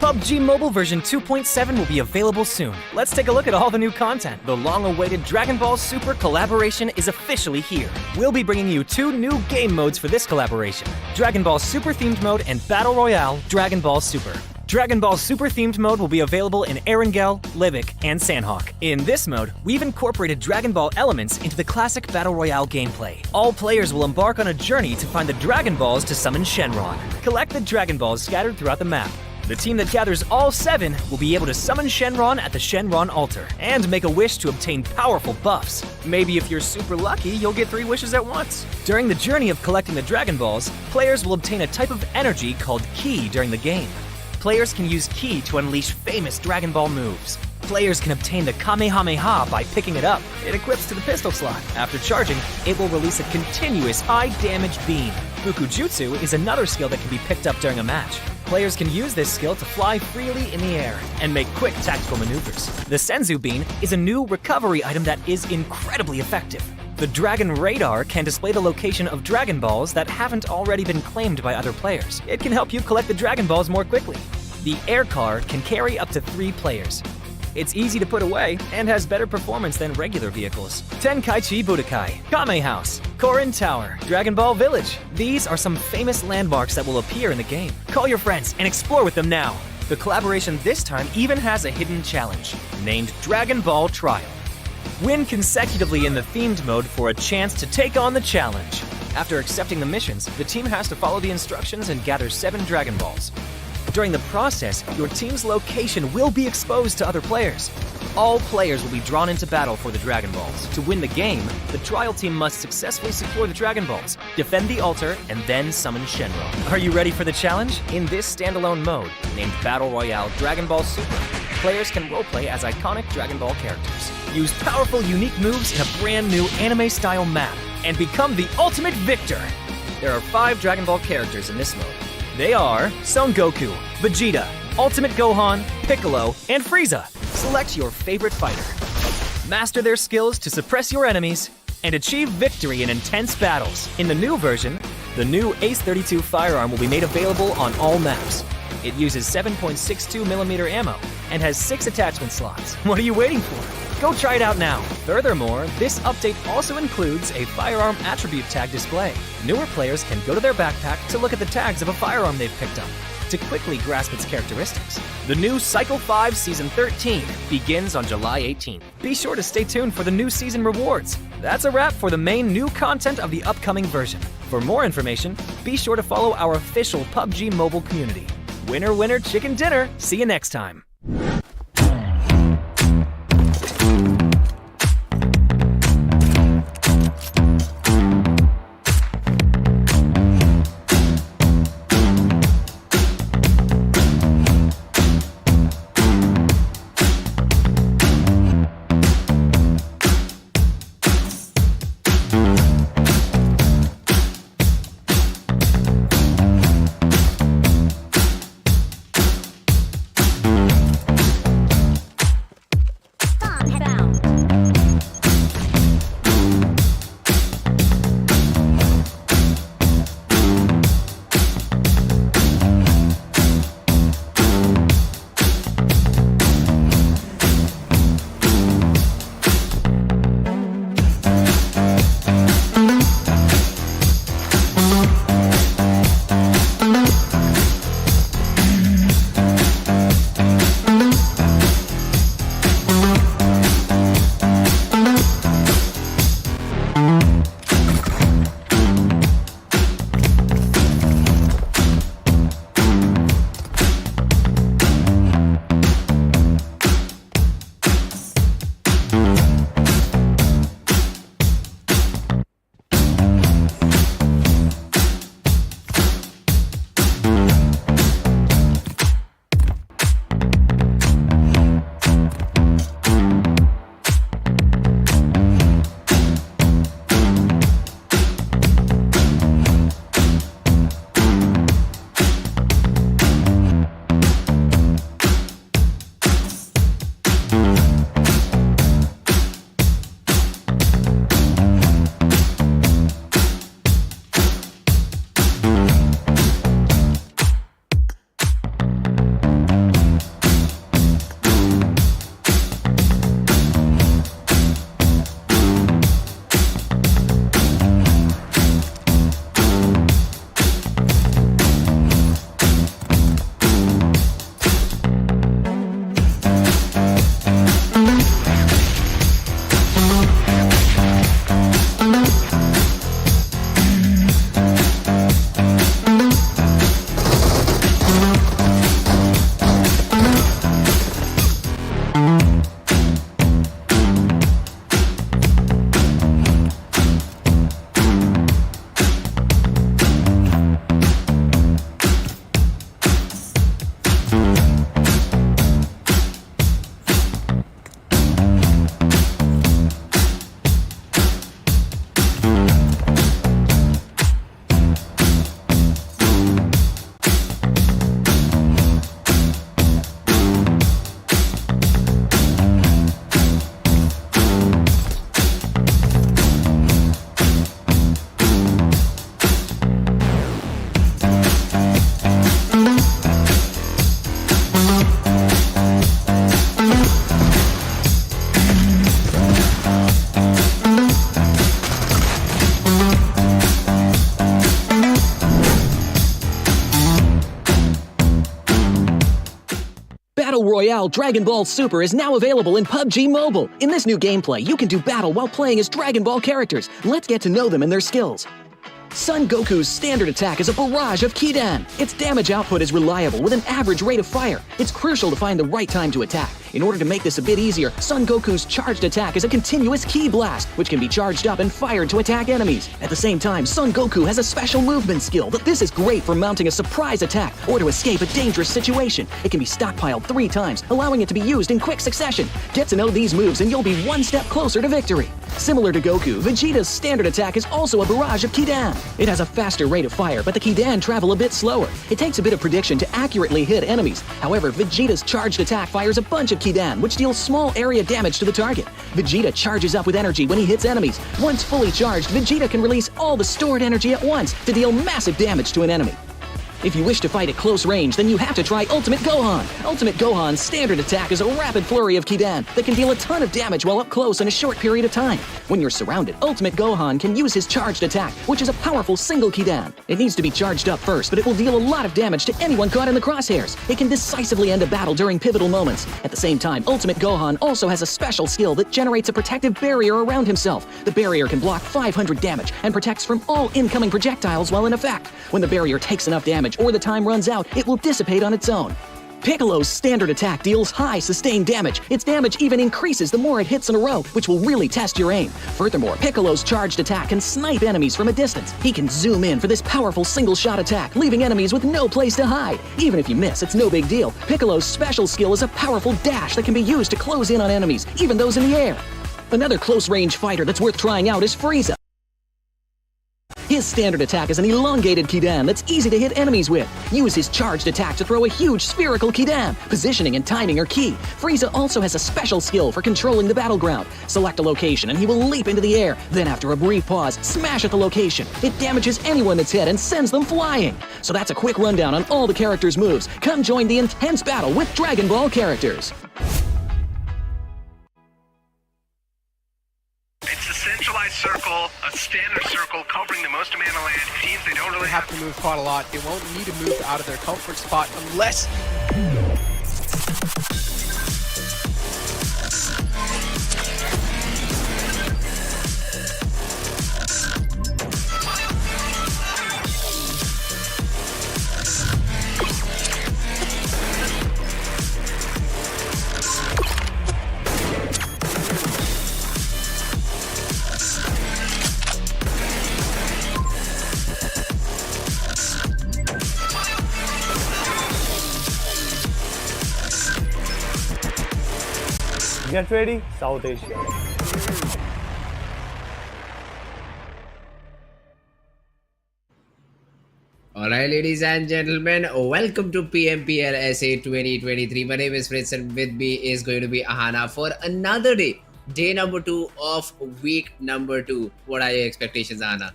PUBG Mobile version 2.7 will be available soon. Let's take a look at all the new content. The long-awaited Dragon Ball Super collaboration is officially here. We'll be bringing you 2 new game modes for this collaboration: Dragon Ball Super themed mode and Battle Royale Dragon Ball Super. Dragon Ball Super themed mode will be available in Erangel, Livic, and Sanhok. In this mode, we've incorporated Dragon Ball elements into the classic Battle Royale gameplay. All players will embark on a journey to find the Dragon Balls to summon Shenron. Collect the Dragon Balls scattered throughout the map. The team that gathers all 7 will be able to summon Shenron at the Shenron altar and make a wish to obtain powerful buffs. Maybe if you're super lucky, you'll get 3 wishes at once. During the journey of collecting the Dragon Balls, players will obtain a type of energy called Ki during the game. Players can use Ki to unleash famous Dragon Ball moves. Players can obtain the Kamehameha by picking it up. It equips to the pistol slot. After charging, it will release a continuous high-damage beam. Fukujutsu is another skill that can be picked up during a match. Players can use this skill to fly freely in the air and make quick tactical maneuvers. The Senzu Bean is a new recovery item that is incredibly effective. The Dragon Radar can display the location of Dragon Balls that haven't already been claimed by other players. It can help you collect the Dragon Balls more quickly. The Air Car can carry up to 3 players. It's easy to put away and has better performance than regular vehicles. Tenkaichi Budokai, Kame House, Korin Tower, Dragon Ball Village. These are some famous landmarks that will appear in the game. Call your friends and explore with them now. The collaboration this time even has a hidden challenge, named Dragon Ball Trial. Win consecutively in the themed mode for a chance to take on the challenge. After accepting the missions, the team has to follow the instructions and gather 7 Dragon Balls. During the process, your team's location will be exposed to other players. All players will be drawn into battle for the Dragon Balls. To win the game, the trial team must successfully secure the Dragon Balls, defend the altar, and then summon Shenron. Are you ready for the challenge? In this standalone mode, named Battle Royale Dragon Ball Super, players can roleplay as iconic Dragon Ball characters, use powerful, unique moves in a brand new anime-style map, and become the ultimate victor. There are 5 Dragon Ball characters in this mode. They are Son Goku, Vegeta, Ultimate Gohan, Piccolo, and Frieza. Select your favorite fighter. Master their skills to suppress your enemies and achieve victory in intense battles. In the new version, the new Ace 32 firearm will be made available on all maps. It uses 7.62mm ammo and has 6 attachment slots. What are you waiting for? Go try it out now. Furthermore, this update also includes a firearm attribute tag display. Newer players can go to their backpack to look at the tags of a firearm they've picked up to quickly grasp its characteristics. The new Cycle 5 Season 13 begins on July 18th. Be sure to stay tuned for the new season rewards. That's a wrap for the main new content of the upcoming version. For more information, be sure to follow our official PUBG Mobile community. Winner, winner, chicken dinner. See you next time. Royale Dragon Ball Super is now available in PUBG Mobile. In this new gameplay, you can do battle while playing as Dragon Ball characters. Let's get to know them and their skills. Son Goku's standard attack is a barrage of Kidan. Its damage output is reliable with an average rate of fire. It's crucial to find the right time to attack. In order to make this a bit easier, Son Goku's charged attack is a continuous Ki Blast, which can be charged up and fired to attack enemies. At the same time, Son Goku has a special movement skill, but this is great for mounting a surprise attack or to escape a dangerous situation. It can be stockpiled 3 times, allowing it to be used in quick succession. Get to know these moves and you'll be one step closer to victory. Similar to Goku, Vegeta's standard attack is also a barrage of Kidan. It has a faster rate of fire, but the Kidan travel a bit slower. It takes a bit of prediction to accurately hit enemies. However, Vegeta's charged attack fires a bunch of Kidan, which deals small area damage to the target. Vegeta charges up with energy when he hits enemies. Once fully charged, Vegeta can release all the stored energy at once to deal massive damage to an enemy. If you wish to fight at close range, then you have to try Ultimate Gohan. Ultimate Gohan's standard attack is a rapid flurry of Kidan that can deal a ton of damage while up close in a short period of time. When you're surrounded, Ultimate Gohan can use his charged attack, which is a powerful single Kidan. It needs to be charged up first, but it will deal a lot of damage to anyone caught in the crosshairs. It can decisively end a battle during pivotal moments. At the same time, Ultimate Gohan also has a special skill that generates a protective barrier around himself. The barrier can block 500 damage and protects from all incoming projectiles while in effect. When the barrier takes enough damage or the time runs out, it will dissipate on its own. Piccolo's standard attack deals high sustained damage. Its damage even increases the more it hits in a row, which will really test your aim. Furthermore, Piccolo's charged attack can snipe enemies from a distance. He can zoom in for this powerful single-shot attack, leaving enemies with no place to hide. Even if you miss, it's no big deal. Piccolo's special skill is a powerful dash that can be used to close in on enemies, even those in the air. Another close-range fighter that's worth trying out is Frieza. His standard attack is an elongated Kidan that's easy to hit enemies with. Use his charged attack to throw a huge spherical Kidan. Positioning and timing are key. Frieza also has a special skill for controlling the battleground. Select a location and he will leap into the air. Then after a brief pause, smash at the location. It damages anyone that's hit and sends them flying. So that's a quick rundown on all the characters' moves. Come join the intense battle with Dragon Ball characters. It's a centralized circle, a standard circle covering the most amount of land. Teams, they don't really have to move quite a lot. They won't need to move out of their comfort spot unless... Get ready, South Asia. Alright, ladies and gentlemen, welcome to PMPL SA 2023. My name is Fritz and with me is going to be Ahana for another day. Day number 2 of week number 2. What are your expectations, Ahana?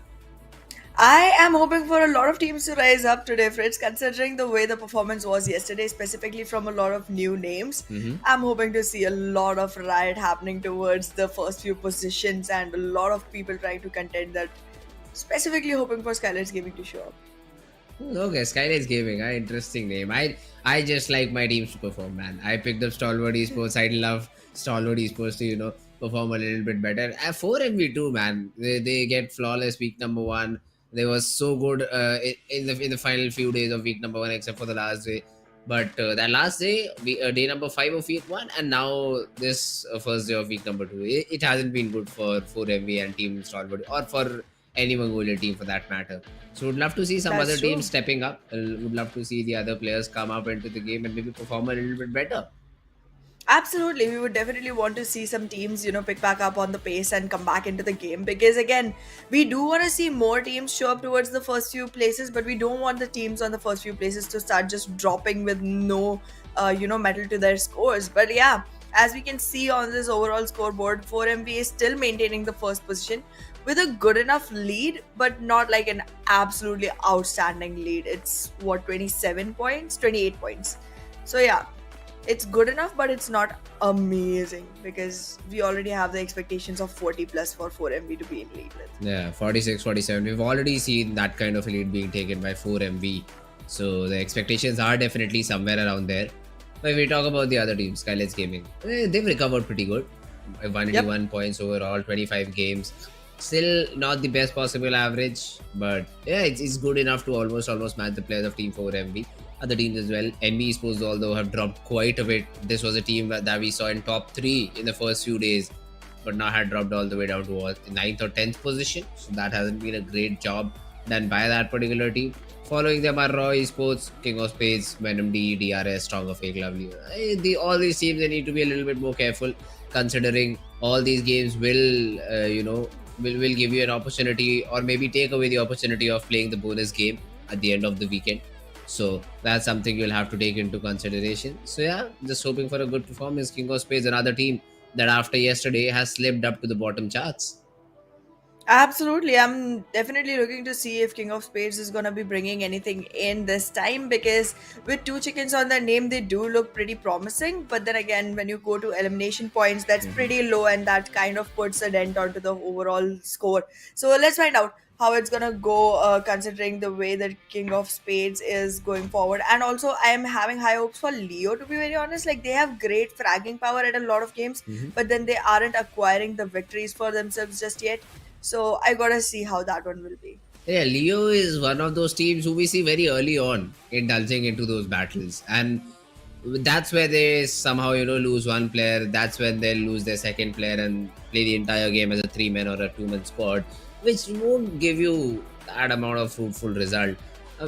I am hoping for a lot of teams to rise up today, Fritz, considering the way the performance was yesterday, specifically from a lot of new names. I'm hoping to see a lot of riot happening towards the first few positions and a lot of people trying to contend that, specifically hoping for SKYLIGHTZ Gaming to show up. Okay, SKYLIGHTZ Gaming, interesting name. I just like my teams to perform, man. I picked up Stalwart Esports. I love Stalwart Esports to, perform a little bit better. 4MV2, man. They get flawless week number 1. They were so good in the final few days of week number 1, except for the last day. But that last day, day number 5 of week 1, and now this first day of week number 2, it hasn't been good for 4MV and Team Stalwart, or for any Mongolia team for that matter. So would love to see some other teams stepping up. Would love to see the other players come up into the game and maybe perform a little bit better. Absolutely, we would definitely want to see some teams, pick back up on the pace and come back into the game, because again, we do want to see more teams show up towards the first few places, but we don't want the teams on the first few places to start just dropping with no, medal to their scores. But yeah, as we can see on this overall scoreboard, 4MV is still maintaining the first position with a good enough lead, but not like an absolutely outstanding lead. It's 28 points. So yeah, it's good enough, but it's not amazing, because we already have the expectations of 40 plus for 4MV to be in lead with. Yeah, 46, 47. We've already seen that kind of a lead being taken by 4MV. So the expectations are definitely somewhere around there. When we talk about the other teams, SKYLIGHTZ Gaming, they've recovered pretty good. 181 points overall, 25 games. Still not the best possible average, but yeah, it's good enough to almost match the players of Team 4MV. Other teams as well. NBeSports, although, have dropped quite a bit. This was a team that we saw in top 3 in the first few days, but now had dropped all the way down to what, 9th or 10th position. So that hasn't been a great job done by that particular team. Following them are Royale Esports, King of Spades, Venom, DRS, Stronger, FAKELOVE. All these teams, they need to be a little bit more careful, considering all these games will, will give you an opportunity, or maybe take away the opportunity of playing the bonus game at the end of the weekend. So that's something you'll have to take into consideration. So yeah, just hoping for a good performance. King of Spades, another team that after yesterday has slipped up to the bottom charts. Absolutely. I'm definitely looking to see if King of Spades is going to be bringing anything in this time, because with 2 chickens on their name, they do look pretty promising. But then again, when you go to elimination points, that's pretty low, and that kind of puts a dent onto the overall score. So let's find out how it's going to go, considering the way that King of Spades is going forward. And also, I am having high hopes for Leo, to be very honest. Like, they have great fragging power at a lot of games, but then they aren't acquiring the victories for themselves just yet. So I gotta see how that one will be. Yeah, Leo is one of those teams who we see very early on indulging into those battles, and that's where they somehow lose one player. That's when they'll lose their second player and play the entire game as a 3-man or a 2-man squad, which won't give you that amount of fruitful result.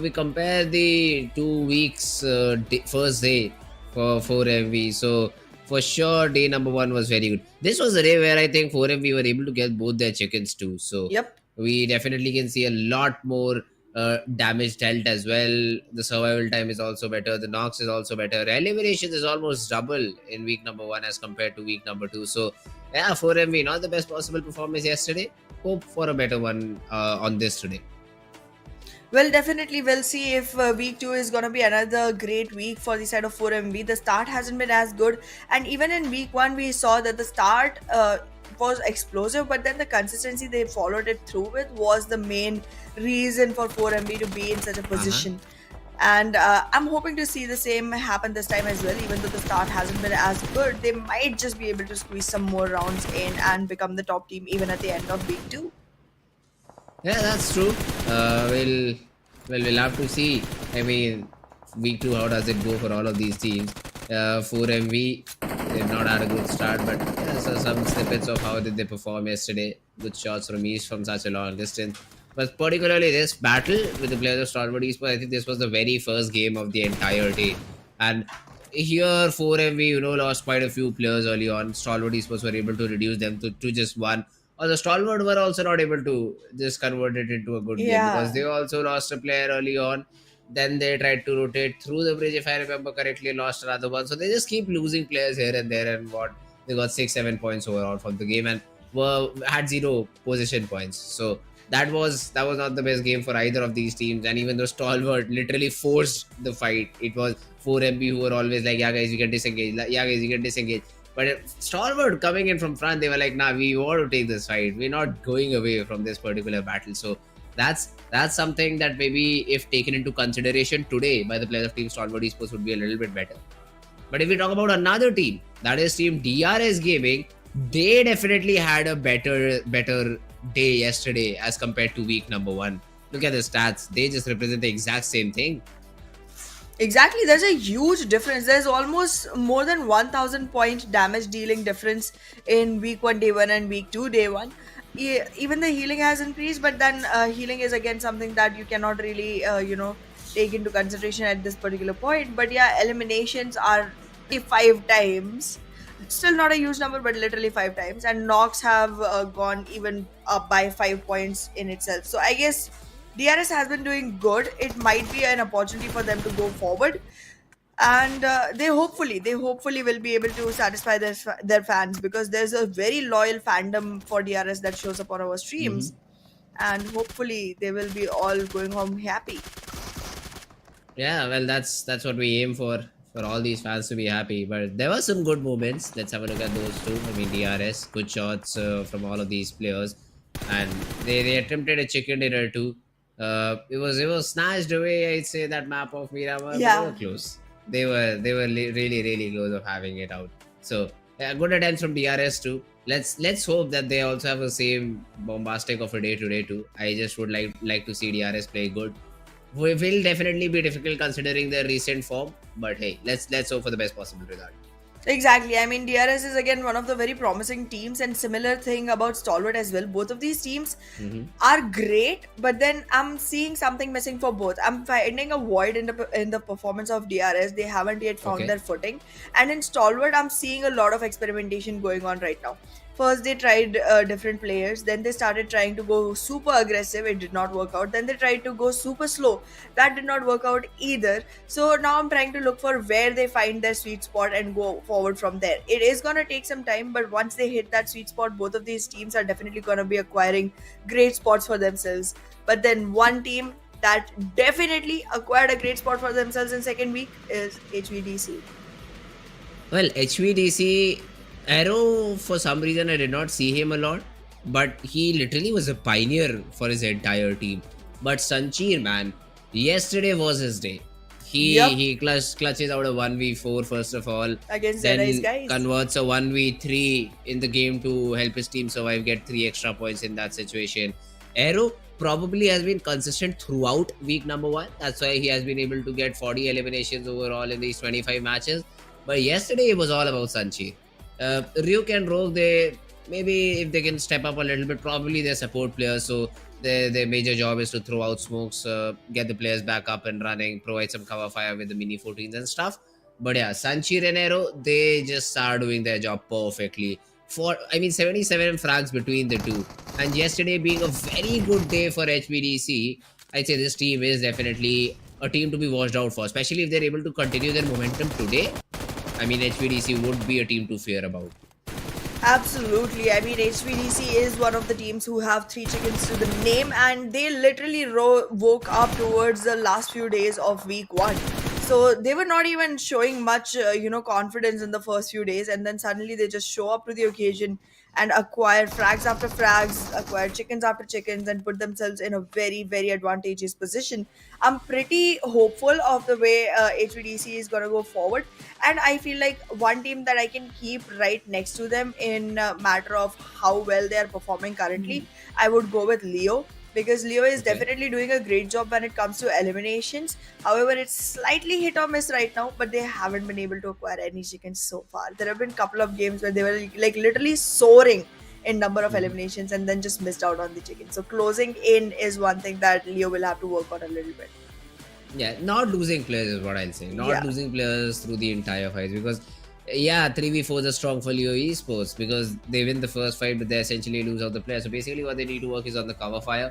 We compare the 2 weeks first day for 4MV, so for sure day number 1 was very good. This was a day where I think 4MV were able to get both their chickens too, so Yep. we definitely can see a lot more damage dealt as well. The survival time is also better, the knocks is also better, eliminations is almost double in week number 1 as compared to week number 2. So yeah, 4MV, not the best possible performance yesterday. Hope for a better one on this today. Well, definitely we'll see if week 2 is going to be another great week for the side of 4MV. The start hasn't been as good, and even in week 1 we saw that the start was explosive, but then the consistency they followed it through with was the main reason for 4MV to be in such a position. And I'm hoping to see the same happen this time as well. Even though the start hasn't been as good, they might just be able to squeeze some more rounds in and become the top team even at the end of week 2. Yeah, that's true. We'll have to see. I mean, week 2, how does it go for all of these teams? 4MV, they've not had a good start, but yeah, so some snippets of how did they perform yesterday. Good shots from East from such a long distance. But particularly this battle with the players of Stalwart Esports, I think this was the very first game of the entire day. And here 4MV, lost quite a few players early on. Stalwart Esports were able to reduce them to just 1. Or the Stalwart were also not able to just convert it into a good game, because they also lost a player early on. Then they tried to rotate through the bridge, if I remember correctly, lost another one. So they just keep losing players here and there, and they got 6-7 points overall from the game, and had 0 position points. So that was not the best game for either of these teams. And even though Stalwart literally forced the fight, it was 4MB who were always like, yeah guys, you can disengage, yeah guys, you can disengage. But Stalwart coming in from front, they were like, nah, we want to take this fight. We're not going away from this particular battle. So that's something that maybe if taken into consideration today by the players of Team Stalwart Esports would be a little bit better. But if we talk about another team, that is Team DRS Gaming, they definitely had a better day yesterday as compared to week number 1. Look at the stats. They just represent the exact same thing. Exactly, there's a huge difference. There's almost more than 1000 point damage dealing difference in week 1 day 1 and week 2 day 1. Even the healing has increased, but then healing is again something that you cannot really take into consideration at this particular point. But yeah, eliminations are 5 times, still not a huge number, but literally 5 times, and knocks have gone even up by 5 points in itself. So I guess DRS has been doing good. It might be an opportunity for them to go forward, and they hopefully will be able to satisfy their fans, because there's a very loyal fandom for DRS that shows up on our streams, and hopefully they will be all going home happy. Yeah, well, that's what we aim for all these fans to be happy. But there were some good moments. Let's have a look at those too. I mean, DRS, good shots from all of these players, and they attempted a chicken dinner too. It was snatched away, I'd say, that map of Miramar. Yeah. But they were close. Really close of having it out. So good attempts from DRS too. Let's hope that they also have the same bombastic of a day today too. I just would like to see DRS play good. Will definitely be difficult considering their recent form, but hey, let's hope for the best possible result. Exactly. I mean, DRS is again one of the very promising teams, and similar thing about Stalwart as well. Both of these teams are great, but then I'm seeing something missing for both. I'm finding a void in the performance of DRS. They haven't yet found Okay. their footing, and in Stalwart, I'm seeing a lot of experimentation going on right now. First, they tried different players. Then they started trying to go super aggressive. It did not work out. Then they tried to go super slow. That did not work out either. So now I'm trying to look for where they find their sweet spot and go forward from there. It is going to take some time, but once they hit that sweet spot, both of these teams are definitely going to be acquiring great spots for themselves. But then one team that definitely acquired a great spot for themselves in second week is HVDC. Well, HVDC Arrow, for some reason I did not see him a lot, but he literally was a pioneer for his entire team. But Sancheer, man, yesterday was his day. He clutches out a 1v4 first of all, Against then DEADEYES guys. converts a 1v3 in the game to help his team survive, get 3 extra points in that situation. Arrow probably has been consistent throughout week number 1. That's why he has been able to get 40 eliminations overall in these 25 matches. But yesterday it was all about Sancheer. Ryuk and Rogue, they maybe if they can step up a little bit, probably they're support players, so their major job is to throw out smokes, get the players back up and running, provide some cover fire with the mini 14s and stuff. But yeah, Sancheer and Arrow, they just are doing their job perfectly. 77 frags between the two, and yesterday being a very good day for HBDC, I'd say this team is definitely a team to be watched out for, especially if they're able to continue their momentum today. I mean, HVDC would be a team to fear about. Absolutely. I mean, HVDC is one of the teams who have 3 chickens to the name, and they literally woke up towards the last few days of week 1. So they were not even showing much, confidence in the first few days, and then suddenly they just show up to the occasion and acquire frags after frags, acquire chickens after chickens, and put themselves in a very, very advantageous position. I'm pretty hopeful of the way HVDC is going to go forward, and I feel like one team that I can keep right next to them in matter of how well they are performing currently, I would go with Leo, because Leo is definitely doing a great job when it comes to eliminations. However, it's slightly hit or miss right now, but they haven't been able to acquire any chickens so far. There have been a couple of games where they were like literally soaring in number of eliminations and then just missed out on the chicken. So closing in is one thing that Leo will have to work on a little bit. Yeah, not losing players is what I'll say. Not losing players through the entire fight, because 3v4s are strong for Leo Esports because they win the first fight, but they essentially lose out the player. So basically what they need to work is on the cover fire.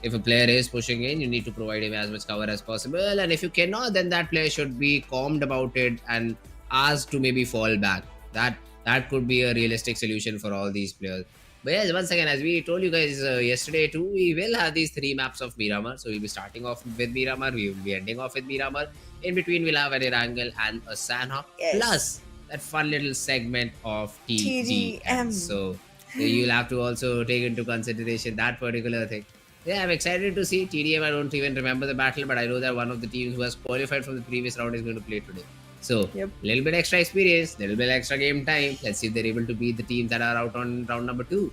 If a player is pushing in, you need to provide him as much cover as possible, and if you cannot, then that player should be calmed about it and asked to maybe fall back. That could be a realistic solution for all these players. But yes, once again, as we told you guys yesterday too, we will have these 3 maps of Miramar. So we'll be starting off with Miramar, we will be ending off with Miramar. In between, we'll have an Erangel and a Sanhok, plus that fun little segment of TDM. So you'll have to also take into consideration that particular thing. Yeah, I'm excited to see TDM. I don't even remember the battle, but I know that one of the teams who has qualified from the previous round is going to play today. So, little bit extra experience, little bit extra game time. Let's see if they're able to beat the teams that are out on round number 2.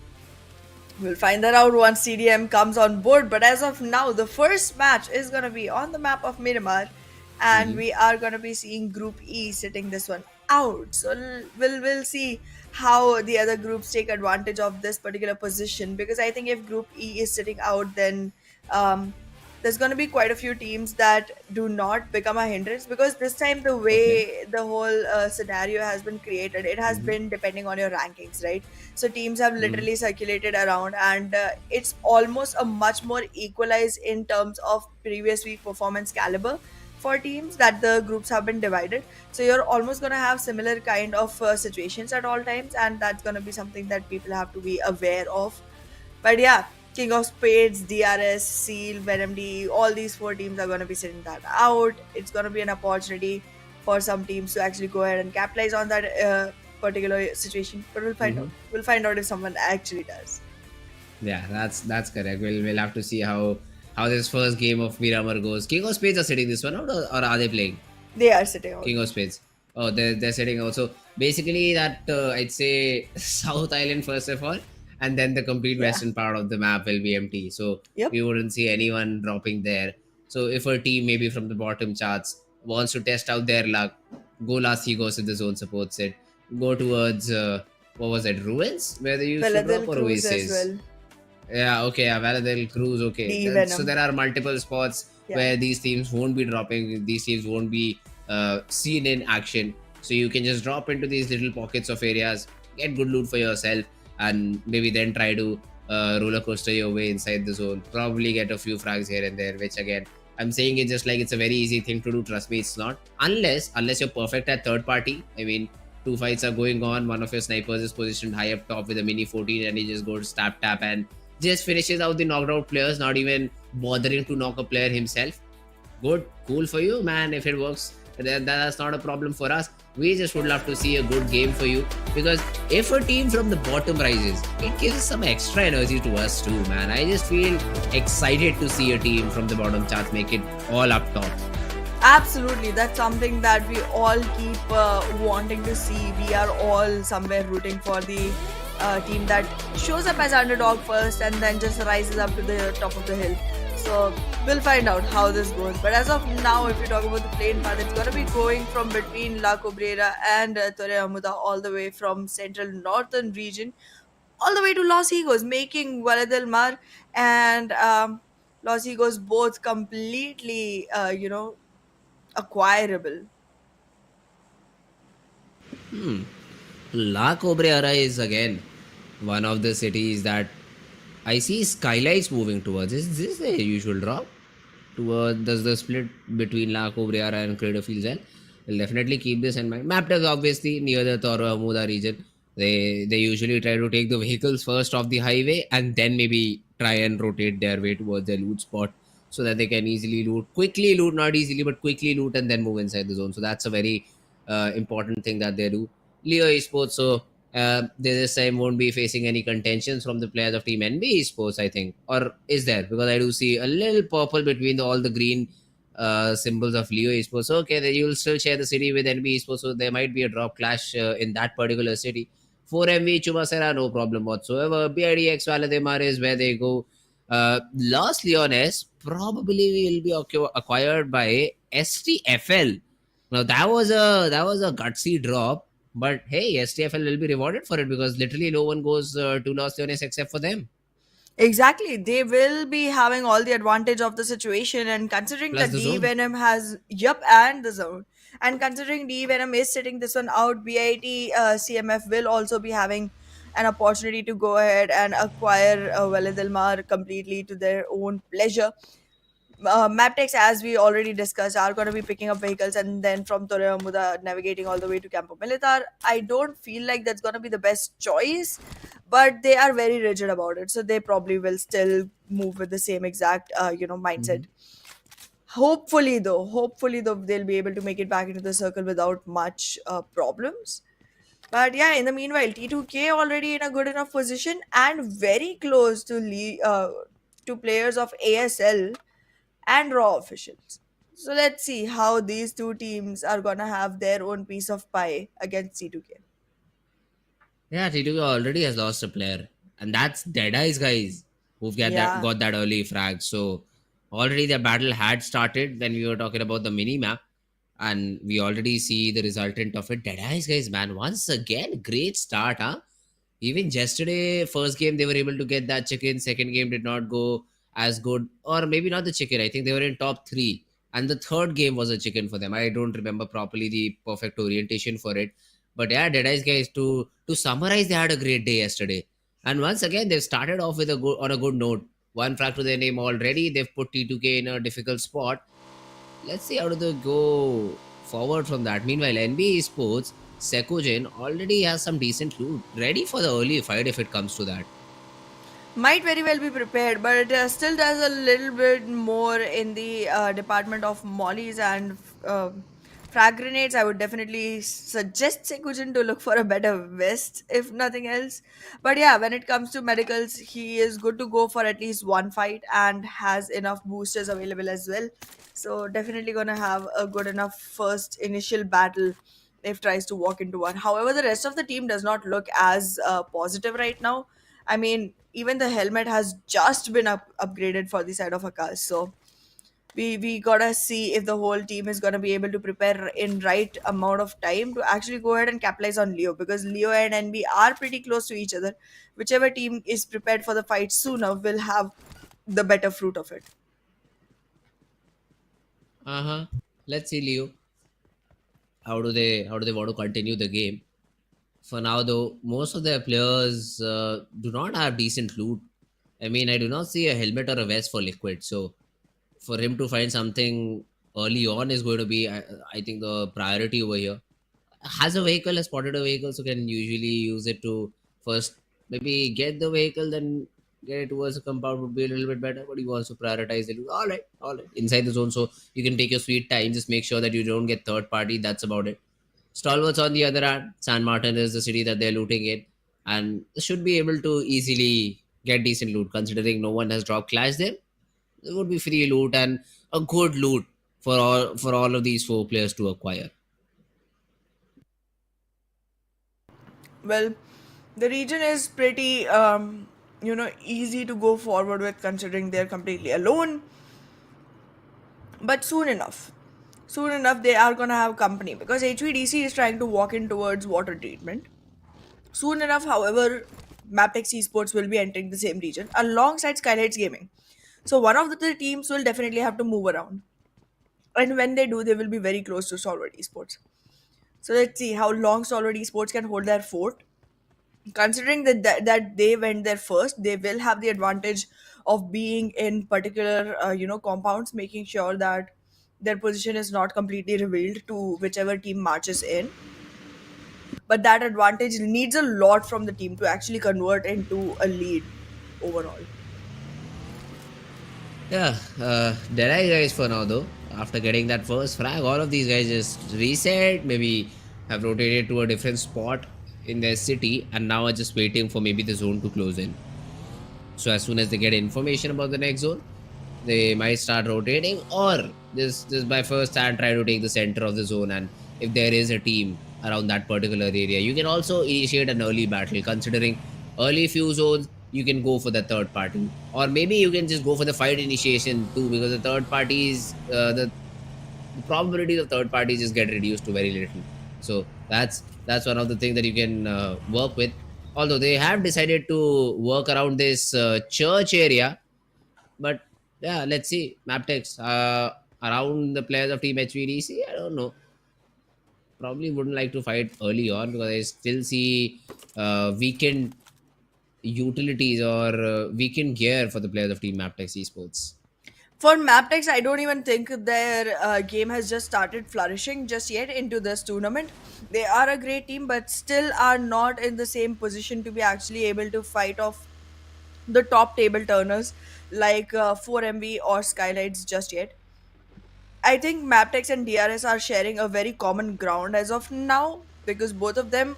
We'll find that out once TDM comes on board. But as of now, the first match is going to be on the map of Miramar, and we are going to be seeing Group E sitting this one out. So we'll see how the other groups take advantage of this particular position, because I think if Group E is sitting out, then there's going to be quite a few teams that do not become a hindrance, because this time the way the whole scenario has been created, it has been depending on your rankings, right? So teams have literally circulated around, and it's almost a much more equalized in terms of previous week performance caliber for teams, that the groups have been divided. So you're almost going to have similar kind of situations at all times, and that's going to be something that people have to be aware of. But yeah, King of Spades, DRS, Seal, Venom D, all these 4 teams are going to be sitting that out. It's going to be an opportunity for some teams to actually go ahead and capitalize on that particular situation. But we'll find out. We'll find out if someone actually does. Yeah, that's correct. We'll have to see how this first game of Miramar goes. King of Spades are sitting this one out, or are they playing? They are sitting out. King of Spades. Oh, they're sitting also. Basically, that I'd say South Island first of all, and then the complete Yeah. western part of the map will be empty. So Yep. we wouldn't see anyone dropping there. So if a team maybe from the bottom charts wants to test out their luck, go last he goes if the zone supports it. Go towards what was it, Ruins where they used to drop Valadil or Cruise as Oasis. well. Yeah, okay, yeah, Valadil Cruise, okay. The So Venom. there are multiple spots Yeah. where these teams won't be dropping, these teams won't be seen in action. So you can just drop into these little pockets of areas, get good loot for yourself, and maybe then try to roller coaster your way inside the zone. Probably get a few frags here and there, which again, I'm saying it just like it's a very easy thing to do. Trust me, it's not. Unless you're perfect at third party. I mean, two fights are going on. One of your snipers is positioned high up top with a mini 14, and he just goes tap and just finishes out the knocked out players, not even bothering to knock a player himself. Good, cool for you, man. If it works, that's not a problem for us. We just would love to see a good game for you, because if a team from the bottom rises, it gives some extra energy to us too, man. I just feel excited to see a team from the bottom charts make it all up top. Absolutely, that's something that we all keep wanting to see. We are all somewhere rooting for the team that shows up as underdog first and then just rises up to the top of the hill. So we'll find out how this goes. But as of now, if you talk about the playing path, it's gonna be going from between La Cobrera and Torre Amuda all the way from central northern region all the way to Los Higos, making Valle del Mar and Los Higos both completely, acquirable. La Cabrera is again one of the cities that I see SKYLIGHTZ moving towards. Is this the usual drop? Does the split between La Cabrera and Crater Fields L? We'll definitely keep this in mind. Mabetex obviously near the Toro Amuda region. They usually try to take the vehicles first off the highway and then maybe try and rotate their way towards their loot spot so that they can quickly loot, not easily, but quickly loot and then move inside the zone. So that's a very important thing that they do. Leo Esports, so they this time won't be facing any contentions from the players of Team NBeSports, I think. Or is there? Because I do see a little purple between all the green symbols of Leo Esports. So, okay, then you'll still share the city with NBeSports, so there might be a drop clash in that particular city. 4MV Chubasera, no problem whatsoever. BIDX Valademar is where they go. Los Leones probably will be acquired by STFL. Now that was a gutsy drop, but hey, STFL will be rewarded for it because literally no one goes to Los Leones except for them. Exactly. They will be having all the advantage of the situation, and considering Plus that the D zone. Venom has yup and the zone. And considering D Venom is sitting this one out, BIT CMF will also be having an opportunity to go ahead and acquire Valedilmar completely to their own pleasure. Maptex, as we already discussed, are going to be picking up vehicles and then from Torre Muda navigating all the way to Campo Militar. I don't feel like that's going to be the best choice, but they are very rigid about it. So they probably will still move with the same exact, mindset. Hopefully though, they'll be able to make it back into the circle without much problems. But yeah, in the meanwhile, T2K already in a good enough position and very close to players of ASL and Raw officials. So let's see how these two teams are gonna have their own piece of pie against C2K. Yeah, T2 already has lost a player, and that's Deadeyes guys who've Yeah. got that early frag. So already the battle had started when we were talking about the mini map, and we already see the resultant of it. Deadeyes guys, man, once again, great start, huh? Even yesterday, first game they were able to get that chicken. Second game did not go as good, or maybe not the chicken. I think they were in top three, and the third game was a chicken for them. I don't remember properly the perfect orientation for it, but yeah, Deadeyes guys. To summarize, they had a great day yesterday, and once again they've started off with a good note. One frag to their name already. They've put T2K in a difficult spot. Let's see how do they go forward from that. Meanwhile, NBA Sports, Sekojin already has some decent loot ready for the early fight if it comes to that. Might very well be prepared, but it still does a little bit more in the department of mollies and frag grenades, I would definitely suggest Sekujin to look for a better vest, if nothing else. But yeah, when it comes to medicals, he is good to go for at least one fight and has enough boosters available as well. So definitely gonna have a good enough first initial battle if tries to walk into one. However, the rest of the team does not look as positive right now. I mean, even the helmet has just been upgraded for the side of Akash. So we gotta see if the whole team is gonna be able to prepare in right amount of time to actually go ahead and capitalize on Leo, because Leo and NB are pretty close to each other. Whichever team is prepared for the fight sooner will have the better fruit of it. Uh-huh. Let's see, Leo. How do they want to continue the game? For now, though, most of their players do not have decent loot. I mean, I do not see a helmet or a vest for Liquid. So for him to find something early on is going to be, I think, the priority over here. Has a vehicle, has spotted a vehicle, so can usually use it to first maybe get the vehicle, then get it towards the compound would be a little bit better. But he wants to prioritize it. All right, inside the zone, so you can take your sweet time. Just make sure that you don't get third party. That's about it. Stalwarts on the other hand, San Martin is the city that they're looting in, and should be able to easily get decent loot considering no one has dropped clash there. It would be free loot and a good loot for all of these four players to acquire. Well, the region is pretty easy to go forward with, considering they're completely alone. But soon enough they are going to have company, because HVDC is trying to walk in towards water treatment. Soon enough, however, Mabetex Esports will be entering the same region alongside SKYLIGHTZ Gaming. So one of the teams will definitely have to move around, and when they do, they will be very close to Stalwart Esports. So let's see how long Stalwart Esports can hold their fort. Considering that they went there first, they will have the advantage of being in particular compounds, making sure that their position is not completely revealed to whichever team marches in. But that advantage needs a lot from the team to actually convert into a lead overall. Yeah, Deadeye guys for now though. After getting that first frag, all of these guys just reset, maybe have rotated to a different spot in their city, and now are just waiting for maybe the zone to close in. So as soon as they get information about the next zone, they might start rotating, or just by first hand try to take the center of the zone. And if there is a team around that particular area, you can also initiate an early battle. Considering early few zones, you can go for the third party, or maybe you can just go for the fight initiation too, because the third parties, the probability of third parties just get reduced to very little. So that's one of the things that you can work with. Although they have decided to work around this church area, but yeah, let's see. Maptex around the players of Team HVDC, I don't know. Probably wouldn't like to fight early on, because I still see weakened utilities or weakened gear for the players of Team Maptex Esports. For Maptex, I don't even think their game has just started flourishing just yet into this tournament. They are a great team, but still are not in the same position to be actually able to fight off the top table turners like 4MV or SKYLIGHTZ just yet. I think Maptex and DRS are sharing a very common ground as of now, because both of them,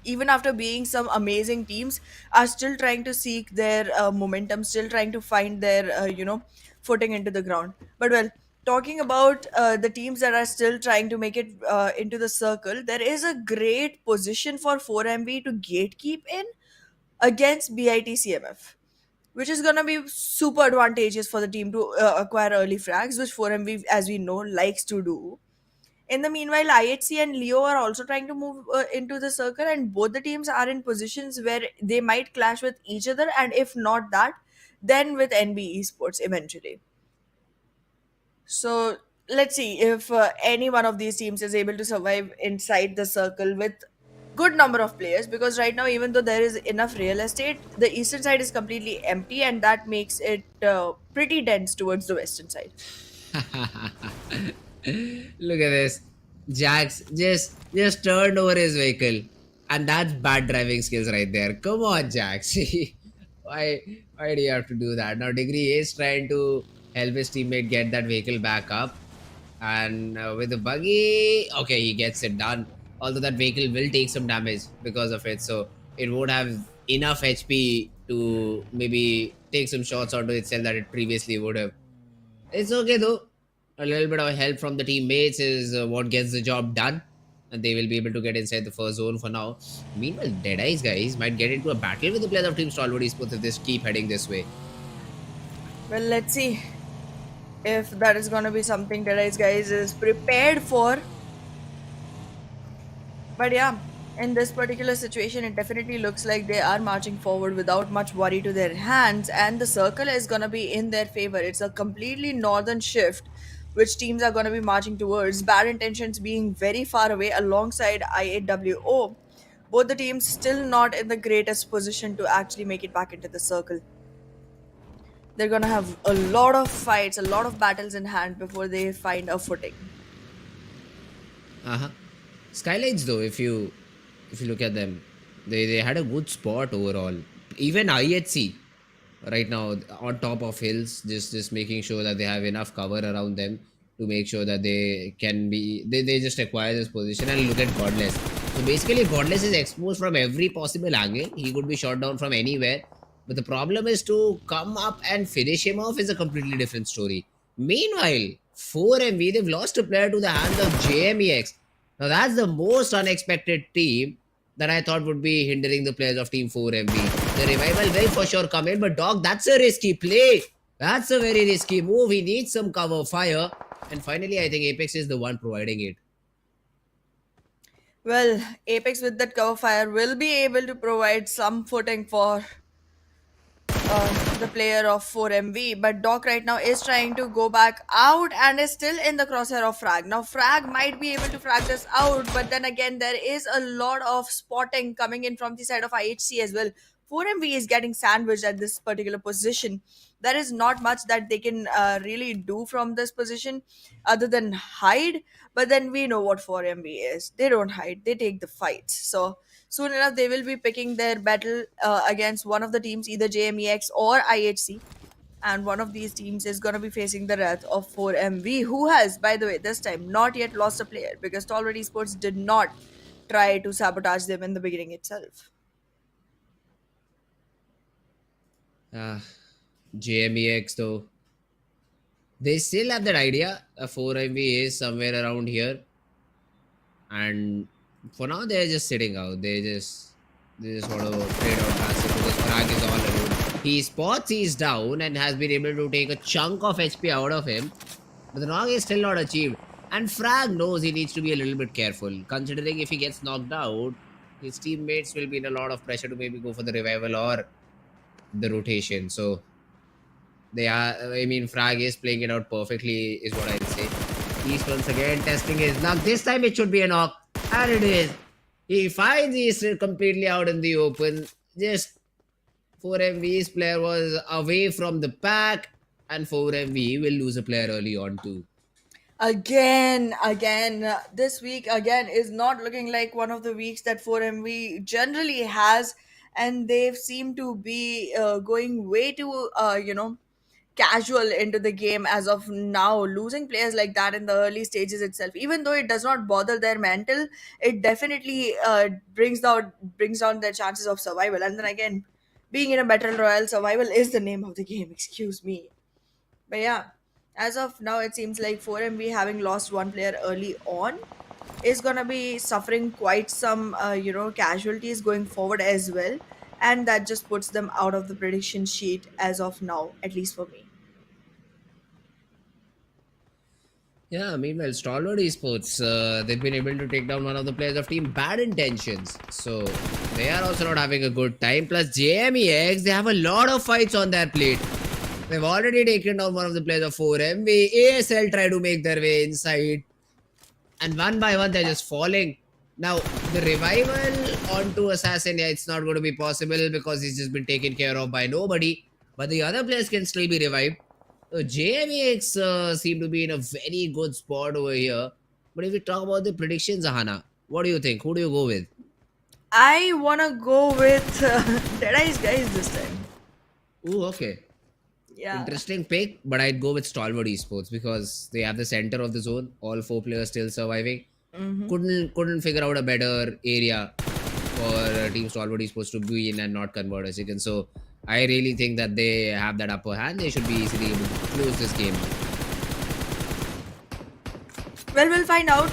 even after being some amazing teams, are still trying to seek their momentum, still trying to find their footing into the ground. But well, talking about the teams that are still trying to make it into the circle, there is a great position for 4MV to gatekeep in against BIT CMF, which is going to be super advantageous for the team to acquire early frags, which 4MV, as we know, likes to do. In the meanwhile, IHC and Leo are also trying to move into the circle, and both the teams are in positions where they might clash with each other, and if not that, then with NBeSports eventually. So let's see if any one of these teams is able to survive inside the circle with good number of players, because right now, even though there is enough real estate, the eastern side is completely empty, and that makes it pretty dense towards the western side. Look at this. Jax just turned over his vehicle, and that's bad driving skills right there. Come on, Jax. why why do you have to do that? Now Degree is trying to help his teammate get that vehicle back up, And with the buggy, okay, he gets it done. Although that vehicle will take some damage because of it, so it won't have enough HP to maybe take some shots onto itself that it previously would have. It's okay though. A little bit of help from the teammates is what gets the job done, and they will be able to get inside the first zone for now. Meanwhile, Deadeyes guys might get into a battle with the players of Team Stalwart Esports if they keep heading this way. Well, let's see if that is gonna be something that guys is prepared for. But yeah, in this particular situation, it definitely looks like they are marching forward without much worry to their hands, and the circle is gonna be in their favor. It's a completely northern shift, which teams are gonna be marching towards. Bad intentions being very far away alongside IAWO. Both the teams still not in the greatest position to actually make it back into the circle. They're gonna have a lot of fights, a lot of battles in hand before they find a footing. Uh-huh. SKYLIGHTZ though, if you look at them, they had a good spot overall. Even IHC right now on top of hills, just making sure that they have enough cover around them to make sure that they can be they just acquire this position. And look at Godless. So basically Godless is exposed from every possible angle. He could be shot down from anywhere. But the problem is to come up and finish him off is a completely different story. Meanwhile, 4MV, they've lost a player to the hands of JMEX. Now that's the most unexpected team that I thought would be hindering the players of Team 4MV. The revival will for sure come in, but dog, that's a risky play. That's a very risky move. He needs some cover fire. And finally, I think Apex is the one providing it. Well, Apex with that cover fire will be able to provide some footing for the player of 4MV, but Doc right now is trying to go back out and is still in the crosshair of Frag. Now, Frag might be able to frag this out, but then again, there is a lot of spotting coming in from the side of IHC as well. 4MV is getting sandwiched at this particular position. There is not much that they can really do from this position other than hide, but then we know what 4MV is. They don't hide, they take the fights. So, soon enough, they will be picking their battle against one of the teams, either JMEX or IHC. And one of these teams is going to be facing the wrath of 4MV, who has, by the way, this time not yet lost a player because Stalwart Esports did not try to sabotage them in the beginning itself. JMEX though, they still have that idea. 4MV is somewhere around here. And for now, they're just sitting out. They just want to trade out passive because Frag is all alone. He spots he's down and has been able to take a chunk of HP out of him. But the knock is still not achieved. And Frag knows he needs to be a little bit careful, considering if he gets knocked out, his teammates will be in a lot of pressure to maybe go for the revival or the rotation. So they are, I mean, Frag is playing it out perfectly, is what I'd say. He's once again testing his luck. This time it should be a knock. And it is. He finds he's completely out in the open. Just 4MV's player was away from the pack. And 4MV will lose a player early on too. Again, this week again is not looking like one of the weeks that 4MV generally has. And they've seemed to be going way too, casual into the game as of now. Losing players like that in the early stages itself, even though it does not bother their mental, it definitely brings down their chances of survival. And then again, being in a battle royale, survival is the name of the game, excuse me. But yeah, as of now, it seems like 4MV, having lost one player early on, is gonna be suffering quite some casualties going forward as well, and that just puts them out of the prediction sheet as of now, at least for me. Yeah, meanwhile, Stalwart Esports, they've been able to take down one of the players of Team Bad Intentions. So, they are also not having a good time. Plus, JMEX, they have a lot of fights on their plate. They've already taken down one of the players of 4MV. ASL try to make their way inside. And one by one, they're just falling. Now, the revival onto Assassin, yeah, it's not going to be possible because he's just been taken care of by nobody. But the other players can still be revived. JMEX seem to be in a very good spot over here. But if we talk about the predictions, Ahana, what do you think? Who do you go with? I wanna go with Deadeyes guys this time. Ooh, okay. Yeah. Interesting pick, but I'd go with Stalwart Esports because they have the center of the zone. All four players still surviving. Hmm. Couldn't figure out a better area for Team Stalwart Esports to be in and not convert a chicken. So I really think that they have that upper hand. They should be easily able to close this game out. Well, we'll find out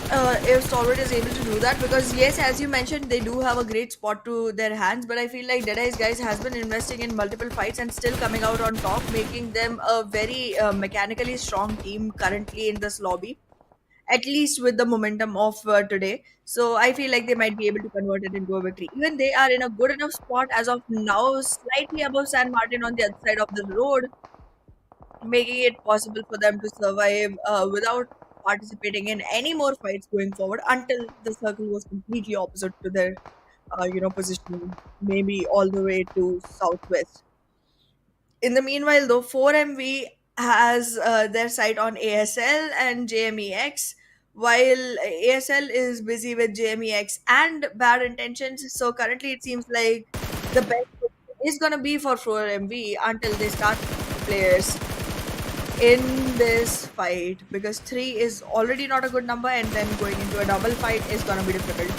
if Stalwart is able to do that because, yes, as you mentioned, they do have a great spot to their hands. But I feel like Deadeye's guys has been investing in multiple fights and still coming out on top, making them a very mechanically strong team currently in this lobby, at least with the momentum of today. So I feel like they might be able to convert it into a victory. Even they are in a good enough spot as of now, slightly above San Martin on the other side of the road, making it possible for them to survive without participating in any more fights going forward until the circle was completely opposite to their positioning, maybe all the way to southwest. In the meanwhile, though, 4MV has their sight on ASL and JMEX, while ASL is busy with JMEX and Bad Intentions. So currently, it seems like the best is going to be for 4MV until they start players in this fight because 3 is already not a good number, and then going into a double fight is going to be difficult.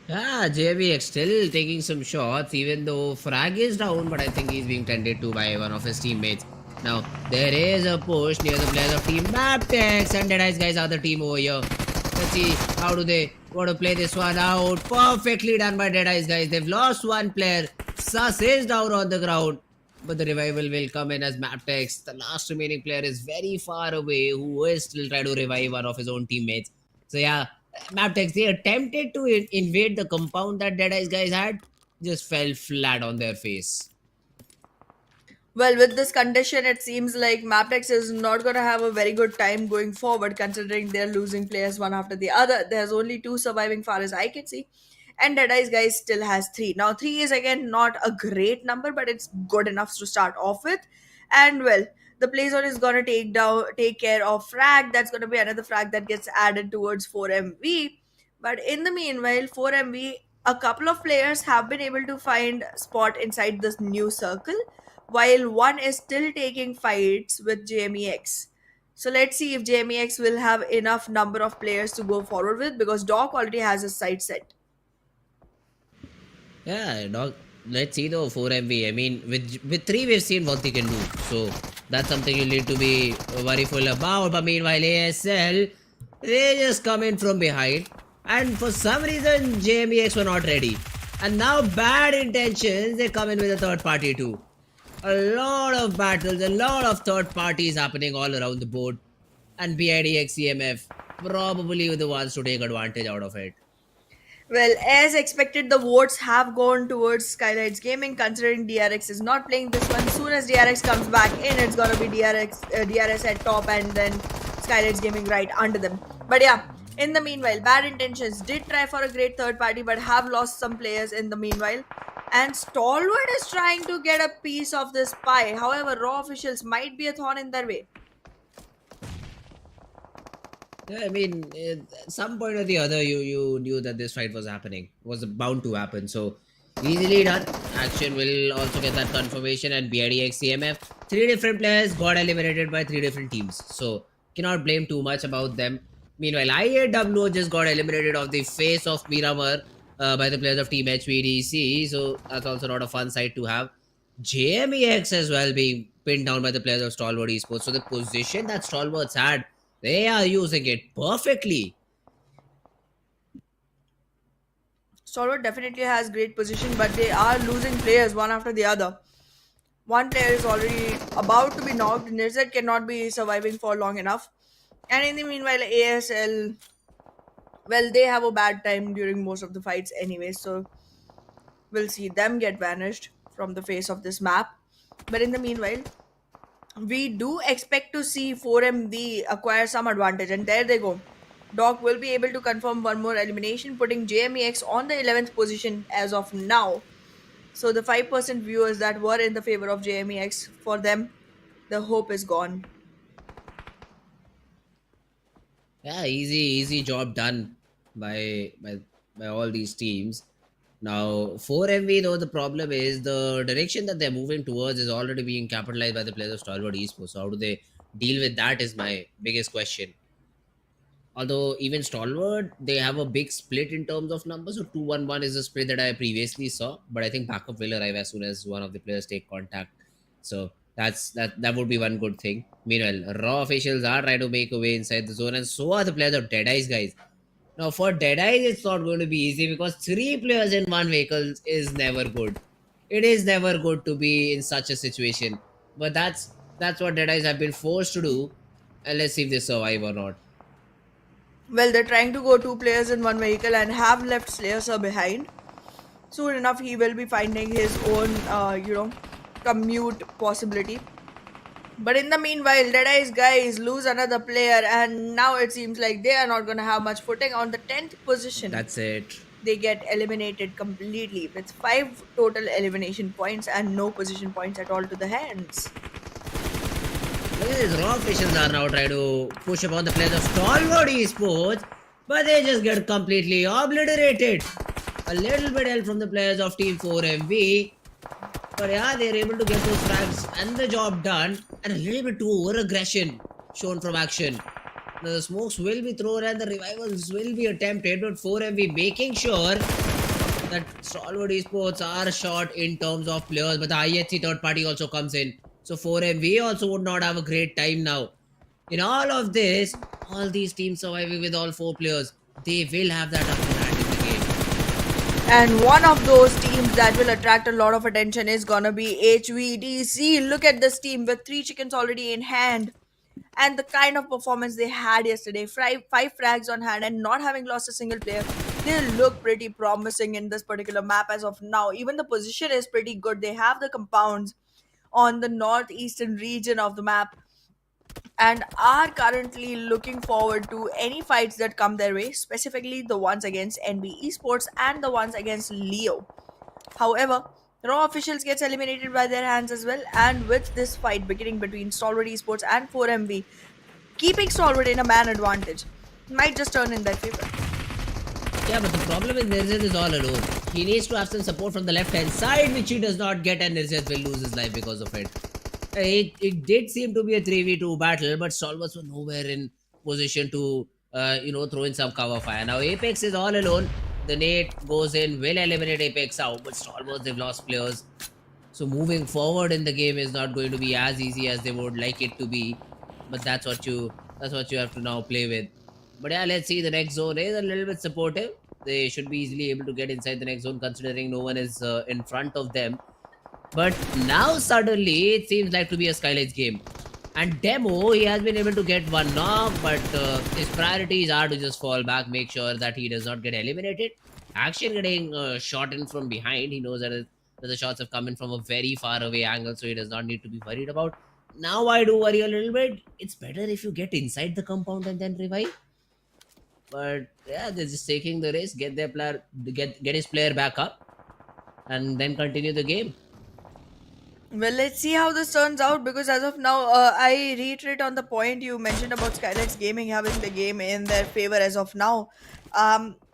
Yeah, JVX still taking some shots, even though Frag is down, but I think he's being tended to by one of his teammates. Now, there is a push near the players of Team Mabetex, and Deadeye's guys are the team over here. Let's see, how do they want to play this one out? Perfectly done by Deadeye's guys. They've lost one player. Sus is down on the ground, but the revival will come in as Mabetex. The last remaining player is very far away, who is still trying to revive one of his own teammates. So yeah, Mabetex, they attempted to invade the compound that Deadeye's guys had, just fell flat on their face. Well, with this condition, it seems like Mapex is not going to have a very good time going forward, considering they're losing players one after the other. There's only 2 surviving, far as I can see, and Deadeye's guys still has 3. Now, 3 is again not a great number, but it's good enough to start off with. And well, the playzone is going to take care of frag. That's going to be another frag that gets added towards 4MV. But in the meanwhile, 4MV, a couple of players have been able to find spot inside this new circle, while one is still taking fights with JMEX. So let's see if JMEX will have enough number of players to go forward with because Doc already has his sight set. Yeah, dog. Let's see though, 4MV. I mean, with 3 we've seen what they can do. So that's something you need to be worryful about. But meanwhile, ASL, they just come in from behind. And for some reason, JMEX were not ready. And now Bad Intentions, they come in with a third party too. A lot of battles, a lot of third parties happening all around the board. And DEADEYES CMF probably were the ones to take advantage out of it. Well, as expected, the votes have gone towards SKYLIGHTZ Gaming, considering DRX is not playing this one. Soon as DRX comes back in, it's gonna be DRS at top, and then SKYLIGHTZ Gaming right under them. But yeah, in the meanwhile, Bad Intentions did try for a great third party, but have lost some players in the meanwhile. And Stalwart is trying to get a piece of this pie. However, Raw officials might be a thorn in their way. Yeah, I mean, at some point or the other, you knew that this fight was happening, was bound to happen. So easily done. Action will also get that confirmation, and DRS CMF, 3 different players got eliminated by 3 different teams. So cannot blame too much about them. Meanwhile, IAW just got eliminated off the face of Miramar by the players of Team HVDC. So that's also not a fun sight to have. JMEX as well being pinned down by the players of Stalwart Esports. So the position that Stalwarts had, they are using it perfectly. Stalwart definitely has great position, but they are losing players one after the other. One player is already about to be knocked. Nirzet cannot be surviving for long enough. And in the meanwhile, ASL, well, they have a bad time during most of the fights anyway, so we'll see them get vanished from the face of this map. But in the meanwhile, we do expect to see 4MD acquire some advantage, and there they go. Doc will be able to confirm one more elimination, putting JMEX on the 11th position as of now. So the 5% viewers that were in the favor of JMEX, for them, the hope is gone. Yeah, easy job done by by all these teams. Now, 4MV though, the problem is the direction that they're moving towards is already being capitalized by the players of Stalwart Esports. So how do they deal with that is my biggest question. Although even Stalwart, they have a big split in terms of numbers. So 2-1-1 is a split that I previously saw, but I think backup will arrive as soon as one of the players take contact. So that would be one good thing. Meanwhile, Raw officials are trying to make a way inside the zone, and so are the players of DEADEYES, guys. Now for DEADEYES, it's not going to be easy because 3 players in one vehicle is never good. It is never good to be in such a situation. But that's what DEADEYES have been forced to do. And let's see if they survive or not. Well, they're trying to go 2 players in one vehicle and have left Slayer Sir behind. Soon enough, he will be finding his own, commute possibility. But in the meanwhile, Deadeye's guys lose another player, and now it seems like they are not going to have much footing on the 10th position. That's it. They get eliminated completely with 5 total elimination points and no position points at all to the hands. Look at this. Raw officials are now trying to push upon the players of Stalwart Esports, but they just get completely obliterated. A little bit help from the players of Team 4MV. But yeah, they're able to get those frags and the job done. And a little bit too over aggression shown from action. Now the smokes will be thrown and the revivals will be attempted. But 4MV making sure that Stalwart Esports are short in terms of players. But the IHC third party also comes in. So 4MV also would not have a great time now. In all of this, all these teams surviving with all 4 players, they will have that upper hand in the game. And one of those teams that will attract a lot of attention is gonna be HVDC. Look at this team with 3 chickens already in hand. And the kind of performance they had yesterday, 5 frags on hand and not having lost a single player, they look pretty promising in this particular map as of now. Even the position is pretty good. They have the compounds on the northeastern region of the map and are currently looking forward to any fights that come their way, specifically the ones against NBeSports and the ones against Leo. However, Raw officials gets eliminated by their hands as well, and with this fight beginning between Stalwart Esports and 4MV, keeping Stalwart in a man advantage might just turn in their favor. Yeah, but the problem is Nirzet is all alone. He needs to have some support from the left hand side, which he does not get, and Nirzet will lose his life because of it. It did seem to be a 3v2 battle, but Stalwarts were nowhere in position to, throw in some cover fire. Now Apex is all alone. The nade goes in, will eliminate Apex out, but Stalwarts, they've lost players. So moving forward in the game is not going to be as easy as they would like it to be. But that's what you have to now play with. But yeah, let's see. The next zone is a little bit supportive. They should be easily able to get inside the next zone considering no one is in front of them. But now suddenly it seems like to be a SKYLIGHTZ game. And Demo, he has been able to get one knock, but his priorities are to just fall back, make sure that he does not get eliminated. Action getting shot in from behind. He knows that the shots have come in from a very far away angle, so he does not need to be worried about. Now I do worry a little bit. It's better if you get inside the compound and then revive. But yeah, they're just taking the risk, get their player, get his player back up, and then continue the game. Well, let's see how this turns out because as of now, I reiterate on the point you mentioned about SKYLIGHTZ Gaming having the game in their favor as of now.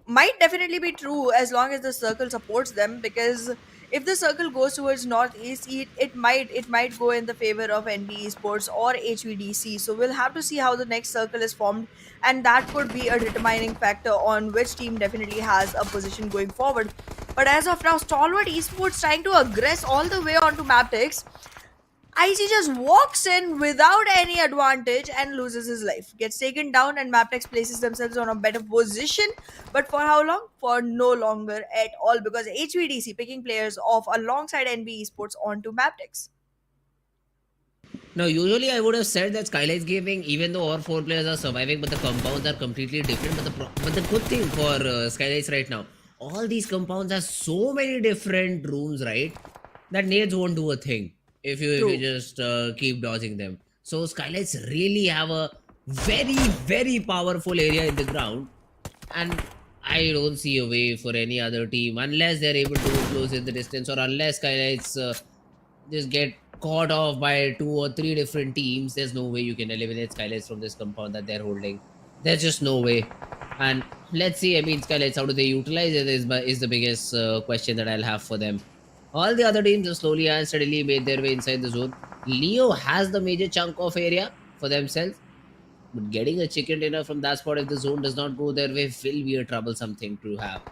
Might definitely be true as long as the circle supports them because if the circle goes towards northeast, it might go in the favor of NBeSports or HVDC. So we'll have to see how the next circle is formed, and that could be a determining factor on which team definitely has a position going forward. But as of now, Stalwart Esports trying to aggress all the way onto Mabetex. IC just walks in without any advantage and loses his life. Gets taken down and Mabetex places themselves on a better position. But for how long? For no longer at all because HVDC picking players off alongside NBeSports onto Mabetex. Now, usually I would have said that SKYLIGHTZ Gaming, even though all 4 players are surviving, but the compounds are completely different. But the good thing for SKYLIGHTZ right now, all these compounds have so many different rooms, right? That nades won't do a thing if you just keep dodging them. So SKYLIGHTZ really have a very, very powerful area in the ground. And I don't see a way for any other team unless they're able to close in the distance or unless SKYLIGHTZ just get caught off by 2 or 3 different teams. There's no way you can eliminate SKYLIGHTZ from this compound that they're holding. There's just no way. And let's see, I mean, SKYLIGHTZ, how do they utilize it is the biggest question that I'll have for them. All the other teams have slowly and steadily made their way inside the zone. Leo has the major chunk of area for themselves, but getting a chicken dinner from that spot if the zone does not go their way will be a troublesome thing to have.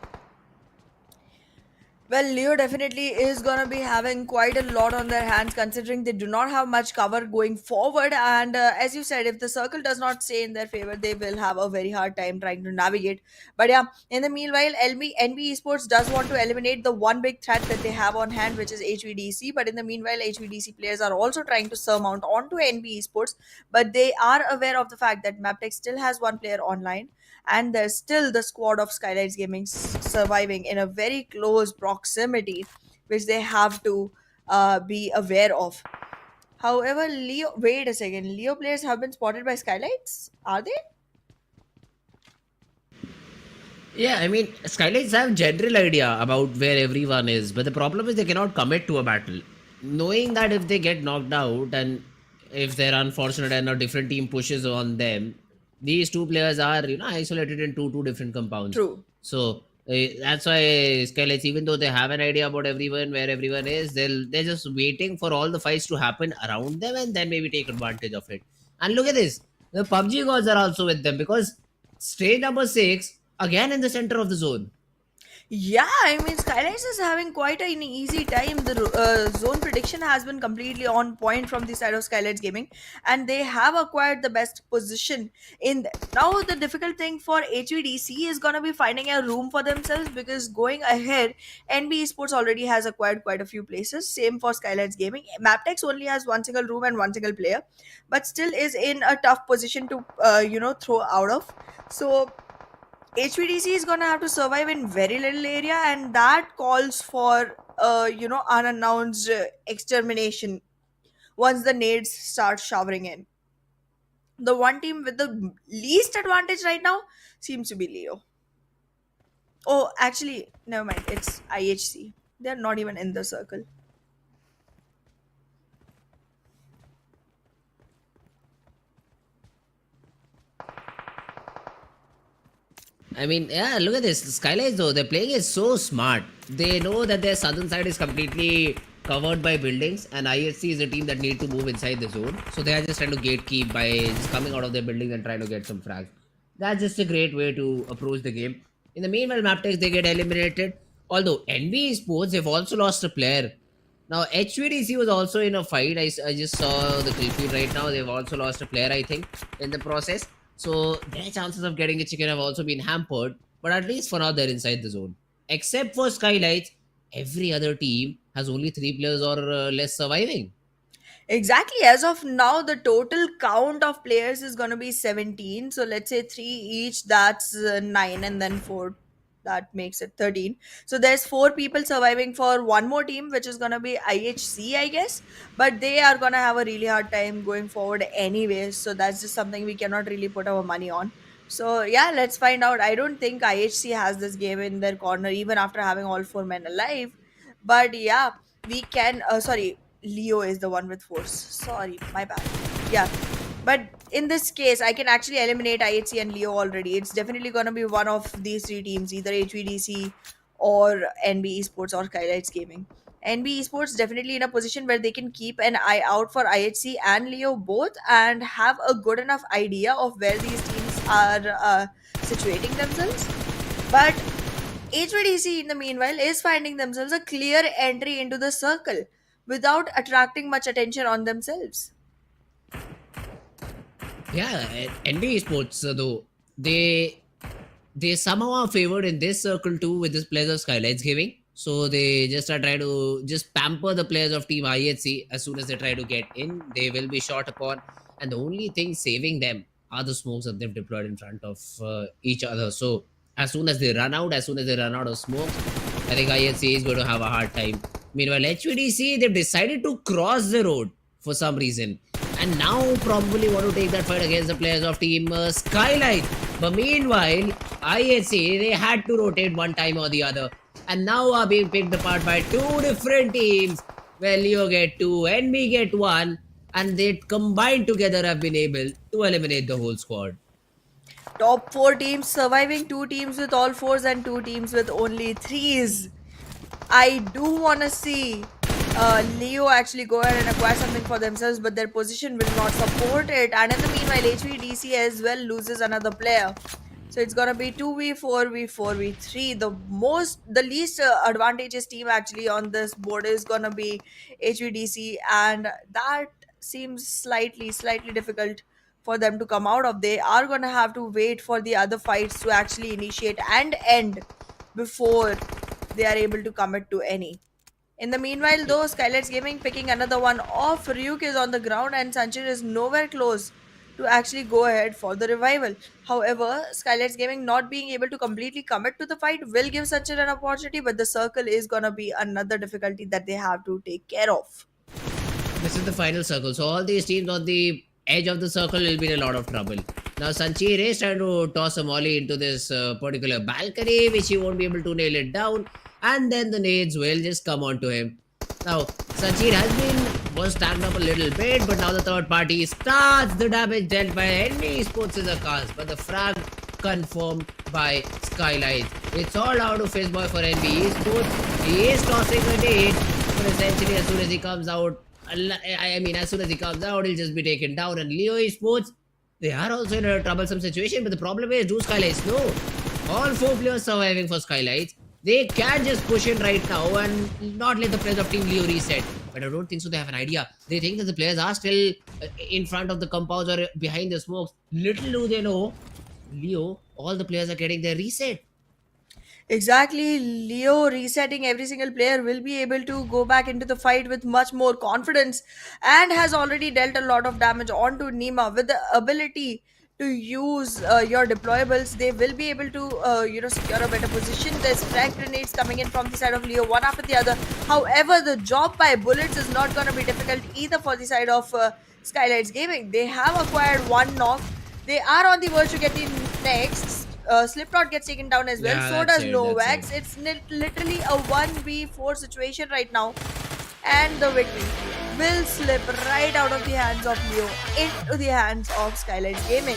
Well, Leo definitely is going to be having quite a lot on their hands considering they do not have much cover going forward. And as you said, if the circle does not stay in their favor, they will have a very hard time trying to navigate. But yeah, in the meanwhile, NBeSports does want to eliminate the one big threat that they have on hand, which is HVDC. But in the meanwhile, HVDC players are also trying to surmount onto NBeSports. But they are aware of the fact that Mabetex still has one player online, and there's still the squad of SKYLIGHTZ Gaming surviving in a very close proximity, which they have to be aware of. However, Leo, wait a second, Leo players have been spotted by SKYLIGHTZ, are they? Yeah, I mean, SKYLIGHTZ have general idea about where everyone is, but the problem is they cannot commit to a battle. Knowing that if they get knocked out and if they're unfortunate and a different team pushes on them, these two players are, isolated in two different compounds. True. So that's why SKYLIGHTZ, even though they have an idea about everyone, where everyone is, they're just waiting for all the fights to happen around them and then maybe take advantage of it. And look at this, the PUBG gods are also with them because stage number 6 again in the center of the zone. Yeah, I mean, SKYLIGHTZ is having quite an easy time. The zone prediction has been completely on point from the side of SKYLIGHTZ Gaming, and they have acquired the best position in there. Now, the difficult thing for HVDC is going to be finding a room for themselves because going ahead, NBeSports already has acquired quite a few places. Same for SKYLIGHTZ Gaming. Mabetex only has one single room and one single player, but still is in a tough position to, throw out of. So, HVDC is gonna have to survive in very little area, and that calls for unannounced extermination once the nades start showering in. The one team with the least advantage right now seems to be Leo. Oh, actually, never mind. It's IHC. They're not even in the circle. I mean, yeah, look at this. SKYLIGHTZ though, their playing is so smart. They know that their southern side is completely covered by buildings, and IHC is a team that need to move inside the zone. So they are just trying to gatekeep by just coming out of their buildings and trying to get some frags. That's just a great way to approach the game. In the meanwhile, Mabetex, they get eliminated. Although NBeSports, they've also lost a player. Now, HVDC was also in a fight. I just saw the kill feed right now. They've also lost a player, I think, in the process. So their chances of getting a chicken have also been hampered. But at least for now, they're inside the zone. Except for SKYLIGHTZ, every other team has only 3 players or less surviving. Exactly. As of now, the total count of players is going to be 17. So let's say 3 each, that's 9, and then 4. That makes it 13. So there's 4 people surviving for one more team, which is going to be IHC, I guess. But they are going to have a really hard time going forward anyways. So that's just something we cannot really put our money on. So yeah, let's find out. I don't think IHC has this game in their corner, even after having all 4 men alive. But yeah, we can. Sorry, Leo is the one with force. Sorry, my bad. Yeah, but in this case, I can actually eliminate IHC and Leo already. It's definitely gonna be one of these 3 teams, either HVDC or NB Esports or SKYLIGHTZ Gaming. NB Esports definitely in a position where they can keep an eye out for IHC and Leo both and have a good enough idea of where these teams are situating themselves. But HVDC, in the meanwhile, is finding themselves a clear entry into the circle without attracting much attention on themselves. Yeah, NBeSports though, they somehow are favored in this circle too with this players of SKYLIGHTZ Gaming. So they just are trying to just pamper the players of Team IHC. As soon as they try to get in, they will be shot upon, and the only thing saving them are the smokes that they've deployed in front of each other. So as soon as they run out, of smoke, I think IHC is going to have a hard time. Meanwhile, HVDC, they've decided to cross the road for some reason, and now probably want to take that fight against the players of Team SKYLIGHTZ. But meanwhile, IHC, they had to rotate one time or the other, and now are being picked apart by 2 different teams, where Leo get 2, NB get 1, and they combined together have been able to eliminate the whole squad. Top 4 teams surviving, 2 teams with all 4s and 2 teams with only 3s. I do want to see Leo actually go ahead and acquire something for themselves, but their position will not support it. And in the meanwhile, HVDC as well loses another player. So it's gonna be 2v4, v4, v3. The least advantageous team actually on this board is gonna be HVDC, and that seems slightly difficult for them to come out of. They are gonna have to wait for the other fights to actually initiate and end before they are able to commit to any. In the meanwhile, though, SKYLIGHTZ Gaming picking another one off. Ryuk is on the ground and Sanchir is nowhere close to actually go ahead for the revival. However, SKYLIGHTZ Gaming not being able to completely commit to the fight will give Sanchir an opportunity, but the circle is gonna be another difficulty that they have to take care of. This is the final circle. So all these teams on the edge of the circle will be in a lot of trouble. Now Sanchir is trying to toss a molly into this particular balcony, which he won't be able to nail it down. And then the nades will just come onto him. Now Sanchir was tagged up a little bit, but now the third party starts. The damage dealt by NBeSports is a cast, but the frag confirmed by SKYLIGHTZ. It's all out of his boy for NBeSports. He is tossing a nade, but essentially as soon as he comes out, as soon as he comes out, he'll just be taken down. And Leo Esports, they are also in a troublesome situation. But the problem is, do SKYLIGHTZ know? All 4 players surviving for SKYLIGHTZ. They can just push in right now and not let the players of Team Leo reset. But I don't think so. They have an idea. They think that the players are still in front of the compounds or behind the smokes. Little do they know, Leo, all the players are getting their reset. Exactly, Leo resetting every single player will be able to go back into the fight with much more confidence and has already dealt a lot of damage onto Nima with the ability to use your deployables. They will be able to secure a better position. There's frag grenades coming in from the side of Leo one after the other. However, the job by bullets is not going to be difficult either for the side of SKYLIGHTZ Gaming. They have acquired one knock. They are on the verge to get the next. Slipknot gets taken down as well. Yeah, So does it. Novax. It's literally a 1v4 situation right now. And the victory will slip right out of the hands of Leo into the hands of SKYLIGHTZ Gaming.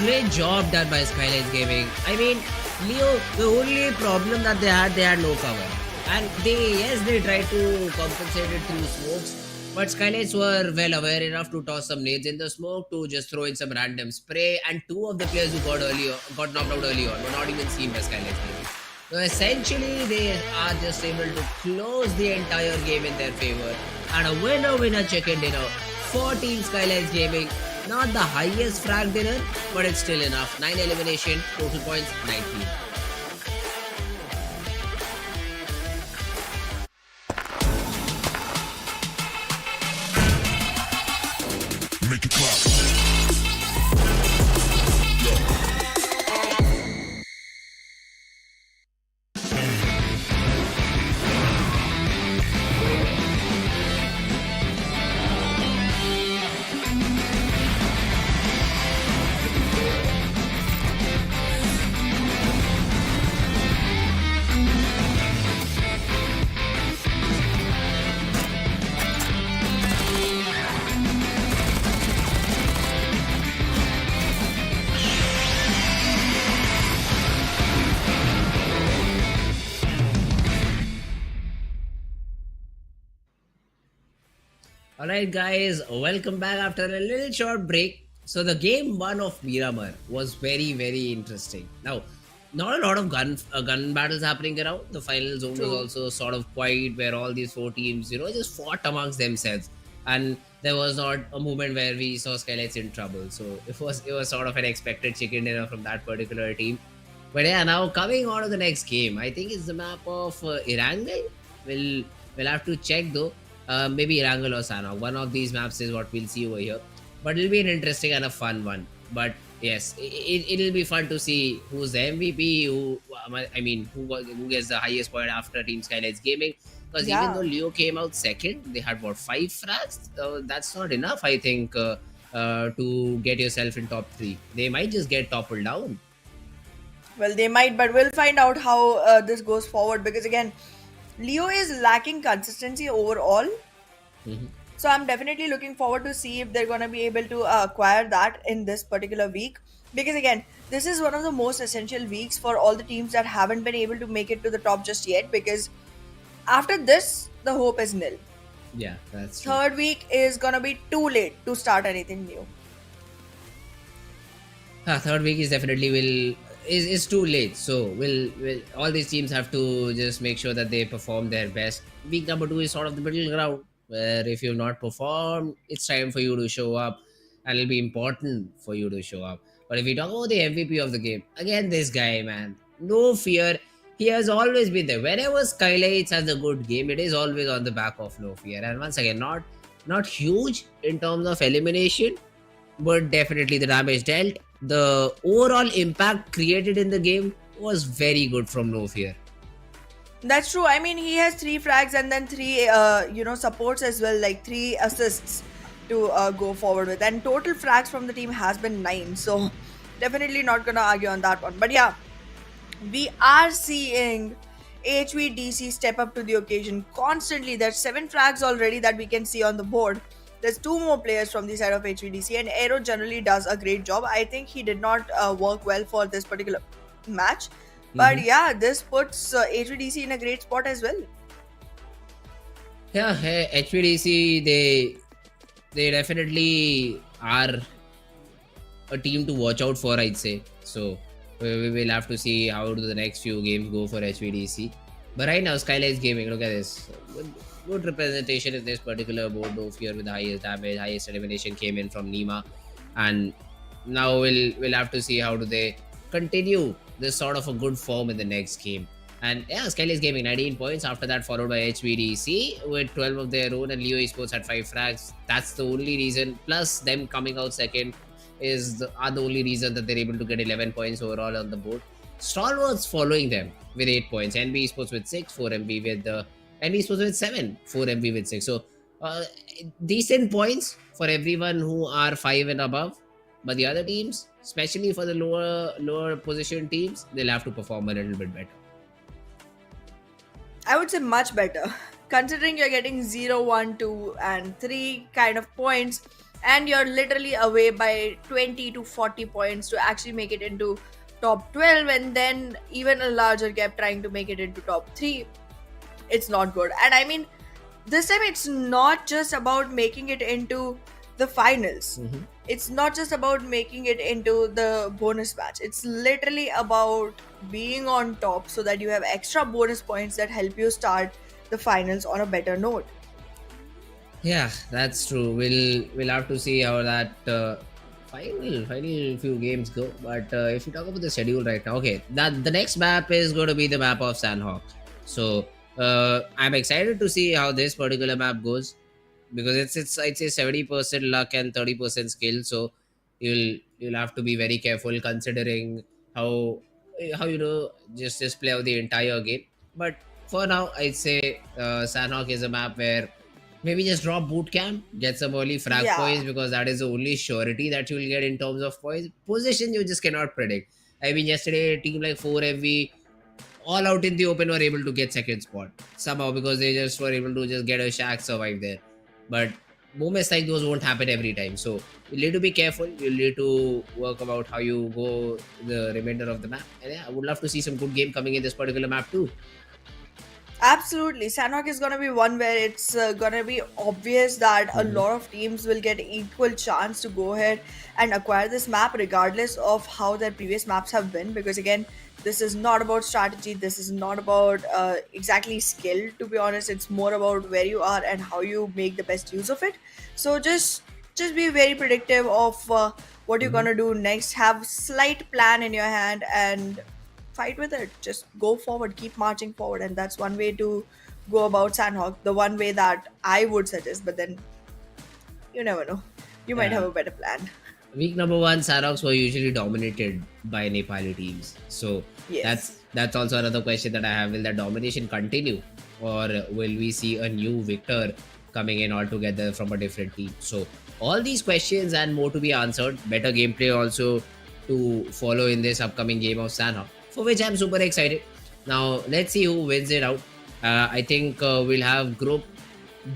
Great job done by SKYLIGHTZ Gaming. I mean, Leo, the only problem that they had no cover. And they tried to compensate it through smokes. But SKYLIGHTZ were well aware enough to toss some nades in the smoke, to just throw in some random spray, and 2 of the players who got knocked out early on were not even seen by SKYLIGHTZ Gaming. So essentially, they are just able to close the entire game in their favor. And a winner chicken dinner for Team SKYLIGHTZ Gaming. Not the highest frag dinner, but it's still enough. 9 elimination, total points 19. Make it clap. Alright guys, welcome back after a little short break. So the game 1 of Miramar was very interesting. Now, not a lot of gun battles happening around. The final zone was also sort of quiet, where all these 4 teams, just fought amongst themselves. And there was not a moment where we saw SKYLIGHTZ in trouble. So it was sort of an expected chicken dinner from that particular team. But yeah, now coming on to the next game, I think it's the map of Erangel. We'll have to check though. Maybe Erangel or Sanhok. One of these maps is what we'll see over here. But it'll be an interesting and a fun one. But yes, it'll be fun to see who's the MVP, who gets the highest point after Team SKYLIGHTZ Gaming. Because even though Leo came out second, they had 5 frags. That's not enough, I think, to get yourself in top 3. They might just get toppled down. Well, they might, but we'll find out how this goes forward, because again, Leo is lacking consistency overall. So I'm definitely looking forward to see if they're going to be able to acquire that in this particular week. Because again, this is one of the most essential weeks for all the teams that haven't been able to make it to the top just yet. Because after this, the hope is nil. Yeah, that's true. Third week is going to be too late to start anything new. Third week is definitely is too late. So will all these teams have to just make sure that they perform their best. Week number 2 is sort of the middle ground where if you've not performed, it's time for you to show up, and it'll be important for you to show up. But if we talk about the MVP of the game, again this guy, man, no fear. He has always been there. Whenever SKYLIGHTZ has a good game, it is always on the back of no fear. And once again, not huge in terms of elimination, but definitely the damage dealt. The overall impact created in the game was very good from No Fear. That's true. I mean, he has 3 frags and then 3, supports as well, like 3 assists to go forward with. And total frags from the team has been 9. So definitely not gonna argue on that one. But yeah, we are seeing HVDC step up to the occasion constantly. There's 7 frags already that we can see on the board. There's 2 more players from the side of HVDC, and Aero generally does a great job. I think he did not work well for this particular match. But yeah, this puts HVDC in a great spot as well. Yeah, hey, HVDC, they definitely are a team to watch out for, I'd say. So we will have to see how do the next few games go for HVDC. But right now, SKYLIGHTZ Gaming, look at this. Good representation in this particular board. No Fear with the highest damage, highest elimination came in from Nima. And now we'll have to see how do they continue this sort of a good form in the next game. And yeah, SKYLIGHTZ Gaming 19 points. After that, followed by HVDC with 12 of their own, and Leo Esports had 5 frags. That's the only reason. Plus them coming out second are the only reason that they're able to get 11 points overall on the board. Stalwart's following them with 8 points. NBeSports with 6, 4MB with the NBeSports with 7, 4MB with 6. So decent points for everyone who are 5 and above. But the other teams, especially for the lower position teams, they'll have to perform a little bit better. I would say much better. Considering you're getting 0, 1, 2, and 3 kind of points, and you're literally away by 20 to 40 points to actually make it into top 12, and then even a larger gap trying to make it into top 3. It's not good. And I mean, this time it's not just about making it into the finals. It's not just about making it into the bonus match. It's literally about being on top so that you have extra bonus points that help you start the finals on a better note. Yeah, that's true. We'll have to see how that final few games go. But if you talk about the schedule right now, okay, that the next map is going to be the map of Sanhok. So I'm excited to see how this particular map goes, because it's I'd say 70% luck and 30% skill. So you'll have to be very careful considering how just play out the entire game. But for now, I'd say Sanhok is a map where maybe just drop boot camp, get some early frag points, because that is the only surety that you'll get in terms of points. Position you just cannot predict. I mean, yesterday a team like 4MV all out in the open were able to get second spot somehow, because they just were able to just get a shack survive there. But moments like those won't happen every time. So you need to be careful. You'll need to work about how you go the remainder of the map. And yeah, I would love to see some good game coming in this particular map too. Absolutely. Sanhok is going to be one where it's going to be obvious that a lot of teams will get equal chance to go ahead and acquire this map regardless of how their previous maps have been. Because again, this is not about strategy. This is not about exactly skill, to be honest. It's more about where you are and how you make the best use of it. So just be very predictive of what you're going to do next. Have slight plan in your hand and fight with it. Just go forward, keep marching forward, and that's one way to go about Sanhok. The one way that I would suggest, but then you never know. You might have a better plan. Week number 1, Sanhoks were usually dominated by Nepali teams. So that's also another question that I have. Will that domination continue, or will we see a new victor coming in altogether from a different team? So all these questions and more to be answered. Better gameplay also to follow in this upcoming game of Sanhok, for which I'm super excited. Now, let's see who wins it out. I think we'll have Group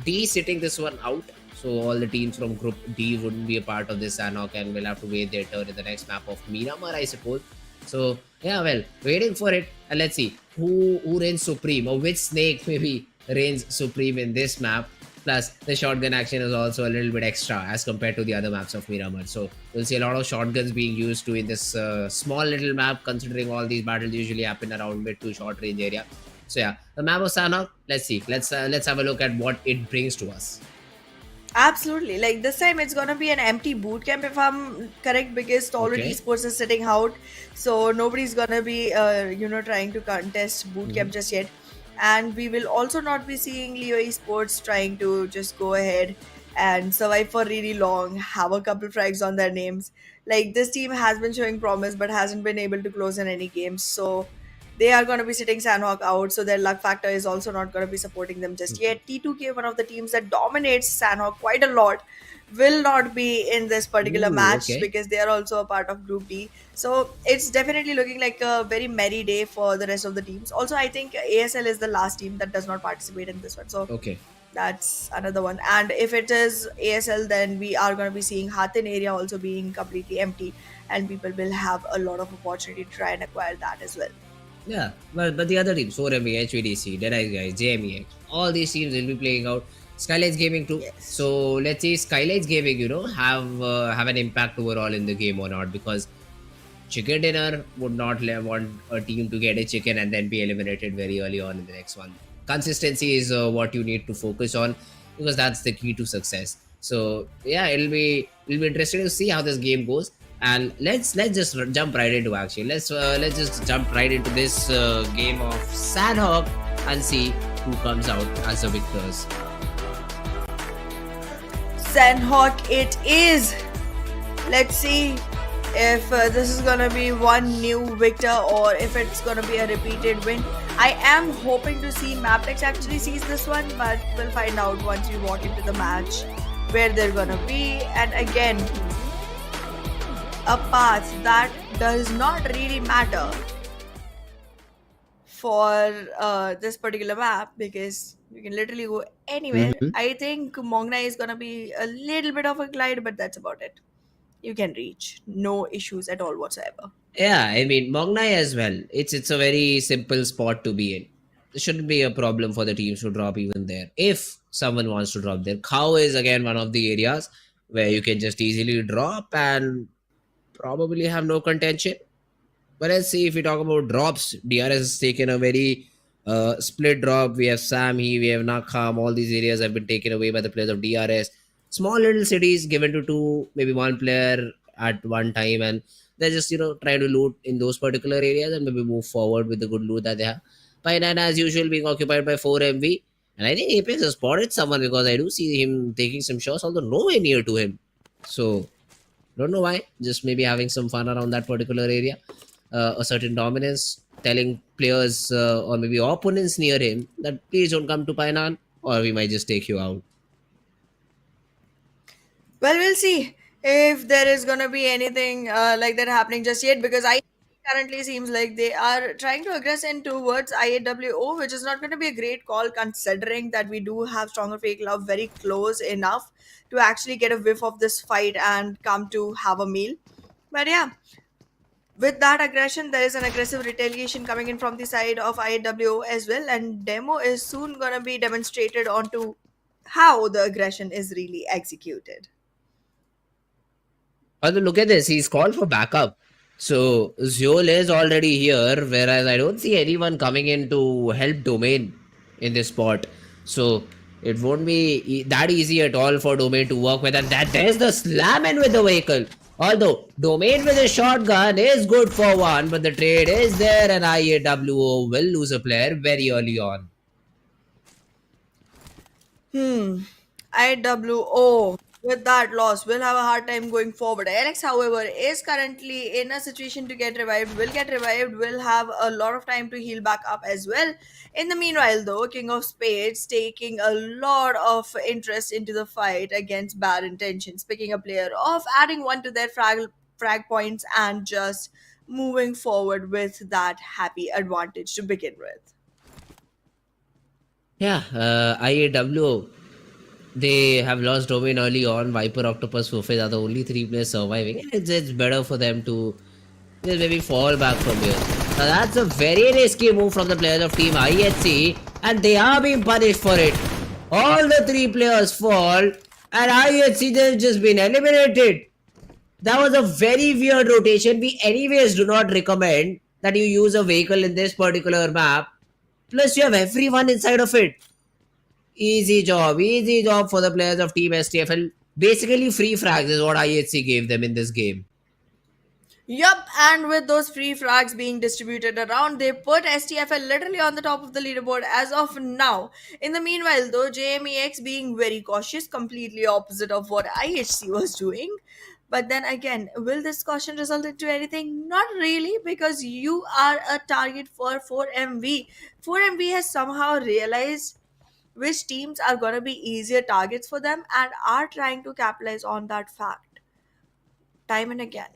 D sitting this one out. So all the teams from Group D wouldn't be a part of this Sanhok and will have to wait their turn in the next map of Miramar, I suppose. So yeah, well, waiting for it, and let's see who reigns supreme, or which snake maybe reigns supreme in this map. Plus, the shotgun action is also a little bit extra as compared to the other maps of Miramar. So we'll see a lot of shotguns being used to in this small little map, considering all these battles usually happen around mid to short range area. So yeah, the map of Sanhok. Let's see. Let's have a look at what it brings to us. Absolutely. Like this time it's gonna be an empty boot camp if I'm correct, because Stalwart Okay. Esports is sitting out. So nobody's gonna be trying to contest boot camp just yet. And we will also not be seeing Leo Esports trying to just go ahead and survive for really long, have a couple frags on their names. Like this team has been showing promise but hasn't been able to close in any games. So they are going to be sitting Sanhok out, so their luck factor is also not going to be supporting them just yet. T2K, one of the teams that dominates Sanhok quite a lot, will not be in this particular Ooh, match okay. because they are also a part of Group D. So it's definitely looking like a very merry day for the rest of the teams. Also, I think ASL is the last team that does not participate in this one. So Okay. that's another one. And if it is ASL, then we are going to be seeing Hatin area also being completely empty, and people will have a lot of opportunity to try and acquire that as well. Yeah, but the other teams, 4MB, HVDC, DEADEYES guys, JMEX, all these teams will be playing out. SKYLIGHTZ Gaming too. Yes. So let's see SKYLIGHTZ Gaming, have an impact overall in the game or not, because chicken dinner would not want a team to get a chicken and then be eliminated very early on in the next one. Consistency is what you need to focus on, because that's the key to success. So yeah, it'll be interesting to see how this game goes. And let's just jump right into action. Let's just jump right into this game of Sanhok and see who comes out as the victors. Sanhok it is. Let's see if this is gonna be one new victor or if it's gonna be a repeated win. I am hoping to see Mabetex actually sees this one, but we'll find out once we walk into the match where they're gonna be. And again, a path that does not really matter for this particular map because you can literally go anywhere. I think Mongna is gonna be a little bit of a glide, but that's about it. You can reach, no issues at all whatsoever. Yeah, I mean Mongnai as well. It's a very simple spot to be in. There shouldn't be a problem for the teams to drop even there. If someone wants to drop there, Cow is again one of the areas where you can just easily drop and probably have no contention. But let's see, if we talk about drops, DRS has taken a very split drop. We have Samhi, we have Nakham. All these areas have been taken away by the players of DRS. Small little cities given to two, maybe one player at one time, and they're just trying to loot in those particular areas and maybe move forward with the good loot that they have. Painan, as usual, being occupied by 4MV. And I think Apex has spotted someone, because I do see him taking some shots, although nowhere near to him. So don't know why, just maybe having some fun around that particular area. A certain dominance, telling players or maybe opponents near him that please don't come to Painan or we might just take you out. Well, we'll see if there is gonna be anything like that happening just yet because I currently seems like they are trying to aggress in towards IAWO, which is not going to be a great call considering that we do have stronger fake love very close enough to actually get a whiff of this fight and come to have a meal. But yeah, with that aggression, there is an aggressive retaliation coming in from the side of IAWO as well, and demo is soon going to be demonstrated onto how the aggression is really executed. Although look at this, he's called for backup. So Ziol is already here, whereas I don't see anyone coming in to help Domain in this spot. So it won't be that easy at all for Domain to work with. And there's the slam in with the vehicle. Although Domain with a shotgun is good for one, but the trade is there and IAWO will lose a player very early on. IWO with that loss will have a hard time going forward. Alex, however, is currently in a situation to get revived, will have a lot of time to heal back up as well. In the meanwhile, though, King of Spades taking a lot of interest into the fight against Bad Intentions, picking a player off, adding one to their frag points, and just moving forward with that happy advantage to begin with. Yeah, IAWO They have lost domain early on. Viper, Octopus, Fofes are the only three players surviving. It's better for them to just maybe fall back from here. Now that's a very risky move from the players of Team IHC, and they are being punished for it. All the three players fall, and IHC has just been eliminated. That was a very weird rotation. We anyways do not recommend that you use a vehicle in this particular map. Plus you have everyone inside of it. Easy job for the players of Team STFL. Basically free frags is what IHC gave them in this game. Yup, and with those free frags being distributed around, they put STFL literally on the top of the leaderboard as of now. In the meanwhile, though, JMEX being very cautious, completely opposite of what IHC was doing. But then again, will this caution result into anything? Not really, because you are a target for 4MV. 4MV has somehow realized which teams are going to be easier targets for them and are trying to capitalize on that fact time and again.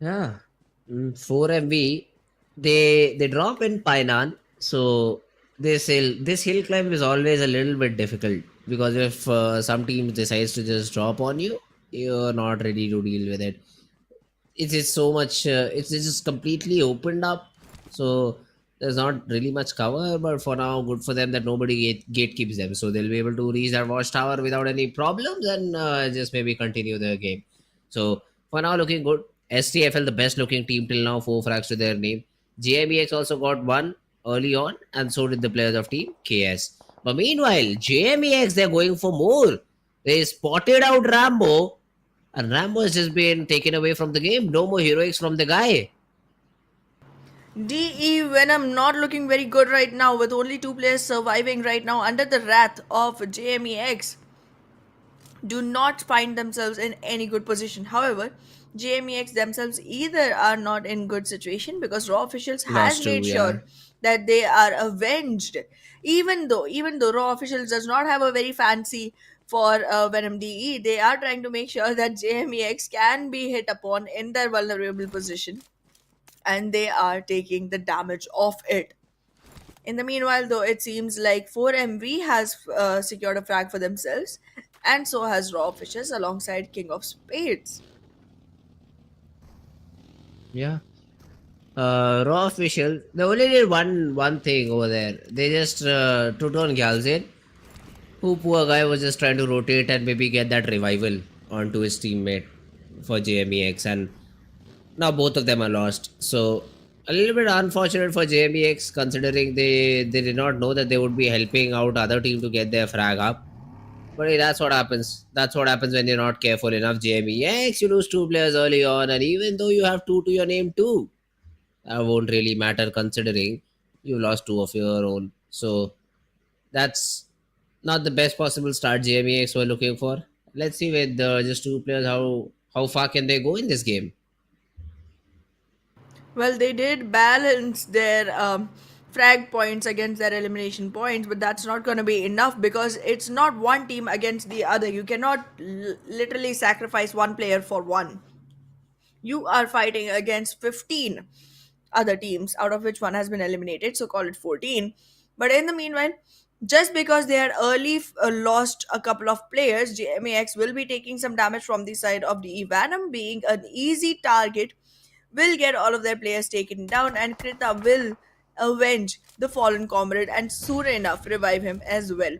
Yeah. 4MV, they drop in Painan, so this hill climb is always a little bit difficult because if some team decides to just drop on you, you're not ready to deal with it. It is so much. It's just completely opened up, so there's not really much cover. But for now, good for them that nobody gatekeeps them, so they'll be able to reach that watchtower without any problems and just maybe continue their game. So for now, looking good. STFL, the best looking team till now, 4 frags to their name. JMEX also got one early on, and so did the players of Team KS. But meanwhile, JMEX, they're going for more. They spotted out Rambo, and Rambo has just been taken away from the game. No more heroics from the guy. DE Venom not looking very good right now, with only 2 players surviving right now under the wrath of JMEX. Do not find themselves in any good position. However, JMEX themselves either are not in good situation because Raw officials That's has true, made yeah. sure that they are avenged. Even though Raw officials does not have a very fancy for Venom DE, they are trying to make sure that JMEX can be hit upon in their vulnerable position, and they are taking the damage of it. In the meanwhile, though, it seems like 4MV has secured a frag for themselves, and so has Raw Fishes alongside King of Spades. Yeah. Raw official, they only did one thing over there. They just took on Galzin, who poor guy was just trying to rotate and maybe get that revival onto his teammate for JMEX, and now both of them are lost. So a little bit unfortunate for JMEX considering they did not know that they would be helping out other team to get their frag up. But hey, that's what happens. That's what happens when you're not careful enough. JMEX, you lose 2 players early on, and even though you have two to your name too, that won't really matter considering you lost 2 of your own. So that's not the best possible start JMEX were looking for. Let's see with just 2 players how far can they go in this game. Well, they did balance their frag points against their elimination points, but that's not going to be enough because it's not one team against the other. You cannot literally sacrifice one player for one. You are fighting against 15 other teams, out of which one has been eliminated, so call it 14. But in the meanwhile, just because they had early lost a couple of players, JMAX will be taking some damage from the side of the Venom, being an easy target, will get all of their players taken down, and Krita will avenge the fallen comrade and soon enough revive him as well.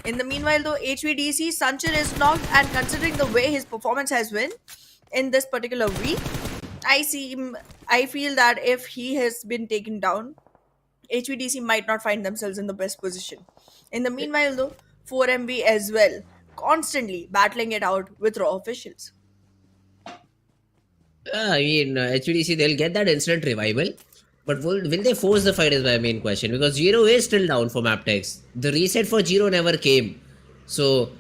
In the meanwhile, though, HVDC Sanchar is knocked, and considering the way his performance has been in this particular week, I feel that if he has been taken down, HVDC might not find themselves in the best position. In the meanwhile, though, 4MV as well, constantly battling it out with Raw officials. I mean, HVDC, they'll get that instant revival. But will they force the fight is my main question. Because Zero is still down for Mabetex. The reset for Zero never came. So,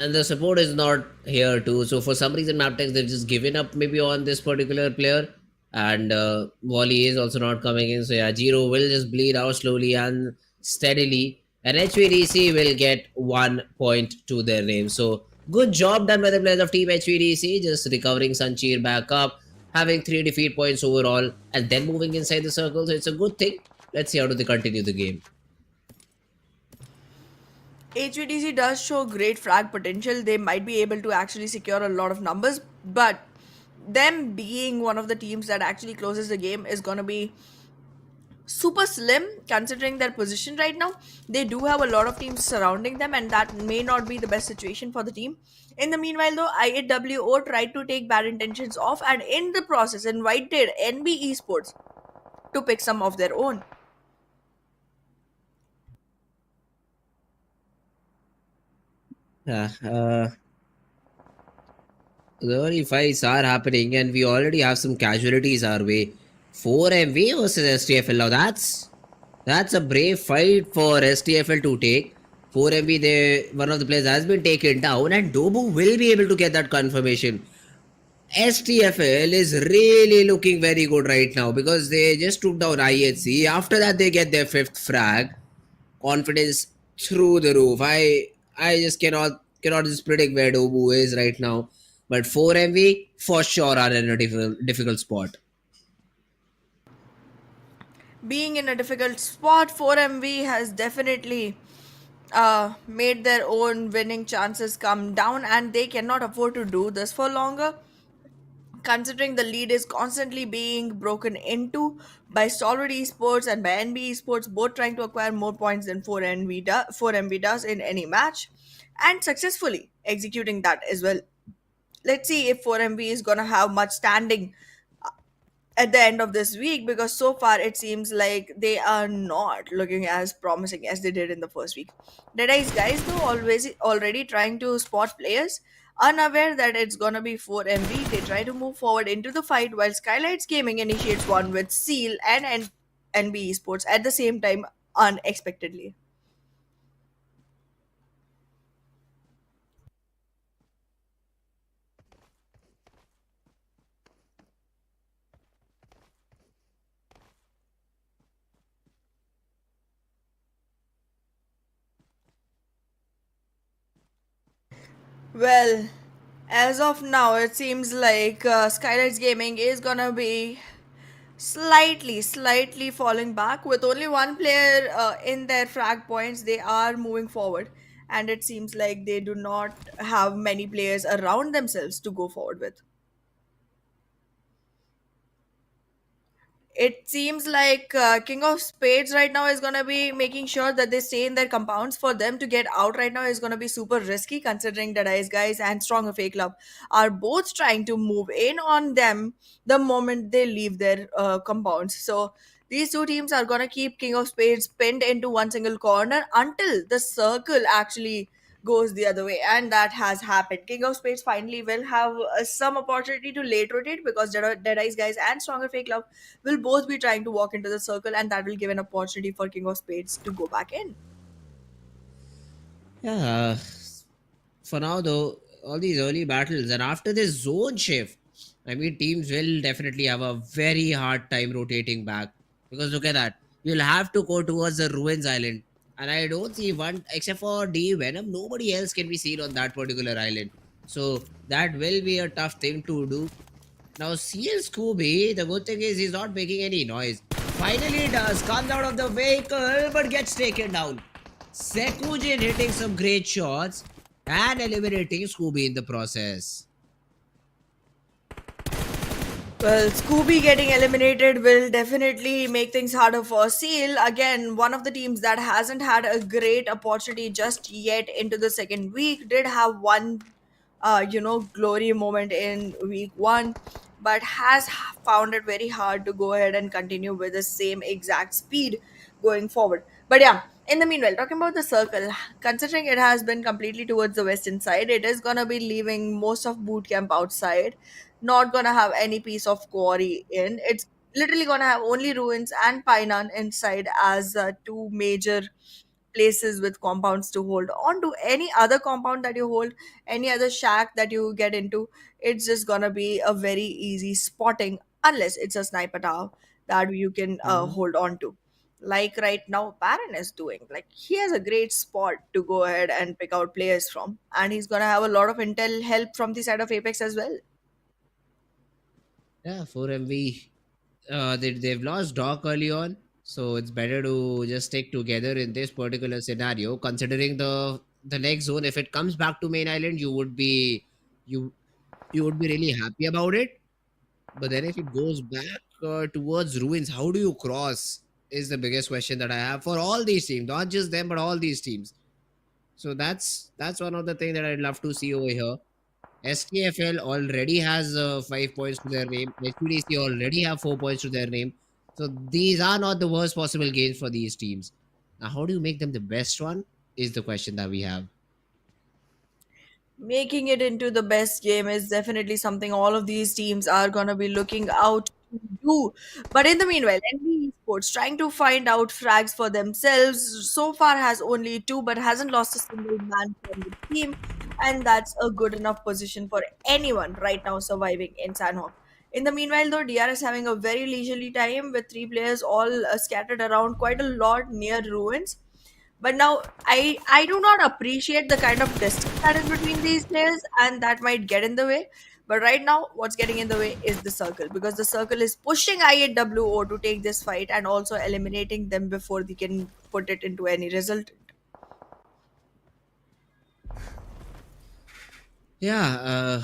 and the support is not here too. So, for some reason, Mabetex, they've just given up maybe on this particular player. And Wally is also not coming in. So, yeah, Zero will just bleed out slowly and steadily. And HVDC will get 1 point to their name. So, good job done by the players of Team HVDC. Just recovering Sanchir back up, having 3 defeat points overall, and then moving inside the circle. So it's a good thing. Let's see how do they continue the game. HVTC does show great frag potential. They might be able to actually secure a lot of numbers, but them being one of the teams that actually closes the game is going to be super slim considering their position right now. They do have a lot of teams surrounding them, and that may not be the best situation for the team. In the meanwhile, though, IAWO tried to take bad intentions off and in the process invited NBeSports to pick some of their own. Yeah, the early fights are happening, and we already have some casualties our way. 4MV versus STFL. Now that's a brave fight for STFL to take. 4MV, they one of the players has been taken down, and Dobu will be able to get that confirmation. STFL is really looking very good right now because they just took down IHC. After that, they get their fifth frag. Confidence through the roof. I just cannot just predict where Dobu is right now. But 4MV for sure are in a difficult spot. Being in a difficult spot, 4MV has definitely made their own winning chances come down, and they cannot afford to do this for longer. Considering the lead is constantly being broken into by Stalwart Esports and by NBeSports, both trying to acquire more points than 4MV does in any match, and successfully executing that as well. Let's see if 4MV is going to have much standing at the end of this week, because so far it seems like they are not looking as promising as they did in the first week. Deadies guys though always already trying to spot players, unaware that it's gonna be 4MV. They try to move forward into the fight while SKYLIGHTZ Gaming initiates one with Seal and NB Esports at the same time unexpectedly. Well, as of now, it seems like SKYLIGHTZ Gaming is gonna be slightly falling back with only one player in their frag points. They are moving forward, and it seems like they do not have many players around themselves to go forward with. It seems like King of Spades right now is going to be making sure that they stay in their compounds. For them to get out right now is going to be super risky, considering that Ice Guys and Stronger Fake Club are both trying to move in on them the moment they leave their compounds. So these two teams are going to keep King of Spades pinned into one single corner until the circle actually goes the other way, and that has happened. King of Spades finally will have some opportunity to late rotate, because Dead Eyes Guys and Stronger Fake Love will both be trying to walk into the circle, and that will give an opportunity for King of Spades to go back in. Yeah, for now though, all these early battles and after this zone shift, I mean, teams will definitely have a very hard time rotating back because look at that. You'll have to go towards the Ruins Island, and I don't see one except for D Venom. Nobody else can be seen on that particular island, so that will be a tough thing to do. Now, CL Scooby, the good thing is he's not making any noise. Finally, he does. Comes out of the vehicle, but gets taken down. Sekujin hitting some great shots and eliminating Scooby in the process. Well, Scooby getting eliminated will definitely make things harder for Seal. Again, one of the teams that hasn't had a great opportunity just yet into the second week did have one, glory moment in week one, but has found it very hard to go ahead and continue with the same exact speed going forward. But yeah, in the meanwhile, talking about the circle, considering it has been completely towards the western side, it is gonna be leaving most of boot camp outside, not gonna have any piece of quarry in. It's literally gonna have only ruins and Painan inside as two major places with compounds to hold on to. Any other compound that you hold, any other shack that you get into, it's just gonna be a very easy spotting, unless it's a sniper tower that you can Mhm. hold on to. Like right now, Baron is doing. Like he has a great spot to go ahead and pick out players from, and he's gonna have a lot of intel help from the side of Apex as well. Yeah, 4MV. They've lost Doc early on, So it's better to just stick together in this particular scenario. Considering the next zone, if it comes back to main island, you you would be really happy about it. But then if it goes back towards ruins, how do you cross? Is the biggest question that I have for all these teams, not just them, but all these teams. So that's one of the things that I'd love to see over here. SKFL already has 5 points to their name. HPDC already have 4 points to their name. So these are not the worst possible games for these teams. Now, how do you make them the best one? Is the question that we have. Making it into the best game is definitely something all of these teams are going to be looking out to do. But in the meanwhile, NB Esports trying to find out frags for themselves so far has only two, but hasn't lost a single man from the team. And that's a good enough position for anyone right now surviving in Sanhok. In the meanwhile, though, DRS having a very leisurely time with three players all scattered around quite a lot near ruins. But now I do not appreciate the kind of distance that is between these players, and that might get in the way. But right now, what's getting in the way is the circle, because the circle is pushing IAWO to take this fight and also eliminating them before they can put it into any result. Yeah,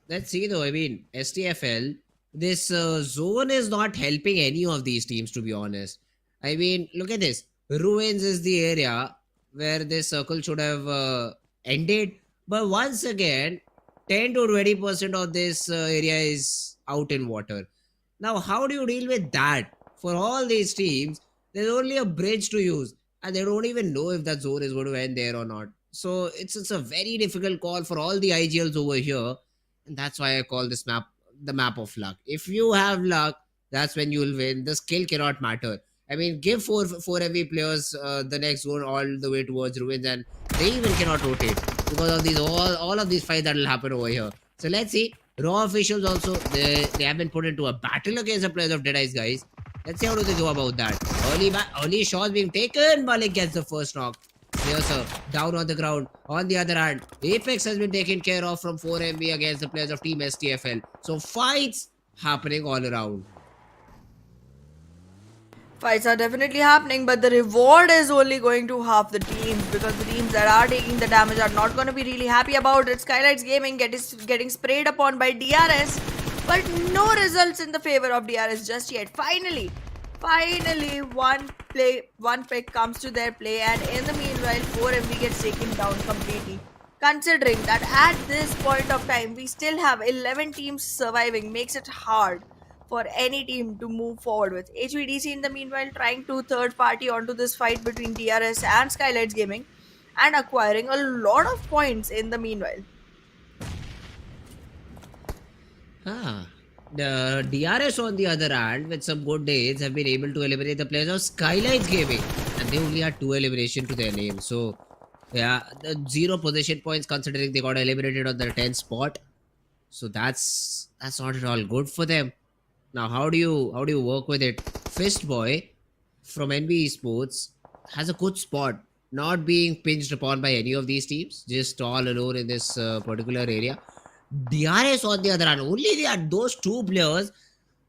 let's see though. I mean, STFL, this zone is not helping any of these teams, to be honest. I mean, look at this. Ruins is the area where this circle should have ended. But once again, 10 to 20% of this area is out in water. Now, how do you deal with that? For all these teams, there's only a bridge to use, and they don't even know if that zone is going to end there or not. So it's a very difficult call for all the IGLs over here, and that's why I call this map the map of luck. If you have luck, that's when you'll win. The skill cannot matter. I mean, give four heavy players the next zone all the way towards ruins, and they even cannot rotate because of these all of these fights that will happen over here. So let's see. Raw officials also they have been put into a battle against the players of Deadeyes, guys. Let's see how do they go about that. Early shots being taken. Malik gets the first knock. Here's a down on the ground. On the other hand, Apex has been taken care of from 4MB against the players of Team STFL. So fights happening all around. Fights are definitely happening, but the reward is only going to half the teams, because the teams that are taking the damage are not going to be really happy about it. SKYLIGHTZ Gaming getting sprayed upon by DRS, but no results in the favor of DRS just yet. Finally, one pick comes to their play, and in the meanwhile, 4MB gets taken down completely. Considering that at this point of time, we still have 11 teams surviving, makes it hard for any team to move forward with. HVDC in the meanwhile trying to third party onto this fight between DRS and SKYLIGHTZ Gaming and acquiring a lot of points in the meanwhile. The DRS on the other hand, with some good days, have been able to eliminate the players of SKYLIGHTZ Gaming, and they only had 2 elimination to their name. So yeah, the 0 position points considering they got eliminated on the 10th spot. So that's not at all good for them. Now, how do you work with it? Fist Boy from NBeSports has a good spot, not being pinched upon by any of these teams, just all alone in this particular area. DRS on the other hand, only they are those 2 players.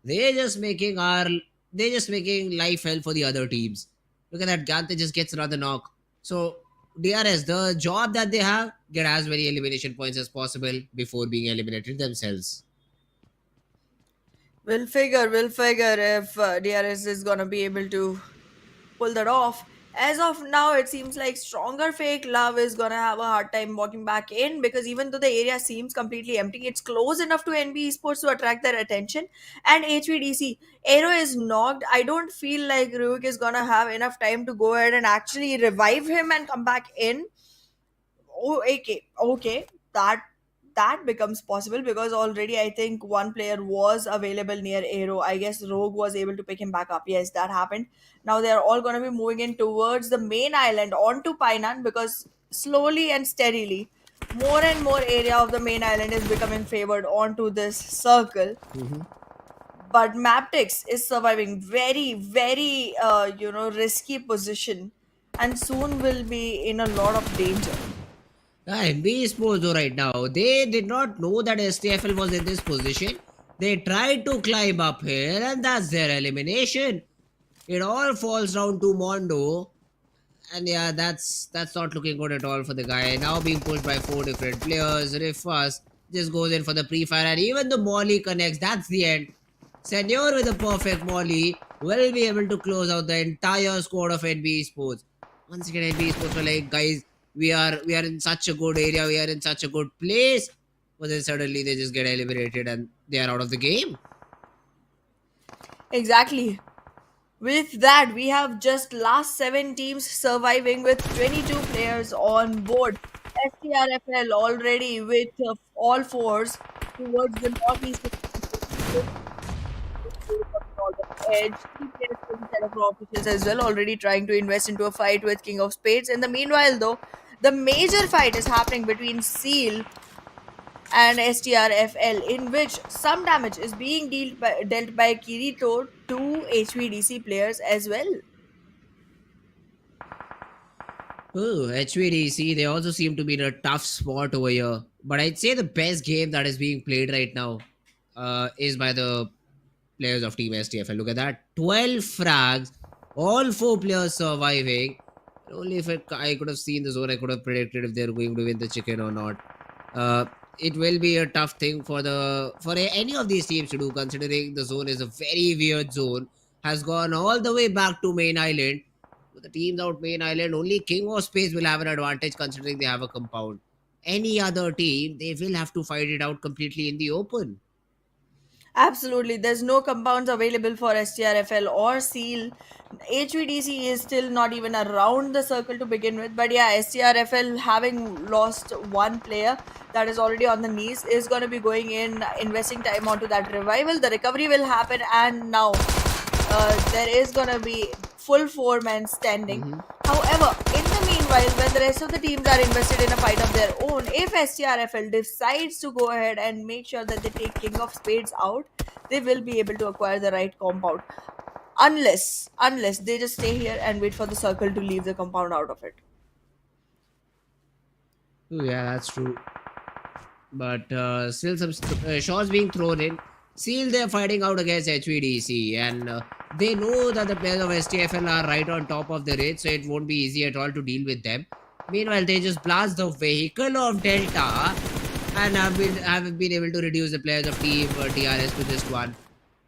They're just making life hell for the other teams. Look at that, Gante just gets another knock. So DRS, the job that they have, get as many elimination points as possible before being eliminated themselves. We'll figure if DRS is gonna be able to pull that off. As of now, it seems like stronger FAKELOVE is gonna have a hard time walking back in, because even though the area seems completely empty, it's close enough to NBeSports to attract their attention. And HVDC, Aero is knocked. I don't feel like Ruik is gonna have enough time to go ahead and actually revive him and come back in. Oh, okay, that becomes possible, because already I think one player was available near Aero. I guess Rogue was able to pick him back up. Yes, that happened. Now they are all going to be moving in towards the main island onto Painan, because slowly and steadily more and more area of the main island is becoming favored onto this circle. But Mabetex is surviving very, very risky position, and soon will be in a lot of danger. NBeSports though right now, they did not know that STFL was in this position. They tried to climb up here, and that's their elimination. It all falls down to Mondo. And yeah, that's not looking good at all for the guy. Now being pushed by 4 different players. Rifas just goes in for the pre-fire, and even the molly connects. That's the end. Senor with a perfect molly will be able to close out the entire squad of NBeSports. Once again, NBeSports were like, guys, we are in such a good area, we are in such a good place. But then suddenly they just get eliminated and they are out of the game. Exactly. With that, we have just last 7 teams surviving with 22 players on board. STRFL already with all fours towards the northeast edge. 3 players from the Telegram officials as well, already trying to invest into a fight with King of Spades. In the meanwhile, though, the major fight is happening between Seal and STRFL, in which some damage is being dealt by Kirito to HVDC players as well. Oh, HVDC, they also seem to be in a tough spot over here. But I'd say the best game that is being played right now is by the players of Team STFL. Look at that. 12 frags, all 4 players surviving. Only if I could have seen the zone, I could have predicted if they're going to win the chicken or not. Uh, it will be a tough thing for any of these teams to do, considering the zone is a very weird zone. Has gone all the way back to main island. With the teams out main island, only King of Space will have an advantage considering they have a compound. Any other team, they will have to fight it out completely in the open. Absolutely, there's no compounds available for STRFL or Seal. HVDC is still not even around the circle to begin with, but yeah, STRFL having lost 1 player that is already on the knees is going to be going in, investing time onto that revival. The recovery will happen, and now there is going to be full 4 men standing. However, in the meanwhile, when the rest of the teams are invested in a fight of their own, if STRFL decides to go ahead and make sure that they take King of Spades out, they will be able to acquire the right compound. Unless they just stay here and wait for the circle to leave the compound out of it. Oh, yeah, that's true. But still some shots being thrown in. Seal, they're fighting out against HVDC, and they know that the players of STFL are right on top of the raid, so it won't be easy at all to deal with them. Meanwhile, they just blast the vehicle of Delta and have been able to reduce the players of Team DRS to just 1.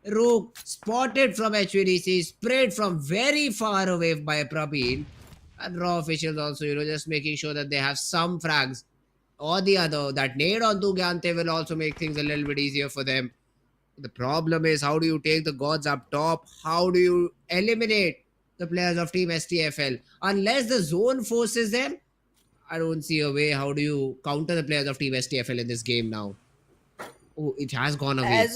Rook spotted from HVDC, sprayed from very far away by Prabeen, and Raw officials also, just making sure that they have some frags or the other. That nade onto Gyante will also make things a little bit easier for them. The problem is, how do you take the gods up top? How do you eliminate the players of Team STFL? Unless the zone forces them, I don't see a way. How do you counter the players of Team STFL in this game now? Oh, it has gone away.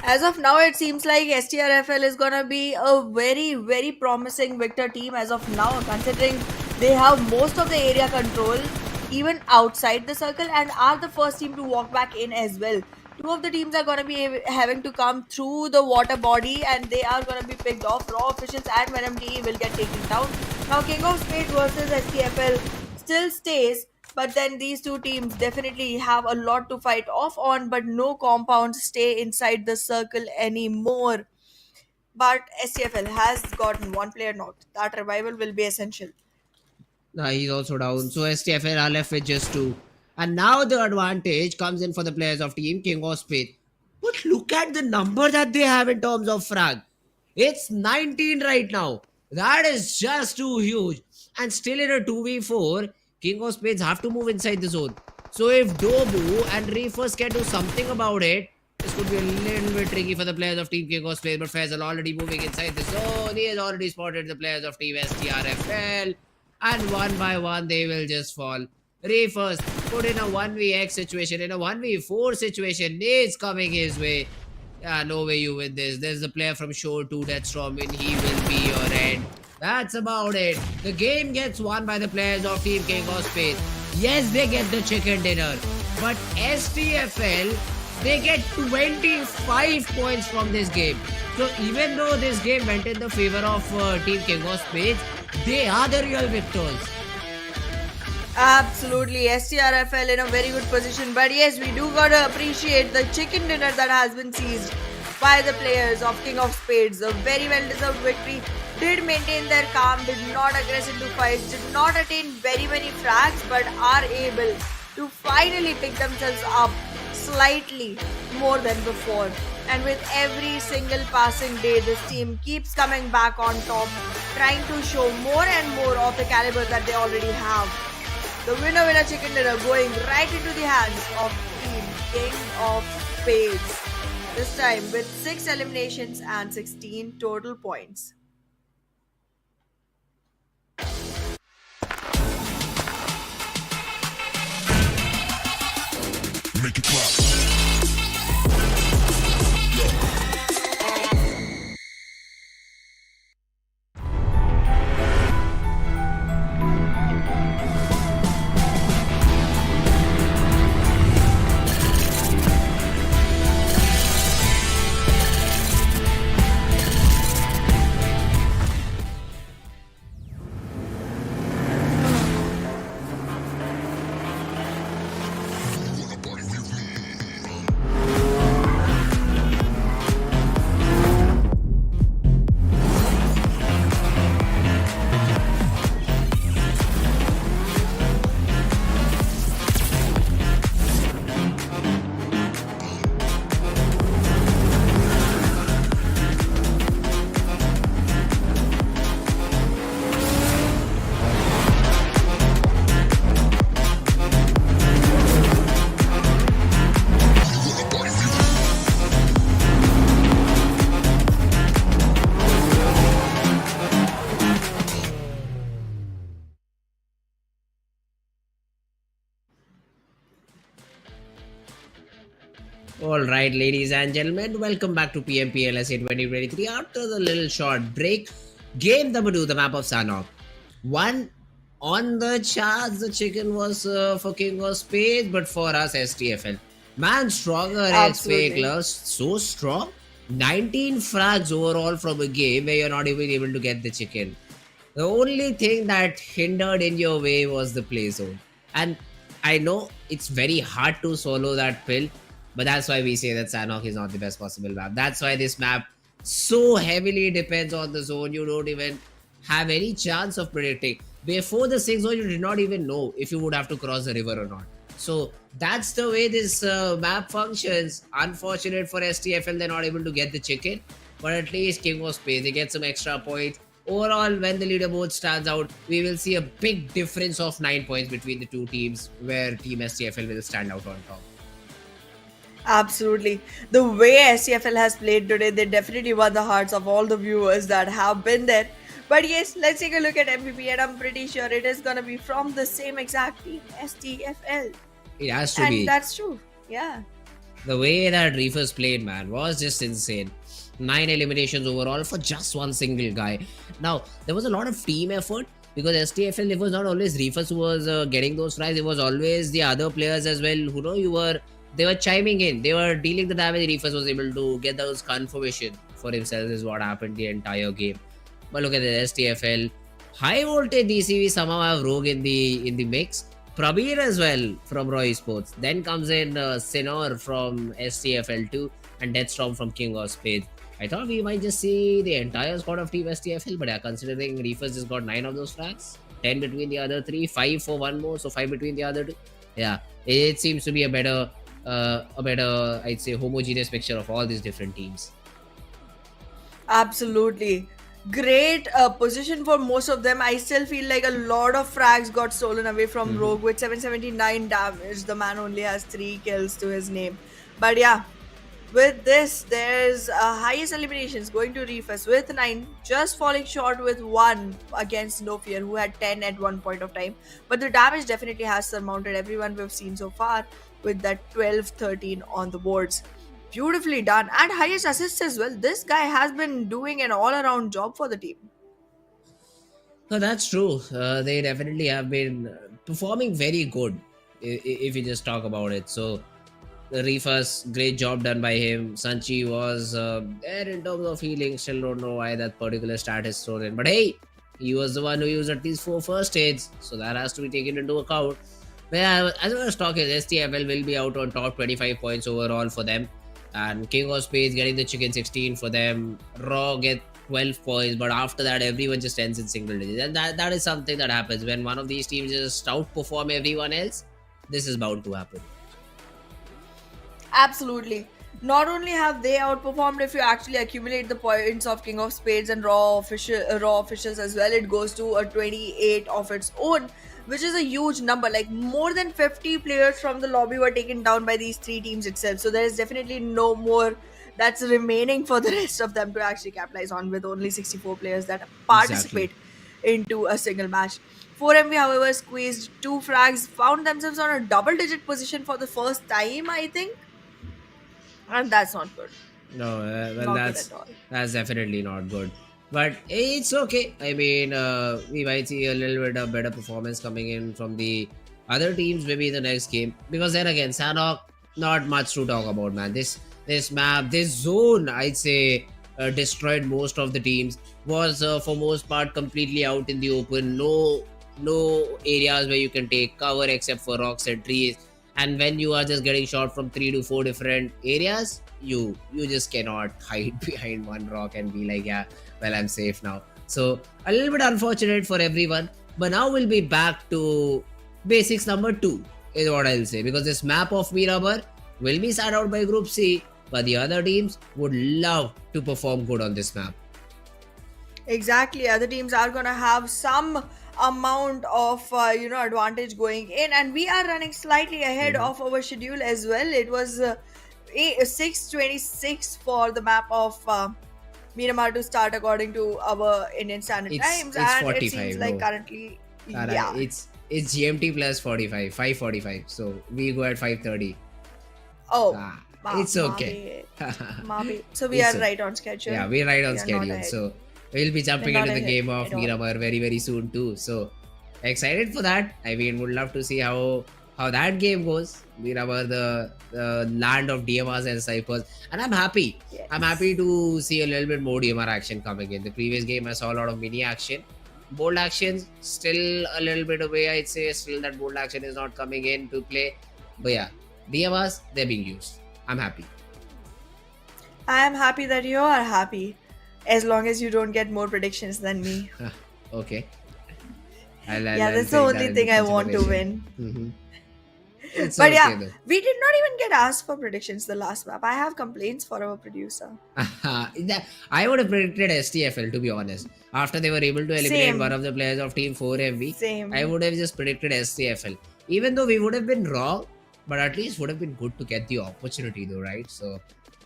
As of now, it seems like STRFL is gonna be a very, very promising victor team as of now, considering they have most of the area control, even outside the circle, and are the first team to walk back in as well. 2 of the teams are gonna be having to come through the water body, and they are gonna be picked off. Raw officials and Venom TE will get taken down. Now, King of Spades versus STFL still stays. But then these 2 teams definitely have a lot to fight off on, but no compounds stay inside the circle anymore. But STFL has gotten 1 player knocked. That revival will be essential. He's also down. So STFL are left with just 2. And now the advantage comes in for the players of Team King of Spades. But look at the number that they have in terms of frag. It's 19 right now. That is just too huge. And still in a 2v4, King of Spades have to move inside the zone. So if Dobu and Reefers can do something about it, this could be a little bit tricky for the players of Team King of Spades. But Faisal already moving inside the zone. He has already spotted the players of Team STRFL. And one by one, they will just fall. Reefers put in a 1vx situation. In a 1v4 situation, Nade's coming his way. Yeah, no way you win this. There's the player from Show 2 Deathstorm and he will be your end. That's about it. The game gets won by the players of Team King of Spades. Yes, they get the chicken dinner. But STFL, they get 25 points from this game. So even though this game went in the favor of Team King of Spades, they are the real victors. Absolutely, STRFL in a very good position. But yes, we do gotta appreciate the chicken dinner that has been seized by the players of King of Spades. A very well deserved victory. Did maintain their calm, did not aggress into fights, did not attain very many frags, but are able to finally pick themselves up slightly more than before. And with every single passing day, this team keeps coming back on top, trying to show more and more of the caliber that they already have. The winner chicken dinner going right into the hands of Team King of Spades. This time with 6 eliminations and 16 total points. Make it clap. Alright, ladies and gentlemen, welcome back to PMPL SA 2023. After the little short break, game number 2, the map of Sanhok. One on the charts, the chicken was for King of Spades, but for us, STFL. Man, stronger as FAKELOVE, so strong. 19 frags overall from a game where you're not even able to get the chicken. The only thing that hindered in your way was the play zone. And I know it's very hard to swallow that pill, but that's why we say that Sanhok is not the best possible map. That's why this map so heavily depends on the zone. You don't even have any chance of predicting. Before the 6 zone, you did not even know if you would have to cross the river or not. So that's the way this map functions. Unfortunate for STFL, they're not able to get the chicken. But at least King of Spades, they get some extra points. Overall, when the leaderboard stands out, we will see a big difference of 9 points between the two teams, where Team STFL will stand out on top. Absolutely. The way SCFL has played today, they definitely won the hearts of all the viewers that have been there. But yes, let's take a look at MVP, and I'm pretty sure it is going to be from the same exact team, STFL. It has to be. And that's true. Yeah. The way that Reefers played, man, was just insane. 9 eliminations overall for just one single guy. Now, there was a lot of team effort because STFL, it was not always Reefers who was getting those tries. It was always the other players as well who they were chiming in. They were dealing the damage. Reefers was able to get those confirmation for himself is what happened the entire game. But look at the STFL. High voltage DCV somehow have Rogue in the mix. Prabir as well from Royale Esports. Then comes in Sinor from STFL2 and Deathstorm from King of Spades. I thought we might just see the entire squad of Team STFL, but considering Reefers just got 9 of those frags, 10 between the other 3, 5 for one more, so 5 between the other 2. Yeah, it seems to be a better, I'd say, homogeneous picture of all these different teams. Absolutely. Great position for most of them. I still feel like a lot of frags got stolen away from Rogue with 779 damage. The man only has 3 kills to his name. But yeah, with this, there's highest eliminations going to Reefers with 9, just falling short with 1 against No Fear, who had 10 at one point of time. But the damage definitely has surmounted everyone we've seen so far with that 12-13 on the boards. Beautifully done, and highest assists as well. This guy has been doing an all-around job for the team. No, that's true. They definitely have been performing very good if you just talk about it. So the Reefers, great job done by him. Sanchi was there in terms of healing. Still don't know why that particular stat is thrown in. But hey, he was the one who used at least 4 first aids. So that has to be taken into account. But yeah, as I was talking, STFL will be out on top, 25 points overall for them. and King of Spades getting the chicken 16 for them. Raw get 12 points, but after that, everyone just ends in single digits, and that is something that happens when one of these teams just outperform everyone else. This is bound to happen. Absolutely. Not only have they outperformed, if you actually accumulate the points of King of Spades and Raw officials as well, it goes to a 28 of its own, which is a huge number. Like more than 50 players from the lobby were taken down by these three teams itself. So there is definitely no more that's remaining for the rest of them to actually capitalize on, with only 64 players that participate into a single match. 4MV, however, squeezed 2 frags, found themselves on a double-digit position for the first time, I think. And that's not good. No, well, Not good at all. that's definitely not good. But it's okay. I mean, we might see a little bit of better performance coming in from the other teams maybe in the next game. Because then again, Sanhok, not much to talk about, man. This map, this zone, I'd say, destroyed most of the teams. Was for most part completely out in the open. No areas where you can take cover except for rocks and trees. And when you are just getting shot from 3 to 4 different areas, you just cannot hide behind one rock and be like, yeah, well, I'm safe now. So a little bit unfortunate for everyone. But now we'll be back to basics number 2 is what I'll say, because this map of Miramar will be sat out by Group C, but the other teams would love to perform good on this map. Exactly. Other teams are going to have some amount of advantage going in, and we are running slightly ahead of our schedule as well. It was 6:26 for the map of Miramar to start according to our Indian Standard Times, it's and 45, it seems like no. currently, yeah, It's GMT plus 45, 5:45. So we go at 5:30. oh, It's okay. Mabe. So we It's are okay. right on schedule. Yeah, we're right on We are not schedule. ahead. So we'll be jumping We're into not the ahead game of at all. Miramar very soon too. So excited for that. I mean, would love to see how that game goes. Miramar, the land of DMRs and Cyphers, and I'm happy. Yes. I'm happy to see a little bit more DMR action coming in. The previous game I saw a lot of mini action. Bold actions still a little bit away, I'd say. Still that bold action is not coming in to play. But yeah, DMRs, they're being used. I'm happy. I am happy that you are happy, as long as you don't get more predictions than me. Okay. Yeah, I'll that's take the that only into thing I want to consideration. win. It's But okay yeah, though. we did not even get asked for predictions the last map. I have complaints for our producer. I would have predicted STFL, to be honest. After they were able to eliminate Same. one of the players of Team 4MV, Same. I would have just predicted STFL. Even though we would have been wrong, but at least would have been good to get the opportunity though, right? So,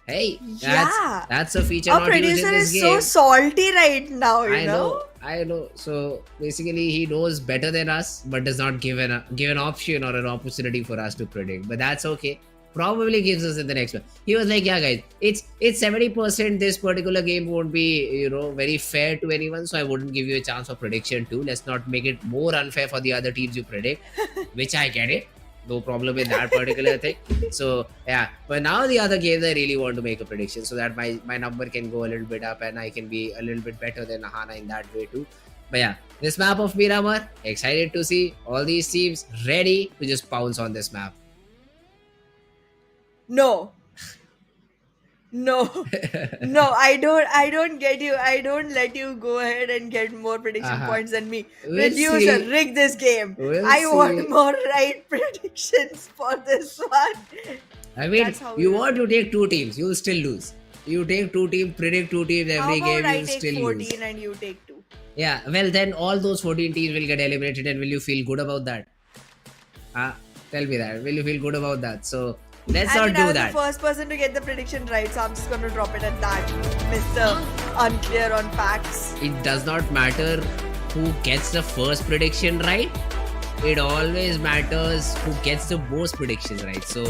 hey, Yeah. that's a feature Our not used in producer this is game. so salty right now, you know? I know. So basically, he knows better than us, but does not give an option or an opportunity for us to predict. But that's okay. Probably gives us in the next one. He was like, "Yeah, guys, it's 70%. This particular game won't be very fair to anyone, so I wouldn't give you a chance for prediction too. Let's not make it more unfair for the other teams you predict." Which I get it. No problem with that particular thing. So yeah, but now the other games I really want to make a prediction so that my number can go a little bit up and I can be a little bit better than Ahana in that way too. But yeah, this map of Miramar, excited to see all these teams ready to just pounce on this map. No. No, I don't get you. I don't let you go ahead and get more prediction points than me. We'll Producer, see. rig this game. We'll I see. want more right predictions for this one. I mean, That's how you we want to take 2 teams, you'll still lose. You take 2 teams, predict 2 teams How every about game, I you'll take still 14 lose. and you take 2? Yeah, well then all those 14 teams will get eliminated and will you feel good about that? Tell me that. Will you feel good about that? So let's I not mean, I do was that. the first person to get the prediction right, so I'm just going to drop it at that. Mr. Unclear on facts. It does not matter who gets the first prediction right. It always matters who gets the most predictions right. So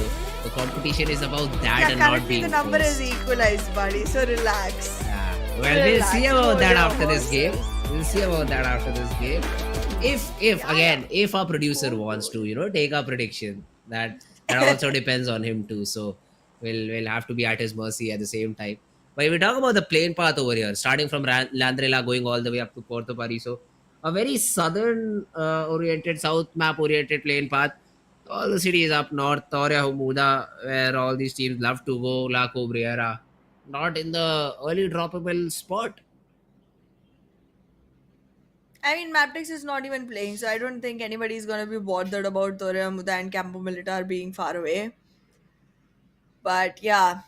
the competition is about that Yeah, and not currently being the number first. is equalized, buddy, so relax. Yeah. Well, we'll Relax, see about hold that your after this game. horses. We'll see about that after this game. If our producer wants to, take our prediction, that also depends on him too. So we'll have to be at his mercy at the same time. But if we talk about the plane path over here, starting from Landrela going all the way up to Porto Pariso, a very southern oriented, south map oriented plane path. All the cities up north, Toria, Humuda, where all these teams love to go, La Cobriera, not in the early droppable spot. I mean, Mabetex is not even playing, so I don't think anybody's gonna be bothered about Torremuda and Campo Militar being far away. But yeah,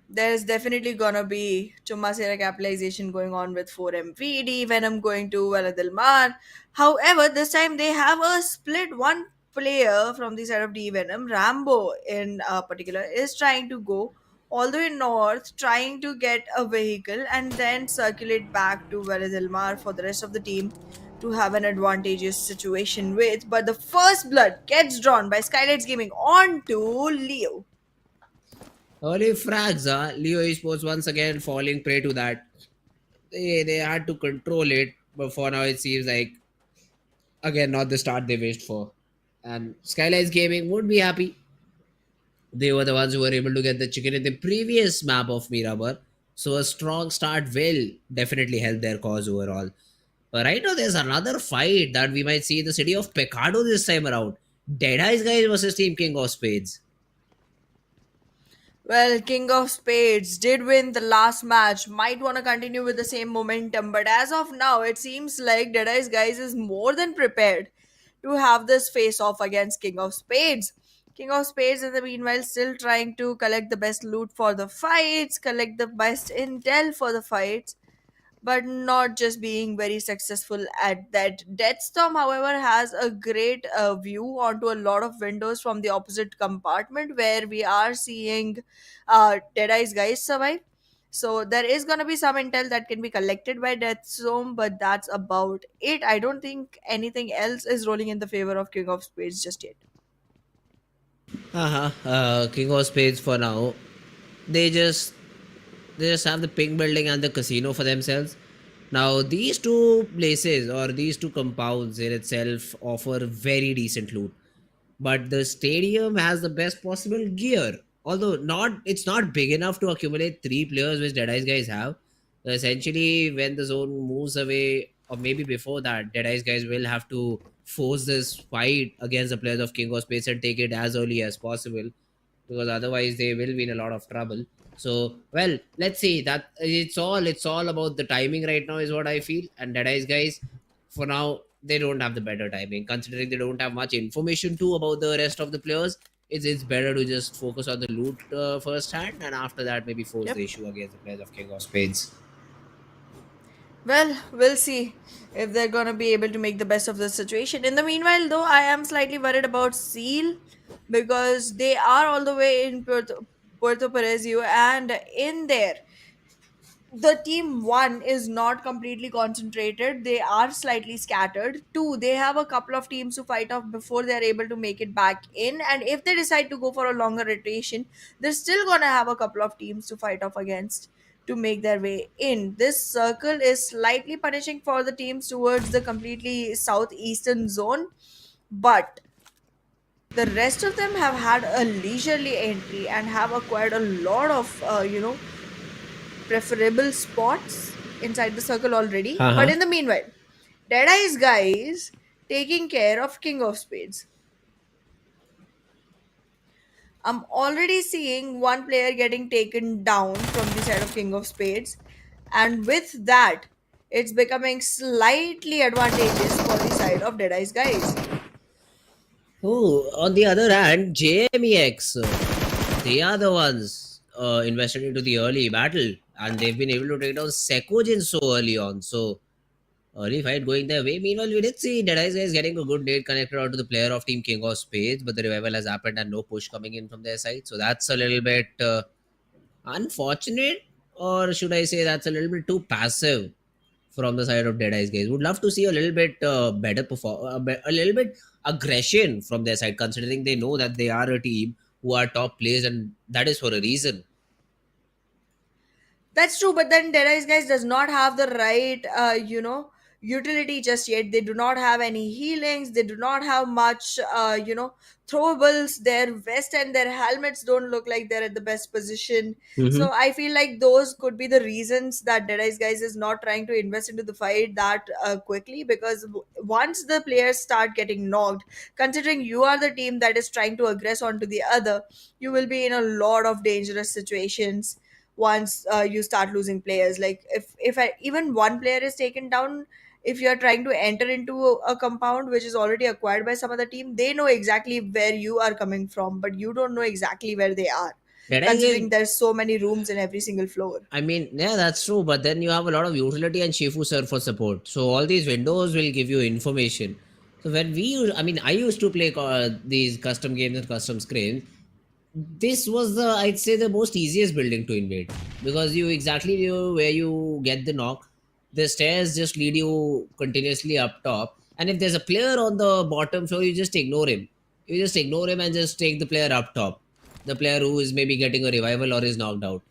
there's definitely gonna be Chumasera capitalization going on with 4MVD, Venom going to Vela del Mar. However, this time they have a split. One player from the side of D Venom, Rambo in particular, is trying to go all the way north, trying to get a vehicle and then circulate back to Vela del Mar for the rest of the team to have an advantageous situation with. But the first blood gets drawn by SKYLIGHTZ Gaming onto Leo. Early frags, Leo Esports once again falling prey to that. They had to control it, but for now it seems like again not the start they wished for. And Skylines Gaming would be happy. They were the ones who were able to get the chicken in the previous map of Miramar. So a strong start will definitely help their cause overall. But right now there's another fight that we might see in the city of Pecado this time around. Deadeyes guys versus Team King of Spades. Well, King of Spades did win the last match. Might want to continue with the same momentum, but as of now, it seems like Deadeye's guys is more than prepared to have this face off against King of Spades. King of Spades, in the meanwhile, still trying to collect the best loot for the fights, collect the best intel for the fights, but not just being very successful at that. Deathstorm, however, has a great view onto a lot of windows from the opposite compartment where we are seeing Deadeye's guys survive. So there is gonna be some intel that can be collected by Deathstorm, but that's about it. I don't think anything else is rolling in the favor of King of Spades just yet. King of Spades for now. They just they just have the pink building and the casino for themselves. Now these two places or these two compounds in itself offer very decent loot. But the stadium has the best possible gear. Although not it's not big enough to accumulate three players which Deadeyes guys have. Essentially, when the zone moves away, or maybe before that, Deadeyes guys will have to force this fight against the players of King of Space and take it as early as possible because otherwise they will be in a lot of trouble. So well, let's see. That it's all about the timing right now is what I feel. And Deadeyes guys, for now, they don't have the better timing considering they don't have much information too about the rest of the players. It's better to just focus on the loot first hand and after that maybe force the Yep. issue against the players of King of Spades. Well, we'll see if they're gonna be able to make the best of the situation. In the meanwhile, though, I am slightly worried about Seal because they are all the way in Puerto Perezio, and in there, the team one is not completely concentrated. They are slightly scattered. Two, they have a couple of teams to fight off before they are able to make it back in. And if they decide to go for a longer rotation, they're still gonna have a couple of teams to fight off against to make their way in. This circle is slightly punishing for the teams towards the completely southeastern zone, but the rest of them have had a leisurely entry and have acquired a lot of preferable spots inside the circle already. But Uh-huh. in the meanwhile, Deadeye's guys taking care of King of Spades. I'm already seeing one player getting taken down from the side of King of Spades, and with that, it's becoming slightly advantageous for the side of Deadeye's guys. Oh, on the other hand, JMEX, they are the ones invested into the early battle and they've been able to take down Sekojin so early on. So early fight going their way. Meanwhile, we did see Deadeyes guys getting a good date connected out to the player of Team King of Spades, but the revival has happened and no push coming in from their side. So that's a little bit unfortunate, or should I say that's a little bit too passive from the side of Deadeyes guys. Would love to see a little bit better perform, a little bit aggression from their side, considering they know that they are a team who are top players, and that is for a reason. That's true, but then Deadeye's guys does not have the right, utility just yet. They do not have any healings. They do not have much, throwables. Their vest and their helmets don't look like they're at the best position. Mm-hmm. So I feel like those could be the reasons that Deadeye's guys is not trying to invest into the fight that quickly, because once the players start getting knocked, considering you are the team that is trying to aggress onto the other, you will be in a lot of dangerous situations once you start losing players. Like even one player is taken down, if you're trying to enter into a compound which is already acquired by some other team, they know exactly where you are coming from, but you don't know exactly where they are, Did I considering give? there's so many rooms in every single floor. I mean, yeah, that's true. But then you have a lot of utility and Shifu serve for support. So all these windows will give you information. So when we use, I mean, I used to play these custom games and custom screens. This was the, I'd say, the most easiest building to invade, because you exactly knew where you get the knock. The stairs just lead you continuously up top, and if there's a player on the bottom floor, you just ignore him. You just ignore him and just take the player up top, the player who is maybe getting a revival or is knocked out.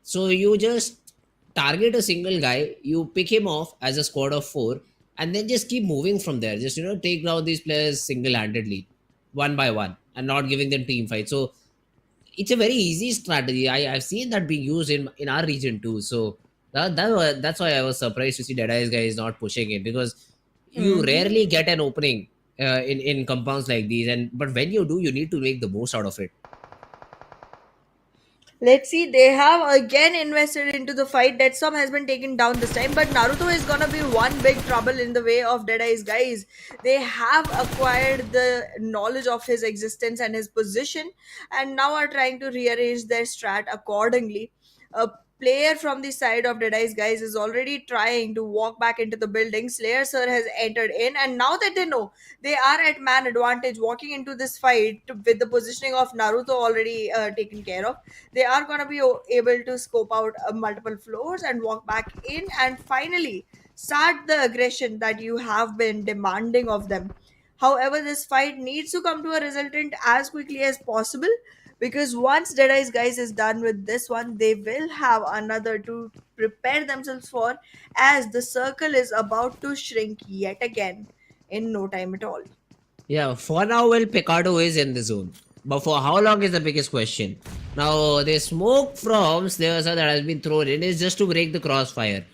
So you just target a single guy, you pick him off as a squad of 4, and then just keep moving from there. Just take down these players single-handedly, one by one, and not giving them team fight. So it's a very easy strategy. I've seen that being used in our region too. So that's why I was surprised to see Deadeye's guy is not pushing it, because you rarely get an opening in compounds like these. And but when you do, you need to make the most out of it. Let's see, they have again invested into the fight. Dead Storm has been taken down this time, but Naruto is gonna be one big trouble in the way of Deadeye's guys. They have acquired the knowledge of his existence and his position, and now are trying to rearrange their strat accordingly. A player from the side of Deadeye's guys is already trying to walk back into the building. Slayer Sir has entered in, and now that they know they are at man advantage walking into this fight with the positioning of Naruto already taken care of, they are going to be able to scope out multiple floors and walk back in and finally start the aggression that you have been demanding of them. However, this fight needs to come to a resultant as quickly as possible, because once Deadeye's guys is done with this one, they will have another to prepare themselves for, as the circle is about to shrink yet again in no time at all. Yeah, for now, well, Picardo is in the zone. But for how long is the biggest question. Now, the smoke from Slayer that has been thrown in is just to break the crossfire.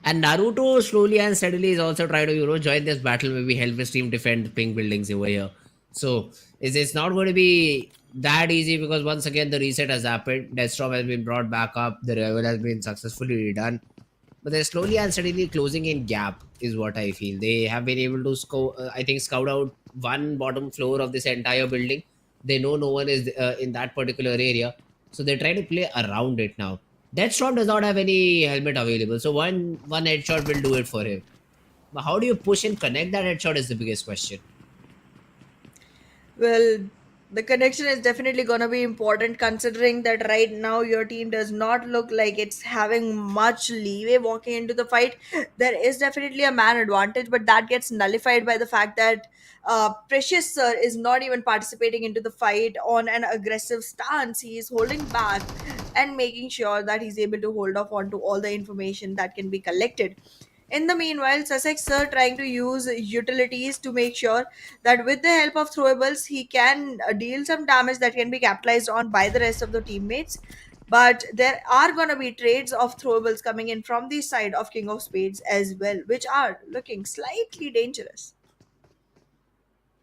And Naruto slowly and steadily is also trying to, join this battle, maybe help his team defend pink buildings over here. So, it's not going to be that easy, because once again, the reset has happened. Deathstorm has been brought back up. The rival has been successfully redone. But they're slowly and steadily closing in gap, is what I feel. They have been able to scout out one bottom floor of this entire building. They know no one is in that particular area, so they try to play around it now. Deathstorm does not have any helmet available, so one headshot will do it for him. But how do you push and connect that headshot is the biggest question. Well, the connection is definitely going to be important, considering that right now your team does not look like it's having much leeway walking into the fight. There is definitely a man advantage, but that gets nullified by the fact that Precious Sir is not even participating into the fight on an aggressive stance. He is holding back and making sure that he's able to hold off onto all the information that can be collected. In the meanwhile, Sussex Sir trying to use utilities to make sure that with the help of throwables, he can deal some damage that can be capitalized on by the rest of the teammates. But there are going to be trades of throwables coming in from the side of King of Spades as well, which are looking slightly dangerous.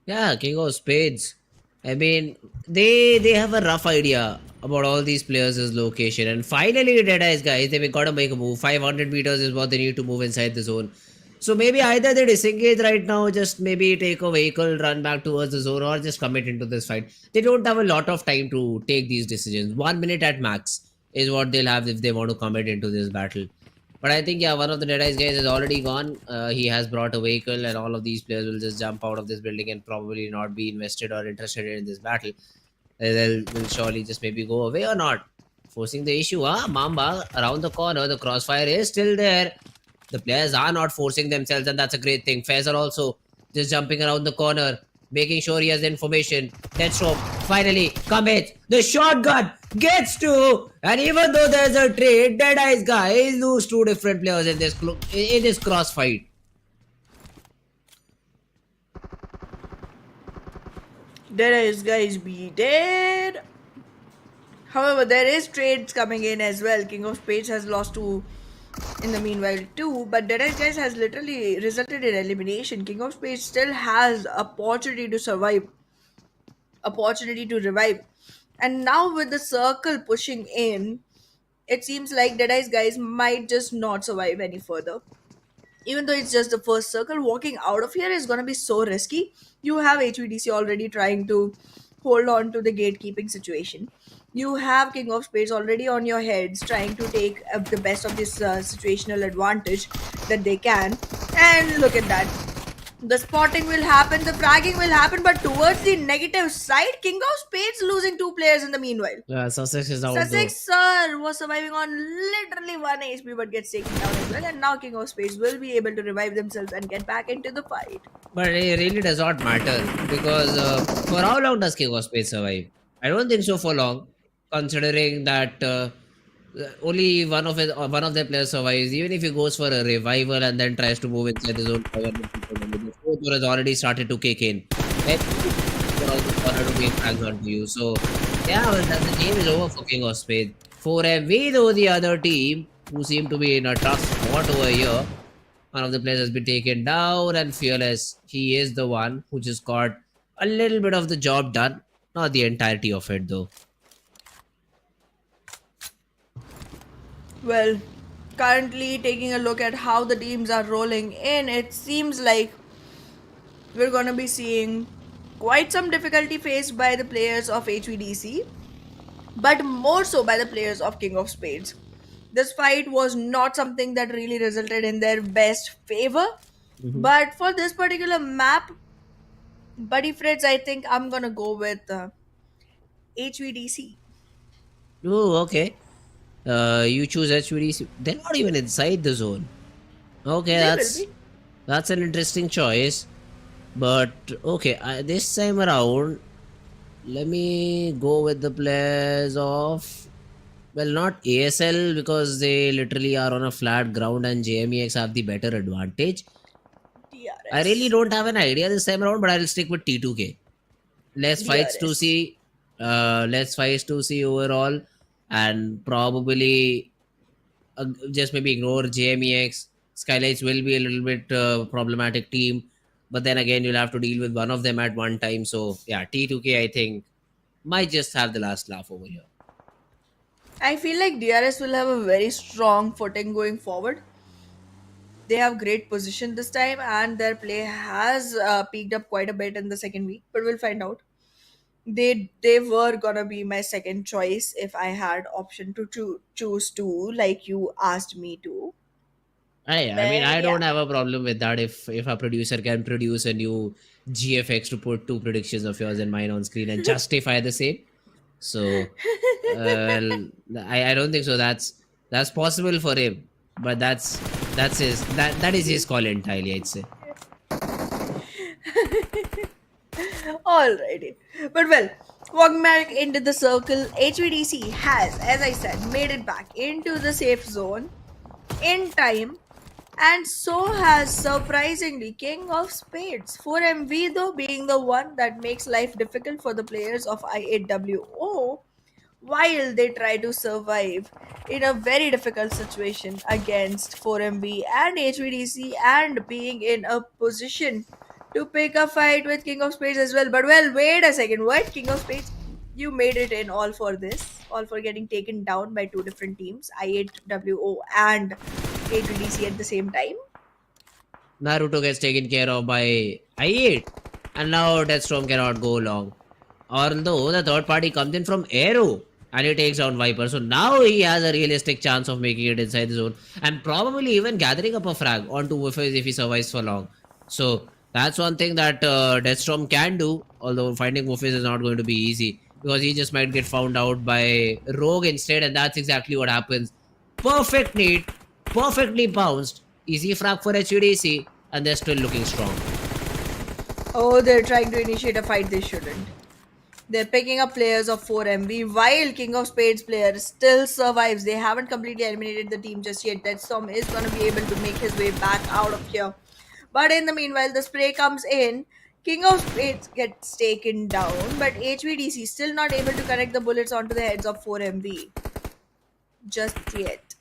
Yeah, King of Spades. I mean, they have a rough idea about all these players' location, and finally, Deadeye's guys, they've got to make a move. 500 meters is what they need to move inside the zone. So maybe either they disengage right now, just maybe take a vehicle, run back towards the zone, or just commit into this fight. They don't have a lot of time to take these decisions. 1 minute at max is what they'll have if they want to commit into this battle. But I think, yeah, one of the Deadeye's guys is already gone. He has brought a vehicle, and all of these players will just jump out of this building and probably not be invested or interested in this battle. They'll surely just maybe go away or not. Forcing the issue, Mamba around the corner. The crossfire is still there. The players are not forcing themselves, and that's a great thing. Faisal also just jumping around the corner, making sure he has the information. Deathstroke finally commits. The shotgun gets to, and even though there's a trade, Deadeye's guys lose two different players in this crossfight. There is guys be dead. However, there is trades coming in as well. King of Spades has lost to in the meanwhile too, but DEADEYES guys has literally resulted in elimination. King of Spades still has opportunity to survive, opportunity to revive. And now with the circle pushing in, it seems like DEADEYES guys might just not survive any further. Even though it's just the first circle, walking out of here is going to be so risky. You have HVDC already trying to hold on to the gatekeeping situation. You have King of Spades already on your heads trying to take the best of this situational advantage that they can. And look at that. The spotting will happen, the fragging will happen, but towards the negative side, King of Spades losing two players in the meanwhile. Yeah, Sussex is out though. Sussex sir was surviving on literally 1 HP but gets taken down as well, and now King of Spades will be able to revive themselves and get back into the fight. But it really does not matter because for how long does King of Spades survive? I don't think so for long, considering that only one of their players survives. Even if he goes for a revival and then tries to move inside his own cover, the fourth one has already started to kick in. Then you're also corner to make flags onto you. So yeah, well, the game is over for King of Spades. For MV though, the other team who seem to be in a tough spot over here. One of the players has been taken down, and Fearless, he is the one who just got a little bit of the job done. Not the entirety of it though. Well, currently taking a look at how the teams are rolling in, it seems like we're going to be seeing quite some difficulty faced by the players of HVDC, but more so by the players of King of Spades. This fight was not something that really resulted in their best favor, but for this particular map, Buddy Fritz, I think I'm gonna go with HVDC. Oh, okay. You choose HVDC. They're not even inside the zone. Okay, They will be. that's an interesting choice. But okay, this time around, let me go with the players of, well, not ASL because they literally are on a flat ground and JMEX have the better advantage. DRS. I really don't have an idea this time around, but I'll stick with T2K. Less fights to DRS. see, less fights to see overall, and probably just maybe ignore JMEX. SKYLIGHTZ will be a little bit problematic team, but then again you'll have to deal with one of them at one time. So yeah, T2K I think might just have the last laugh over here. I feel like DRS will have a very strong footing going forward. They have great position this time, and their play has peaked up quite a bit in the second week. But we'll find out. They were gonna be my second choice if I had option to choose two, like you asked me to. I mean, But I yeah. don't have a problem with that if a producer can produce a new GFX to put two predictions of yours and mine on screen and justify the same. So, well, I don't think so. That's possible for him, but that is his call entirely. I'd say. Alrighty. But well, walking back into the circle, HVDC has, as I said, made it back into the safe zone in time. And so has surprisingly King of Spades. 4MV though being the one that makes life difficult for the players of I8WO while they try to survive in a very difficult situation against 4MV and HVDC and being in a position to pick a fight with King of Spades as well. But well, wait a second. What? King of Spades? You made it in all for this, all for getting taken down by two different teams, I8WO and HVDC at the same time. Naruto gets taken care of by I8, and now Deathstorm cannot go long. Although the third party comes in from Aero and he takes down Viper, so now he has a realistic chance of making it inside the zone and probably even gathering up a frag onto Woofers if he survives for long. So that's one thing that Deathstorm can do, although finding Woofers is not going to be easy because he just might get found out by Rogue instead, and that's exactly what happens. Perfect need, perfectly bounced, easy frag for HUDC, and they're still looking strong. Oh, they're trying to initiate a fight they shouldn't. They're picking up players of 4MV while King of Spades player still survives. They haven't completely eliminated the team just yet. That Storm is going to be able to make his way back out of here. But in the meanwhile, the spray comes in. King of Spades gets taken down, but HVDC still not able to connect the bullets onto the heads of 4MV. Just yet.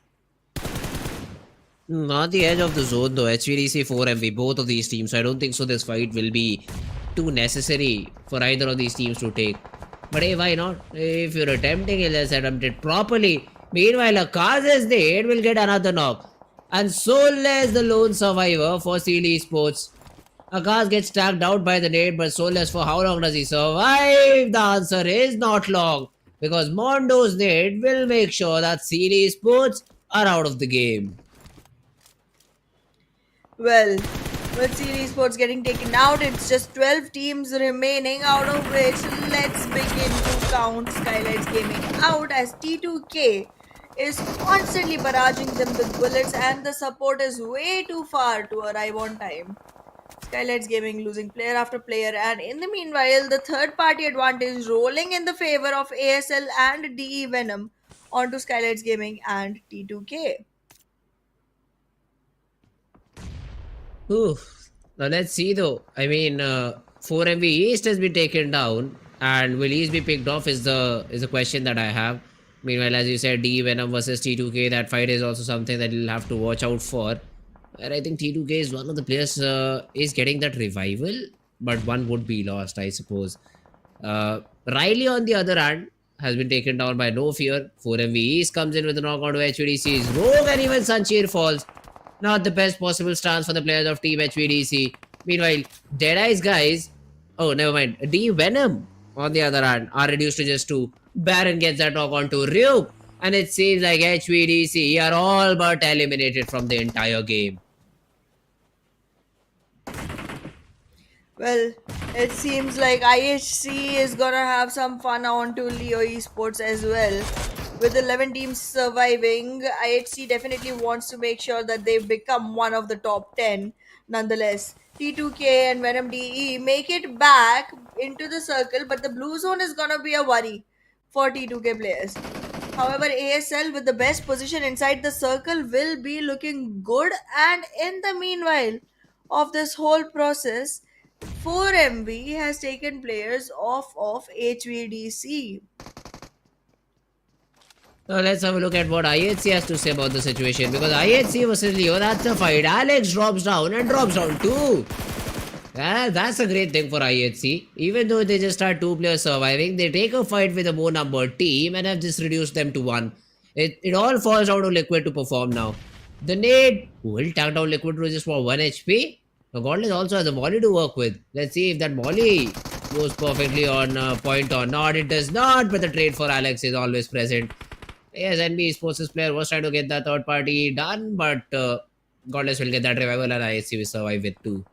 Not the edge of the zone though. HVDC 4MV, both of these teams. So I don't think so. This fight will be too necessary for either of these teams to take. But hey, why not? If you're attempting it, let's attempt it properly. Meanwhile, a Kaz's nade will get another knock. And Soulless, the lone survivor for Seal Esports. Akash gets tagged out by the nade, but Soulless, for how long does he survive? The answer is not long. Because Mondo's nade will make sure that Seal Esports are out of the game. Well, with Series Sports getting taken out, it's just 12 teams remaining, out of which let's begin to count SKYLIGHTZ Gaming out as T2K is constantly barraging them with bullets and the support is way too far to arrive on time. SKYLIGHTZ Gaming losing player after player, and in the meanwhile, the third party advantage rolling in the favor of ASL and DE Venom onto SKYLIGHTZ Gaming and T2K. Ooh. Now let's see though. I mean, 4MV East has been taken down, and will East be picked off? Is the question that I have. Meanwhile, as you said, D Venom versus T2K, that fight is also something that you'll have to watch out for. And I think T2K is one of the players is getting that revival, but one would be lost, I suppose. Riley, on the other hand, has been taken down by No Fear. 4MV East comes in with a knockout to HVDC's Rogue, and even Sanchir falls. Not the best possible stance for the players of Team HVDC. Meanwhile, Deadeye's guys, oh, never mind. D Venom, on the other hand, are reduced to just two. Baron gets that knock onto Ryuk, and it seems like HVDC are all but eliminated from the entire game. Well, it seems like IHC is gonna have some fun on to Leo Esports as well. With 11 teams surviving, IHC definitely wants to make sure that they become one of the top 10. Nonetheless, T2K and Venom DE make it back into the circle, but the blue zone is gonna be a worry for T2K players. However, ASL with the best position inside the circle will be looking good, and in the meanwhile of this whole process, 4MV has taken players off of HVDC. Now let's have a look at what IHC has to say about the situation, because IHC versus Leo, that's a fight. Alex drops down and drops down too. Yeah, that's a great thing for IHC. Even though they just are two players surviving, they take a fight with a more numbered team and have just reduced them to one. It all falls down to Liquid to perform now. The nade will tag down Liquid to just for 1 HP. Now Godless also has a molly to work with. Let's see if that molly goes perfectly on point or not. It does not, but the trade for Alex is always present. Yes, NBeSports' player was trying to get that third party done, but Godless will get that revival and ISC will survive with two.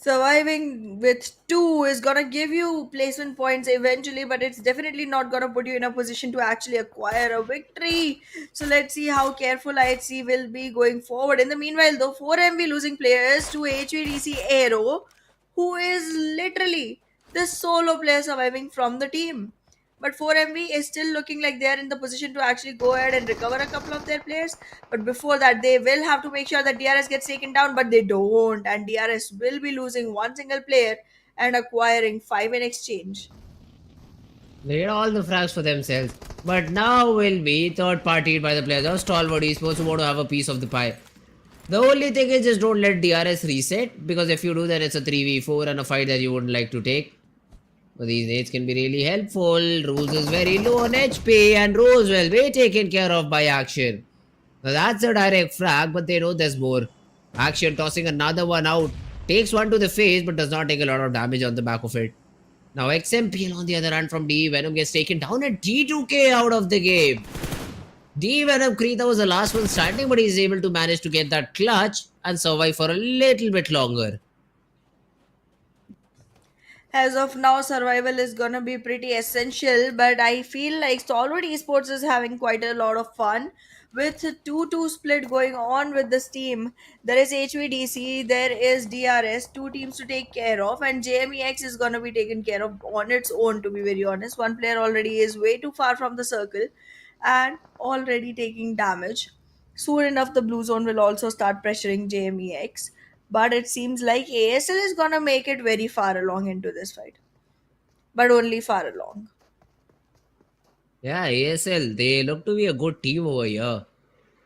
Surviving with two is gonna give you placement points eventually, but it's definitely not gonna put you in a position to actually acquire a victory. So let's see how careful IHC will be going forward. In the meanwhile, though, 4MV losing players to HVDC Aero, who is literally the solo player surviving from the team. But 4MV is still looking like they are in the position to actually go ahead and recover a couple of their players. But before that, they will have to make sure that DRS gets taken down, but they don't. And DRS will be losing one single player and acquiring 5 in exchange. They had all the frags for themselves. But now will be third partied by the players of Stalwart Esports who want to have a piece of the pie. The only thing is just don't let DRS reset, because if you do then it's a 3v4 and a fight that you wouldn't like to take. But these nades can be really helpful. Rules is very low on HP and Rose will be taken care of by Action. Now that's a direct frag, but they know there's more. Action tossing another one out. Takes one to the face but does not take a lot of damage on the back of it. Now XMPL on the other hand from D Venom gets taken down and T2K out of the game. D Venom Krita was the last one standing, but he's able to manage to get that clutch and survive for a little bit longer. As of now, survival is gonna be pretty essential, but I feel like Stalwart Esports is having quite a lot of fun with 2-2 split going on with this team. There is HVDC, there is DRS, two teams to take care of, and JMEX is gonna be taken care of on its own, to be very honest. One player already is way too far from the circle and already taking damage. Soon enough, the blue zone will also start pressuring JMEX. but it seems like ASL is gonna make it very far along into this fight, but only far along. Yeah, ASL, they look to be a good team over here.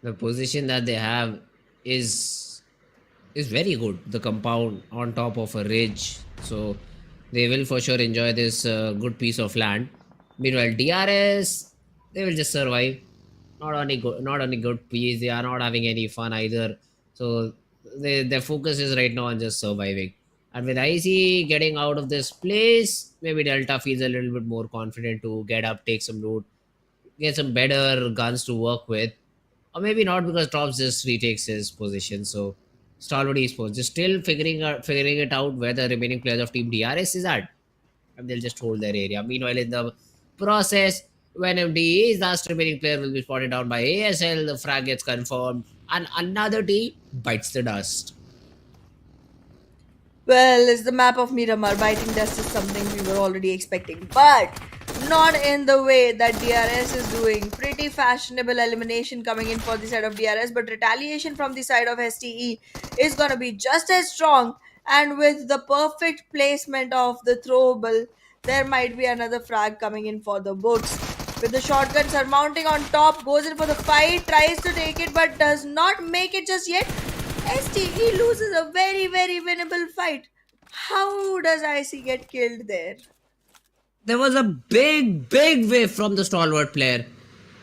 The position that they have is is very good. The compound on top of a ridge, so they will for sure enjoy this good piece of land. Meanwhile, DRS, they will just survive. Not only good piece, they are not having any fun either. So their focus is right now on just surviving. And with IC getting out of this place, maybe Delta feels a little bit more confident to get up, take some loot, get some better guns to work with, or maybe not because Tops just retakes his position. So Stalwart Esports just still figuring it out where the remaining players of Team DRS is at, and they'll just hold their area. Meanwhile, in the process, Venom DE's last remaining player will be spotted down by ASL. The frag gets confirmed, and another team bites the dust. Well, is the map of Miramar biting dust is something we were already expecting, but not in the way that DRS is doing. Pretty fashionable elimination coming in for the side of DRS, but retaliation from the side of STE is gonna be just as strong. And with the perfect placement of the throwable, there might be another frag coming in for the books. With the shotgun surmounting on top, goes in for the fight, tries to take it, but does not make it just yet. STE loses a very winnable fight. How does IC get killed there? There was a big wave from the stalwart player.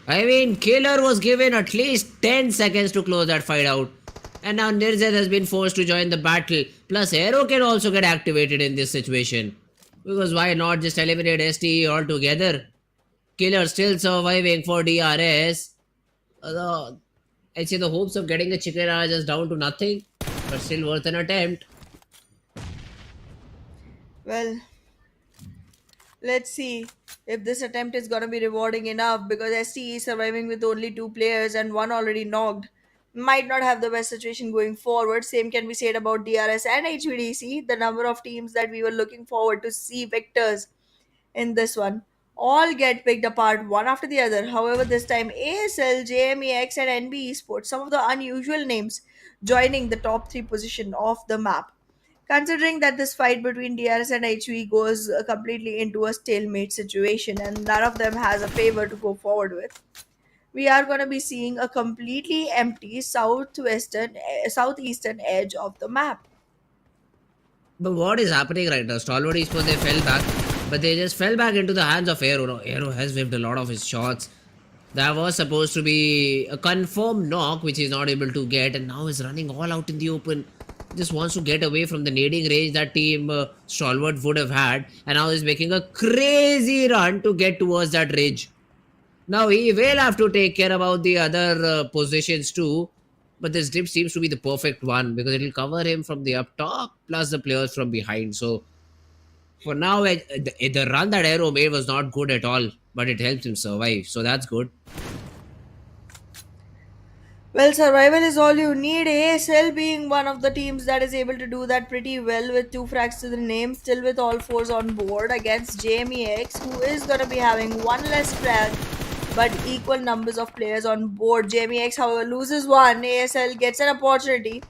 I mean, Killer was given at least 10 seconds to close that fight out. And now Nirzet has been forced to join the battle. Plus, Aero can also get activated in this situation. Because why not just eliminate STE altogether? Killer still surviving for DRS. Although, I'd say the hopes of getting the chicken are just down to nothing. But still worth an attempt. Well, let's see if this attempt is gonna be rewarding enough, because STE is surviving with only 2 players and one already knocked. Might not have the best situation going forward. Same can be said about DRS and HVDC, the number of teams that we were looking forward to see victors in this one. All get picked apart one after the other. However, this time ASL, JMEX, and NBeSports, some of the unusual names, joining the top 3 position of the map. Considering that this fight between DRS and HV goes completely into a stalemate situation and none of them has a favor to go forward with, we are going to be seeing a completely empty southeastern edge of the map. But what is happening right now? Stalwart Esports, they fell back, but they just fell back into the hands of Aero. Now, Aero has whipped a lot of his shots. That was supposed to be a confirmed knock, which he's not able to get, and now he's running all out in the open. Just wants to get away from the nading range that team Stalwart would have had, and now he's making a crazy run to get towards that ridge. Now he will have to take care about the other positions too, but this dip seems to be the perfect one because it will cover him from the up top plus the players from behind. So for now, the run that Aero made was not good at all, but it helped him survive. So that's good. Well, survival is all you need. ASL being one of the teams that is able to do that pretty well with 2 frags to the name, still with all 4s on board against JMEX, who is going to be having 1 less frag but equal numbers of players on board. JMEX, however, loses 1. ASL gets an opportunity.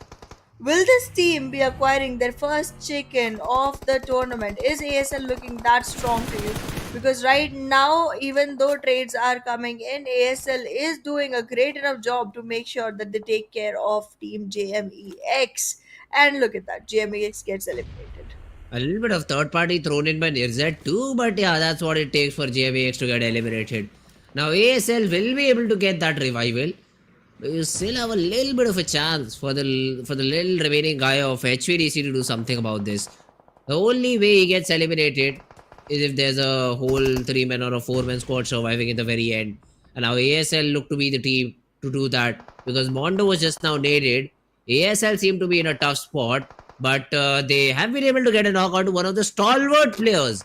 Will this team be acquiring their first chicken of the tournament? Is ASL looking that strong to you? Because right now, even though trades are coming in, ASL is doing a great enough job to make sure that they take care of Team JMEX. And look at that, JMEX gets eliminated. A little bit of third party thrown in by Nirzet too, but yeah, that's what it takes for JMEX to get eliminated. Now ASL will be able to get that revival. But you still have a little bit of a chance for the little remaining guy of HVDC to do something about this. The only way he gets eliminated is if there's a whole 3-man or a 4-man squad surviving in the very end. And now ASL look to be the team to do that because Mondo was just now naded. ASL seemed to be in a tough spot, but they have been able to get a knockout to one of the stalwart players.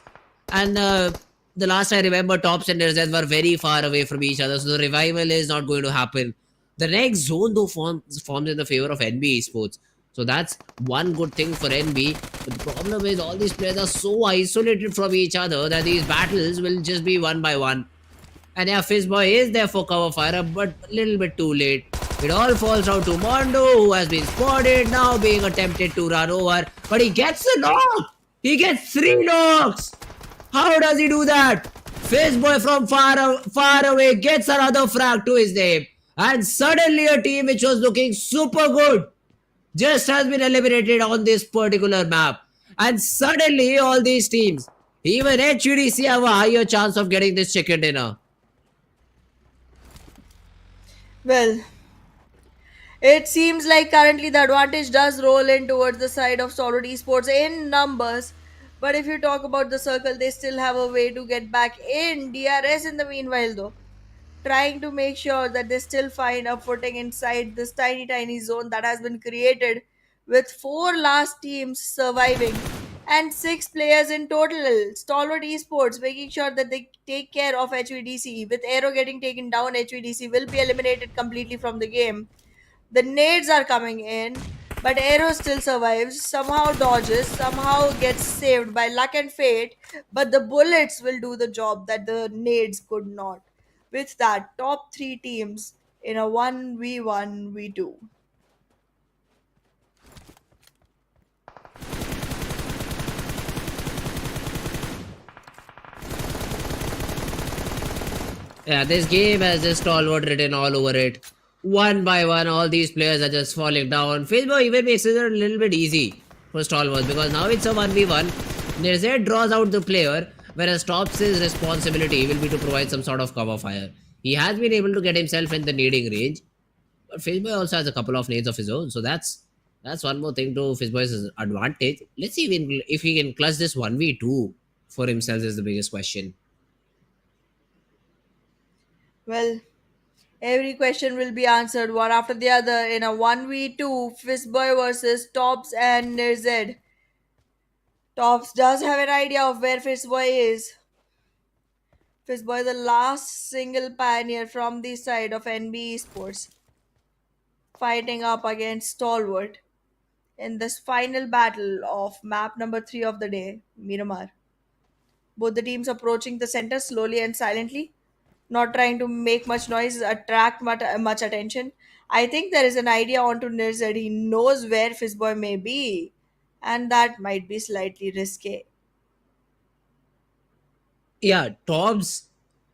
And the last I remember, Tops and Nirzet were very far away from each other, so the revival is not going to happen. The next zone though forms in the favor of NBeSports. So that's one good thing for NB. But the problem is all these players are so isolated from each other that these battles will just be one by one. And yeah, Fizzboy is there for cover fire, but a little bit too late. It all falls out to Mondo, who has been spotted, now being attempted to run over, but he gets a knock! He gets 3 knocks! How does he do that? Fizzboy from far away gets another frag to his name, and suddenly a team which was looking super good just has been eliminated on this particular map. And suddenly all these teams, even HUDC, have a higher chance of getting this chicken dinner. Well, it seems like currently the advantage does roll in towards the side of Stalwart Esports in numbers. But if you talk about the circle, they still have a way to get back in. DRS in the meanwhile, though, trying to make sure that they still find a footing inside this tiny zone that has been created with 4 last teams surviving and 6 players in total. Stalwart Esports making sure that they take care of HVDC. With Aero getting taken down, HVDC will be eliminated completely from the game. The nades are coming in, but Aero still survives, somehow dodges, somehow gets saved by luck and fate, but the bullets will do the job that the nades could not. With that, top 3 teams in a 1v1 v2. Yeah, this game has just Stalwart written all over it. One by one, all these players are just falling down. Facebook even makes it a little bit easy for Stalwart because now it's a 1v1. Nerzet draws out the player, whereas Tops' responsibility will be to provide some sort of cover fire. He has been able to get himself in the nading range, but Fizzboy also has a couple of nades of his own, so that's one more thing to Fizzboy's advantage. Let's see if he can clutch this 1v2 for himself is the biggest question. Well, every question will be answered one after the other in a 1v2 Fistboy versus Tops and Nirzed. Tops does have an idea of where Fistboy is. Fistboy, the last single pioneer from the side of NBeSports, fighting up against Stalwart in this final battle of map number 3 of the day, Miramar. Both the teams approaching the center slowly and silently, not trying to make much noise, attract much attention. I think there is an idea onto Nirs that he knows where Fizzboy may be, and that might be slightly risky. Yeah, Tobbs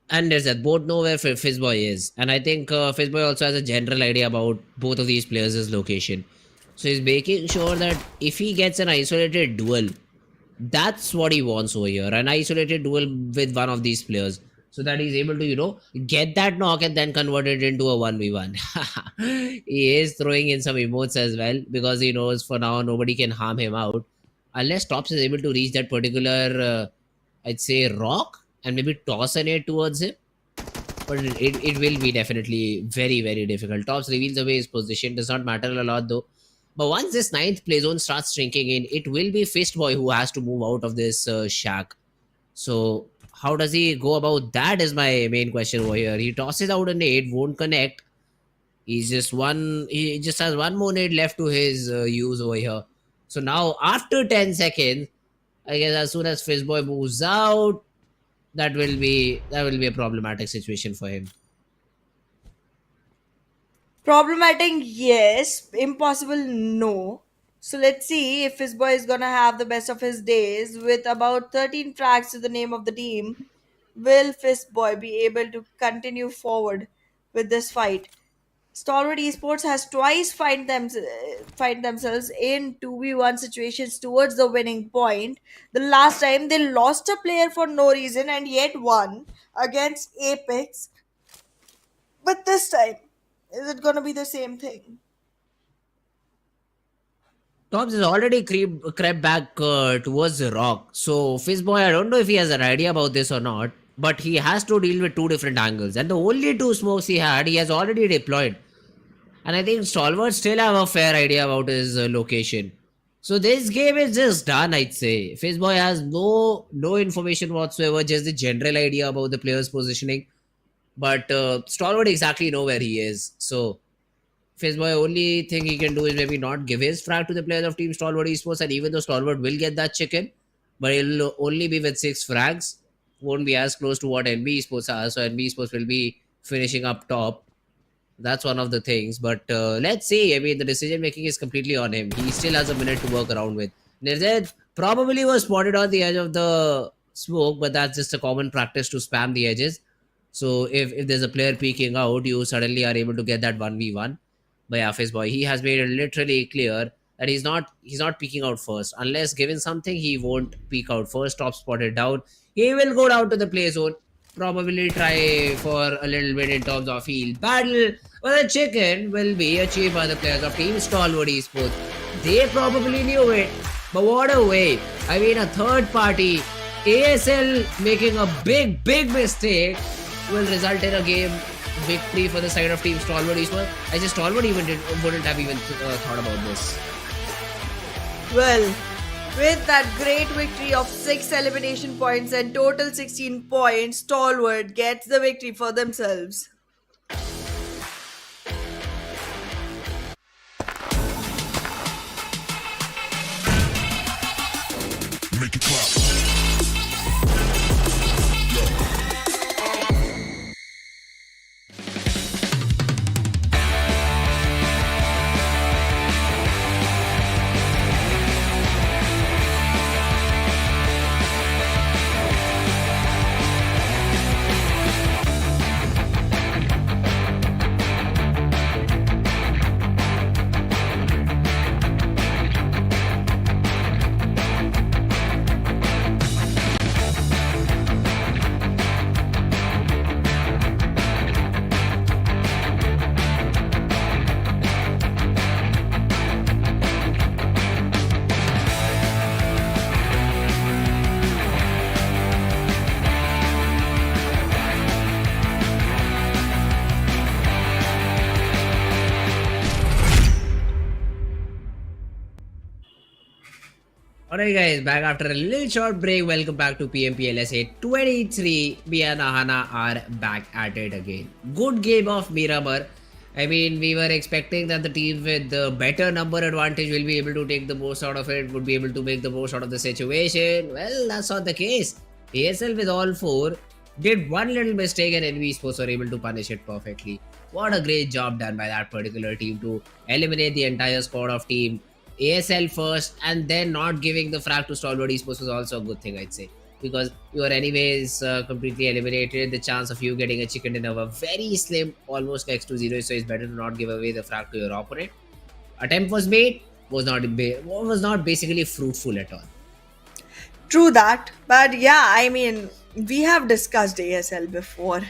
and Nerzet both know where Fizzboy is. And I think Fizzboy also has a general idea about both of these players' location. So he's making sure that if he gets an isolated duel, that's what he wants over here. An isolated duel with one of these players. So that he's able to, get that knock and then convert it into a 1v1. He is throwing in some emotes as well because he knows for now nobody can harm him out. Unless Tops is able to reach that particular, I'd say, rock and maybe toss an aid towards him. But it will be definitely very, very difficult. Tops reveals away his position. Does not matter a lot though. But once this 9th play zone starts shrinking in, it will be Fistboy who has to move out of this shack. So how does he go about that is my main question over here. He tosses out a nade, won't connect. He just has one more nade left to his use over here. So now after 10 seconds, I guess as soon as Fizzboy moves out, that will be a problematic situation for him. Problematic, yes. Impossible, no. So let's see if Fizzboy is gonna have the best of his days. With about 13 frags to the name of the team, will Fizzboy be able to continue forward with this fight? Stalwart Esports has twice find themselves in 2v1 situations towards the winning point. The last time they lost a player for no reason and yet won against Apex. But this time, is it gonna be the same thing? Tops is already crept back towards the rock. So Fizzboy, I don't know if he has an idea about this or not, but he has to deal with 2 different angles. And the only 2 smokes he had, he has already deployed. And I think Stalwart still have a fair idea about his location. So this game is just done, I'd say. Fizzboy has no information whatsoever, just the general idea about the player's positioning. But Stalwart exactly know where he is. So Fizzboy only thing he can do is maybe not give his frag to the players of Team Stalwart Esports, and even though Stalwart will get that chicken, but it'll only be with 6 frags. Won't be as close to what NBeSports are. So NBeSports will be finishing up top. That's one of the things. But let's see. I mean, the decision making is completely on him. He still has a minute to work around with. Nirzad probably was spotted on the edge of the smoke, but that's just a common practice to spam the edges. So if there's a player peeking out, you suddenly are able to get that 1v1 by Afis boy. He has made it literally clear that he's not peeking out first. Unless given something, he won't peek out first. Top spotted down. He will go down to the play zone. Probably try for a little bit in terms of field battle. But the chicken will be achieved by the players of Team Stalwart Esports. They probably knew it. But what a way. I mean, a third party, ASL making a big mistake will result in a game victory for the side of Team Stalwart Esports. I just Stalwart wouldn't have even thought about this. Well, with that great victory of 6 elimination points and total 16 points, Stalwart gets the victory for themselves. Make it clap. Alright guys, back after a little short break. Welcome back to PMPL SA 23. Me and Ahana are back at it again. Good game of Miramar. I mean, we were expecting that the team with the better number advantage will be able to take the most out of it, would be able to make the most out of the situation. Well, that's not the case. ASL with all four did one little mistake and NBeSports were able to punish it perfectly. What a great job done by that particular team to eliminate the entire squad of team ASL first, and then not giving the frag to Stalwart Esports was also a good thing, I'd say, because you are anyways completely eliminated. The chance of you getting a chicken dinner were very slim, almost next to zero, so it's better to not give away the frag to your opponent. Attempt was made, was not basically fruitful at all. True that, but yeah, I mean, we have discussed ASL before.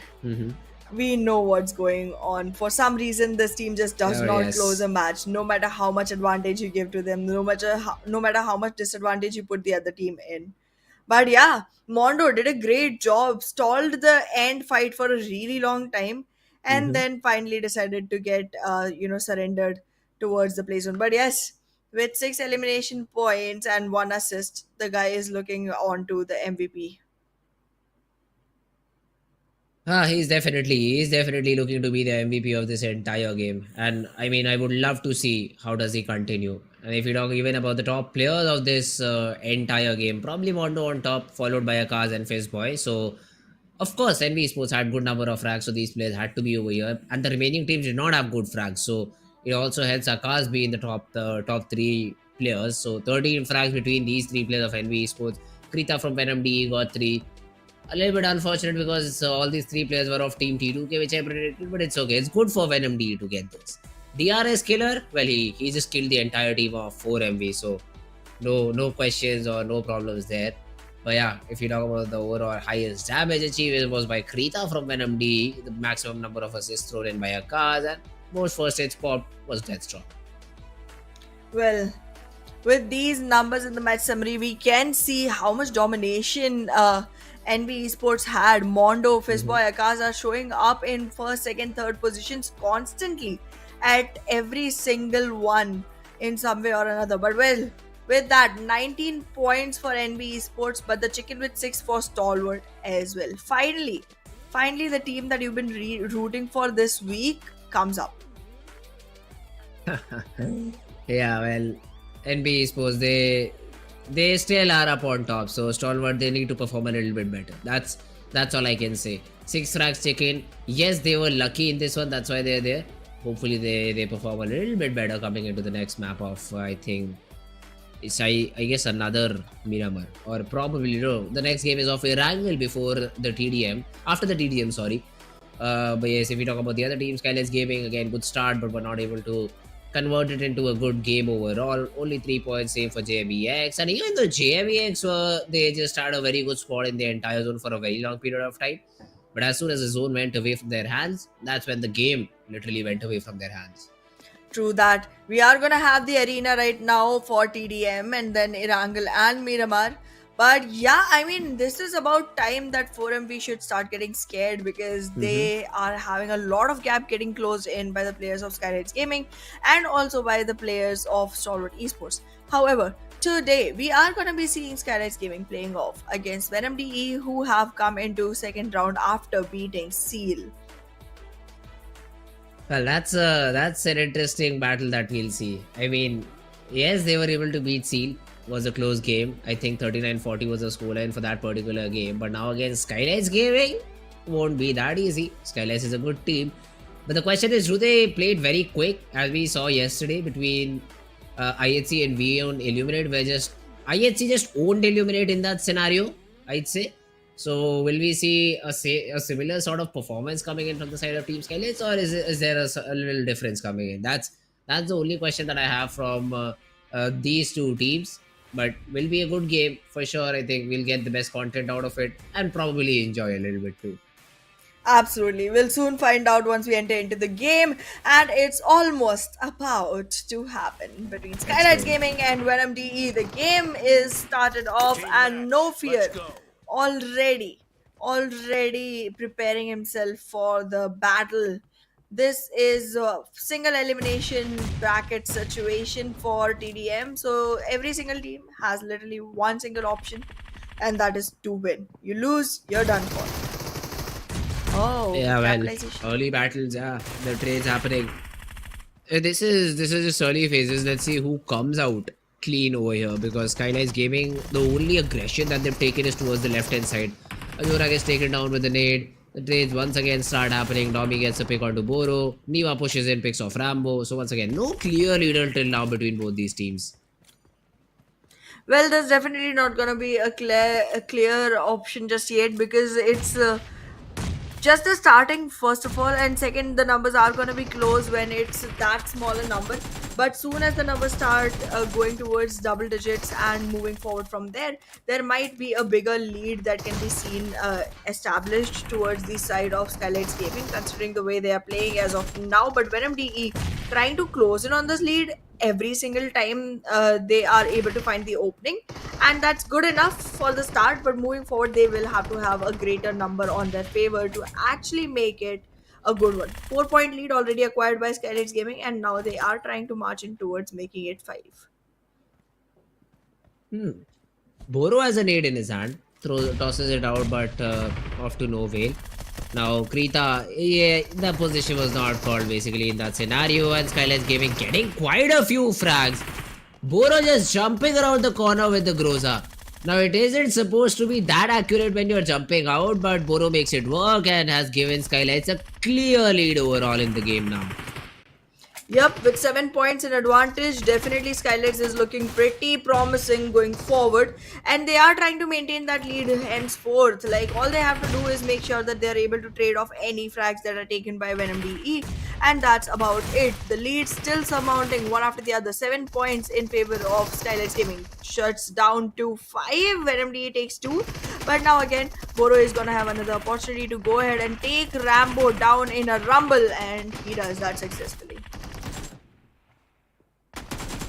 We know what's going on. For some reason, this team just does not Yes. close a match, no matter how much advantage you give to them, no matter how much disadvantage you put the other team in. But yeah, Mondo did a great job, stalled the end fight for a really long time, and then finally decided to get surrendered towards the play zone. But yes, with 6 elimination points and 1 assist, the guy is looking on to the MVP. He's definitely looking to be the MVP of this entire game. And I mean, I would love to see how does he continue. And if you talk even about the top players of this entire game, probably Mondo on top, followed by Akaz and Fizzboy. So, of course, NBeSports had good number of frags, so these players had to be over here. And the remaining teams did not have good frags, so it also helps Akaz be in the top 3 players. So 13 frags between these 3 players of NBeSports. Krita from Venom DE got 3. A little bit unfortunate because all these 3 players were of Team T2K, which I predicted, but it's okay. It's good for Venom DE to get those. DRS killer, well, he just killed the entire team of 4 MV, so no questions or no problems there. But yeah, if you talk about the overall highest damage achieved, it was by Krita from Venom DE, the maximum number of assists thrown in by Akaz, and most first hits popped was Deathstroke. Well, with these numbers in the match summary, we can see how much domination NBeSports had. Mondo, Fizzboy, Akaz are showing up in first, second, third positions constantly at every single one in some way or another. But well, with that, 19 points for NBeSports, but the chicken with 6 for Stalwart as well. Finally, the team that you've been rooting for this week comes up. Yeah, well, NBeSports, they still are up on top. So Stalwart, they need to perform a little bit better. That's all I can say. 6 frags chicken. Yes, they were lucky in this one. That's why they're there. hopefully they perform a little bit better coming into the next map of I think it's I guess another Miramar, or probably no, the next game is of Erangel before the TDM, after the TDM, sorry. But yes, if we talk about the other team, SKYLIGHTZ Gaming, again good start, but were not able to convert it into a good game overall. Only 3 points, same for JMEX, and even though JMEX they just had a very good spot in the entire zone for a very long period of time, but as soon as the zone went away from their hands, that's when the game literally went away from their hands. True that. We are gonna have the arena right now for TDM and then Erangel and Miramar. But yeah, I mean, this is about time that 4MV should start getting scared because they are having a lot of gap getting closed in by the players of SKYLIGHTZ Gaming and also by the players of Stalwart Esports. However, today we are going to be seeing SKYLIGHTZ Gaming playing off against Venom DE, who have come into second round after beating Seal. Well, that's an interesting battle that we'll see. I mean, yes, they were able to beat Seal. Was a close game. I think 39-40 was the scoreline for that particular game. But now against SKYLIGHTZ Gaming, won't be that easy. SKYLIGHTZ is a good team. But the question is, do they play it very quick, as we saw yesterday between IHC and VA Illuminate, where just IHC just owned Illuminate in that scenario, I'd say. So will we see a similar sort of performance coming in from the side of Team SKYLIGHTZ, or is there a little difference coming in? That's the only question that I have from these two teams. But will be a good game for sure. I think we'll get the best content out of it and probably enjoy a little bit too. Absolutely. We'll soon find out once we enter into the game, and it's almost about to happen between SKYLIGHTZ Gaming and Venom DE. The game is started off, and no fear, already preparing himself for the battle. This is a single elimination bracket situation for TDM. So every single team has literally one single option, and that is to win. You lose, you're done for. Oh, yeah, well, capitalization. early battles, yeah, the trades happening. This is just early phases. Let's see who comes out clean over here, because SKYLIGHTZ Gaming, the only aggression that they've taken is towards the left hand side. Azura gets taken down with the nade. The trades once again start happening. Domi gets a pick onto Boro. Niva pushes in, picks off Rambo. So once again, no clear leader till now between both these teams. Well, there's definitely not gonna be a clear option just yet, because it's just the starting first of all, and second, the numbers are going to be close when it's that smaller number. But soon as the numbers start going towards double digits and moving forward from there might be a bigger lead that can be seen established towards the side of SKYLIGHTZ Gaming, considering the way they are playing as of now. But Venom DE trying to close in on this lead every single time they are able to find the opening, and that's good enough for the start. But moving forward, they will have to have a greater number on their favor to actually make it a good one. 4-point lead already acquired by SKYLIGHTZ Gaming, and now they are trying to march in towards making it 5. Boro has a nade in his hand, tosses it out, but off to no avail. Now Krita, yeah, the position was not called basically in that scenario, and SKYLIGHTZ Gaming getting quite a few frags. Boro just jumping around the corner with the Groza. Now it isn't supposed to be that accurate when you're jumping out, but Boro makes it work and has given SKYLIGHTZ a clear lead overall in the game now. Yep, with 7 points in advantage, definitely SKYLIGHTZ is looking pretty promising going forward, and they are trying to maintain that lead henceforth. Like, all they have to do is make sure that they are able to trade off any frags that are taken by Venom DE, and that's about it. The lead still surmounting one after the other. 7 points in favor of SKYLIGHTZ Gaming. Shuts down to 5. Venom DE takes 2. But now again, Boro is gonna have another opportunity to go ahead and take Rambo down in a rumble, and he does that successfully.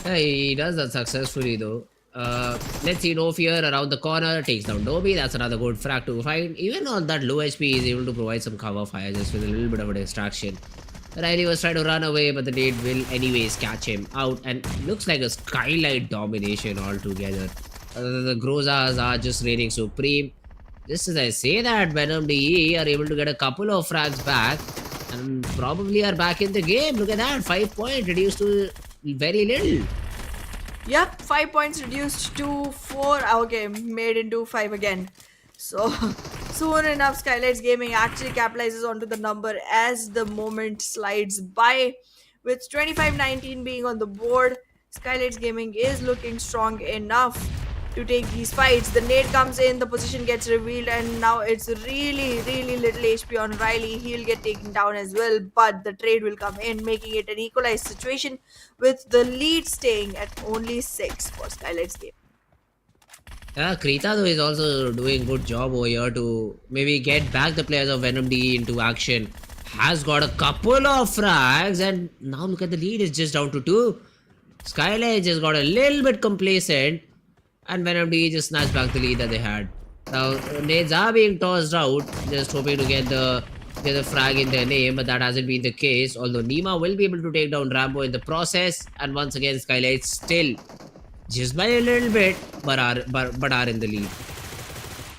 He does that successfully though. Let's see, no fear around the corner, takes down Dobby. That's another good frag to find. Even on that low HP, he's able to provide some cover fire just with a little bit of a distraction. Riley was trying to run away, but the nade will anyways catch him out, and looks like a SKYLIGHTZ domination altogether. The Grozas are just reigning supreme. Just as I say that, Venom DE are able to get a couple of frags back and probably are back in the game. Look at that, 5 point reduced to very little. Yep, 5 points reduced to 4. Okay, made into 5 again. So Soon enough, SKYLIGHTZ Gaming actually capitalizes onto the number as the moment slides by. With 25-19 being on the board, SKYLIGHTZ Gaming is looking strong enough to take these fights. The nade comes in, the position gets revealed, and now it's really little HP on Riley. He'll get taken down as well, but the trade will come in, making it an equalized situation with the lead staying at only 6 for SKYLIGHTZ Gaming. Yeah, Krita though is also doing good job over here to maybe get back the players of Venom D into action. Has got a couple of frags and now look at the lead, it's just down to 2. SKYLIGHTZ just got a little bit complacent and Venom D just snatched back the lead that they had. Now nades are being tossed out, just hoping to get the frag in their name, but that hasn't been the case. Although Nima will be able to take down Rambo in the process, and once again SKYLIGHTZ still just by a little bit, but are in the lead.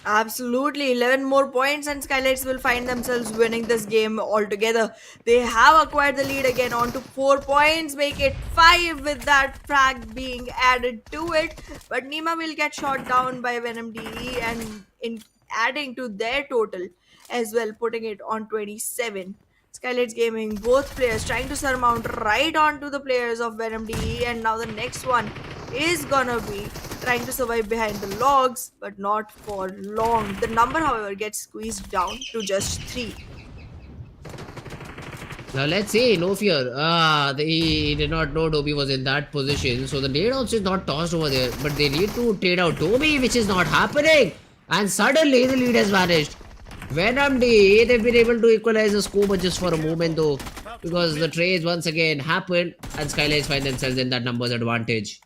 Absolutely, 11 more points and SKYLIGHTZ will find themselves winning this game altogether. They have acquired the lead again onto 4 points, make it 5 with that frag being added to it. But Nima will get shot down by Venom DE and in adding to their total as well, putting it on 27. SKYLIGHTZ Gaming, both players trying to surmount right onto the players of Venom DE, and now the next one is gonna be trying to survive behind the logs, but not for long. The number, however, gets squeezed down to just 3. Now let's see, no fear. He did not know Dobby was in that position, so the nade also is not tossed over there, but they need to trade out Dobby, which is not happening. And suddenly the lead has vanished. Venom D, they've been able to equalize the score, but just for a moment though, because the trades once again happened and SKYLIGHTZ find themselves in that numbers advantage.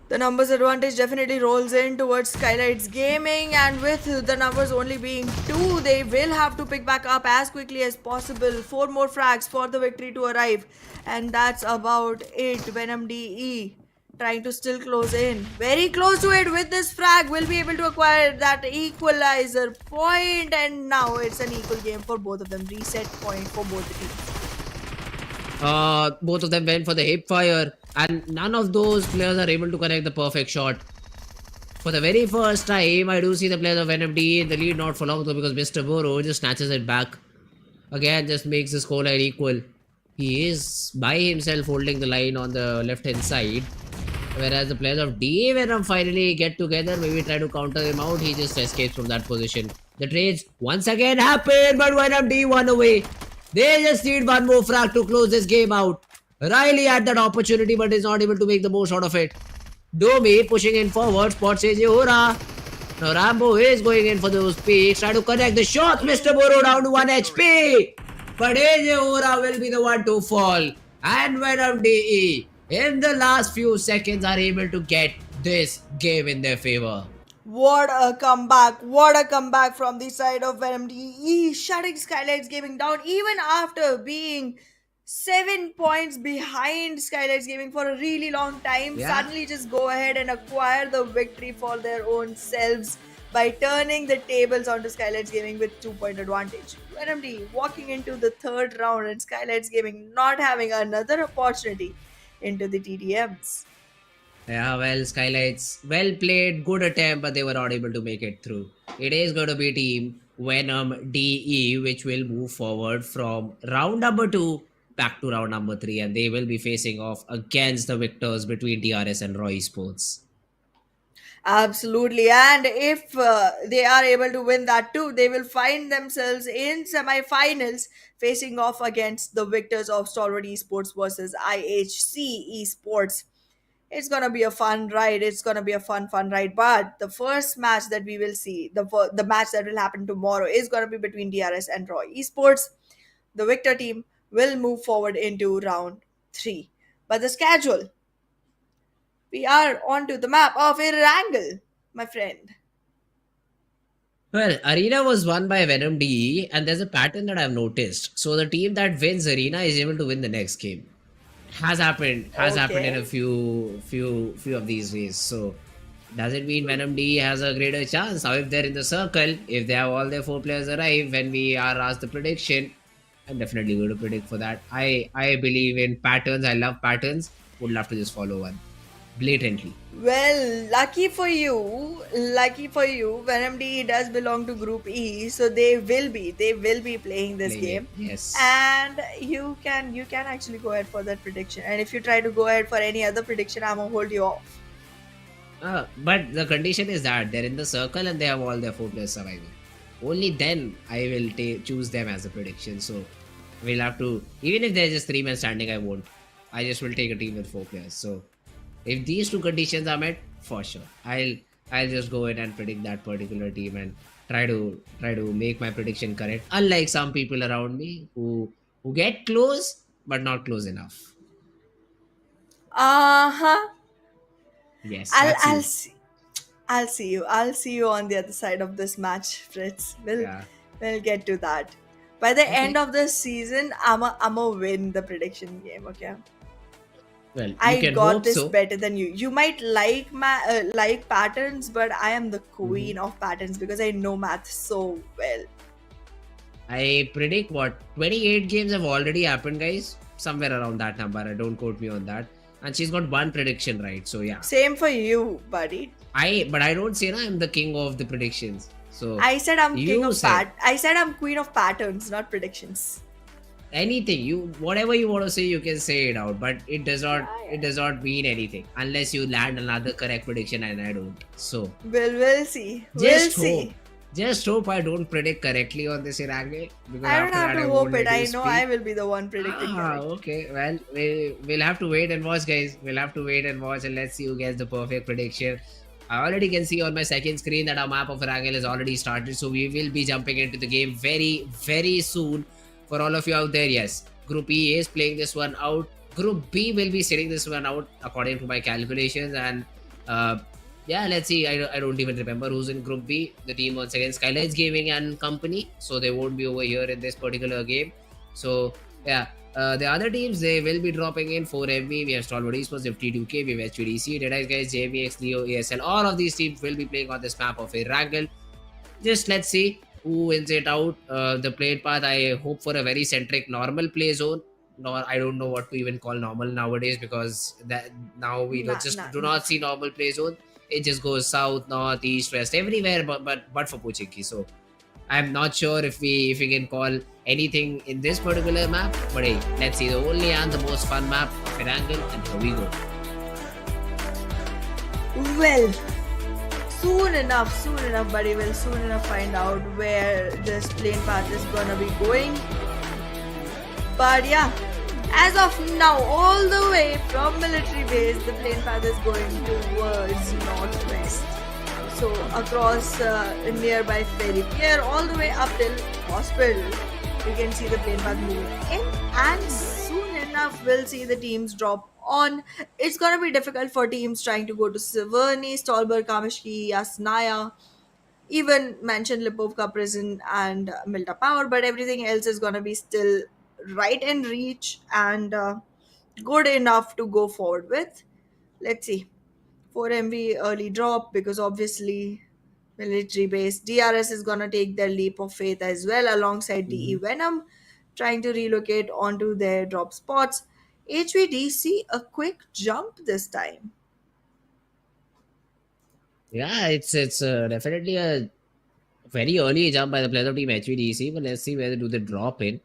The numbers advantage definitely rolls in towards SKYLIGHTZ Gaming, and with the numbers only being 2, they will have to pick back up as quickly as possible. 4 more frags for the victory to arrive, and that's about it. Venom DE trying to still close in. Very close to it with this frag. Will be able to acquire that equalizer point, and now it's an equal game for both of them. Reset point for both the teams. Both of them went for the hip fire and none of those players are able to connect the perfect shot. For the very first time, I do see the players of NMD in the lead, not for long though, because Mr. Boro just snatches it back. Again, just makes the scoreline equal. He is by himself holding the line on the left hand side. Whereas the players of DA Venom finally get together, maybe try to counter him out, he just escapes from that position. The trades once again happen, but Venom D won away. They just need one more frag to close this game out. Riley had that opportunity but is not able to make the most out of it. Domi pushing in forward, spots AJ Ora. Now Rambo is going in for those peaks, try to connect the shots. Mr. Boro down to 1 HP. But AJ Ora will be the one to fall. And Venom DE in the last few seconds are able to get this game in their favor. What a comeback. What a comeback from the side of Venom DE, shutting SKYLIGHTZ Gaming down even after being 7 points behind SKYLIGHTZ Gaming for a really long time. Suddenly just go ahead and acquire the victory for their own selves by turning the tables onto SKYLIGHTZ Gaming with 2-point advantage. Venom DE walking into the third round and SKYLIGHTZ Gaming not having another opportunity into the TDMs. Yeah, well, SKYLIGHTZ, well played, good attempt, but they were not able to make it through. It is going to be team Venom DE, which will move forward from round number 2 back to round number 3, and they will be facing off against the victors between DRS and Royale Esports. Absolutely, and if they are able to win that too, they will find themselves in semi-finals facing off against the victors of Stalwart Esports versus IHC Esports. It's gonna be a fun ride. It's gonna be a fun ride. But the first match that we will see, the match that will happen tomorrow, is gonna be between DRS and Royale Esports. The victor team will move forward into round 3. But the schedule, we are onto the map of Erangel, my friend. Well, Arena was won by Venom DE, and there's a pattern that I've noticed. So the team that wins Arena is able to win the next game. Has happened in a few of these ways. So does it mean Venom D has a greater chance? Now if they're in the circle, if they have all their 4 players arrive when we are asked the prediction, I'm definitely going to predict for that. I believe in patterns. I love patterns. Would love to just follow one. blatantly. Well, lucky for you, VenomD does belong to Group E, so they will be playing this Playing it, game, yes. and you can actually go ahead for that prediction. And if you try to go ahead for any other prediction, I'm gonna hold you off. But the condition is that they're in the circle and they have all their 4 players surviving. Only then I will choose them as a prediction. So we'll have to, even if there's just 3 men standing, I won't. I just will take a team with 4 players. So if these two conditions are met, for sure, I'll just go in and predict that particular team and try to make my prediction correct. Unlike some people around me who get close but not close enough. Uh huh. Yes, I'll that's I'll you. see. I'll see you. I'll see you on the other side of this match, Fritz. Yeah. We'll get to that. By the end Okay. of the season, I'm a win the prediction game. Okay. Well, you I can got hope this so. better than you. You might like patterns, but I am the Mhm. queen of patterns because I know math so well. I predict what 28 games have already happened, guys. Somewhere around that number. I don't quote me on that. And she's got one prediction right. So yeah. Same for you, buddy. I don't say I'm the king of the predictions. So I said I'm king you of say I said I'm queen of patterns, not predictions. anything. You whatever you want to say, you can say it out. But it does not Yeah, it yeah. does not mean anything unless you land another correct prediction and I don't. So We'll see. We'll just hope. see. Just hope I don't predict correctly on this Erangel because I don't after have that to I won't hope it. let you I know I speak. will be the one predicting Ah, correct. okay. Well, we'll have to wait and watch, guys. We'll have to wait and watch, and let's see who gets the perfect prediction. I already can see on my second screen that our map of Erangel has already started, so we will be jumping into the game very, very soon. For all of you out there, yes, Group E is playing this one out. Group B will be sitting this one out according to my calculations, and uh, yeah, let's see. I don't even remember who's in Group B. The team once again, SKYLIGHTZ Gaming and Company, so they won't be over here in this particular game. So yeah, the other teams they will be dropping in for MV. We have Stalwart Esports, FT2K, we have HVDC, DEADEYES guys, JMEX, Leo, ASL. All of these teams will be playing on this map of Erangel. Just let's see who wins it out. The played path, I hope for a very centric normal play zone. Nor I don't know what to even call normal nowadays because that now we don't Nah, just nah, do nah. not see normal play zone. It just goes south, north, east, west, everywhere, but for Puchiki. So I'm not sure if we can call anything in this particular map. But hey, let's see the only and the most fun map of Erangel, and here we go. Well, soon enough, buddy. We'll soon enough find out where this plane path is gonna be going. But yeah, as of now, all the way from military base, the plane path is going towards northwest. So across nearby ferry pier, all the way up till hospital, we can see the plane path moving in, and soon enough, we'll see the teams drop on. It's gonna be difficult for teams trying to go to Severny, Stolberg, Kamishki, Yasnaya, even mentioned Lipovka Prison and Milta Power, but everything else is gonna be still right in reach and good enough to go forward with. Let's see. 4 MV early drop because obviously military base DRS is gonna take their leap of faith as well alongside DE Mhm. Venom trying to relocate onto their drop spots. HVDC a quick jump this time. Yeah, it's definitely a very early jump by the player of team HVDC, but let's see whether do they drop in.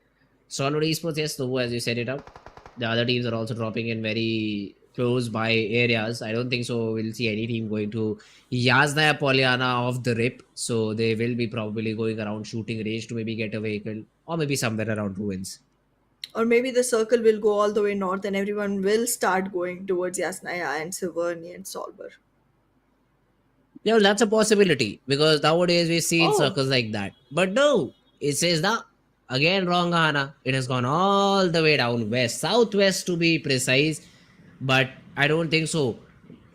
Solid Esports, yes, Novo, as you set it up. The other teams are also dropping in very close by areas. I don't think so. We'll see any team going to Yaznaya Polyana off the rip. So they will be probably going around shooting range to maybe get a vehicle or maybe somewhere around ruins. Or maybe the circle will go all the way north and everyone will start going towards Yasnaya and Severny and Solber. Yeah, well, that's a possibility because nowadays we see in Oh, circles like that. But no, it says that again wrong, Hana. It has gone all the way down west, southwest to be precise. But I don't think so.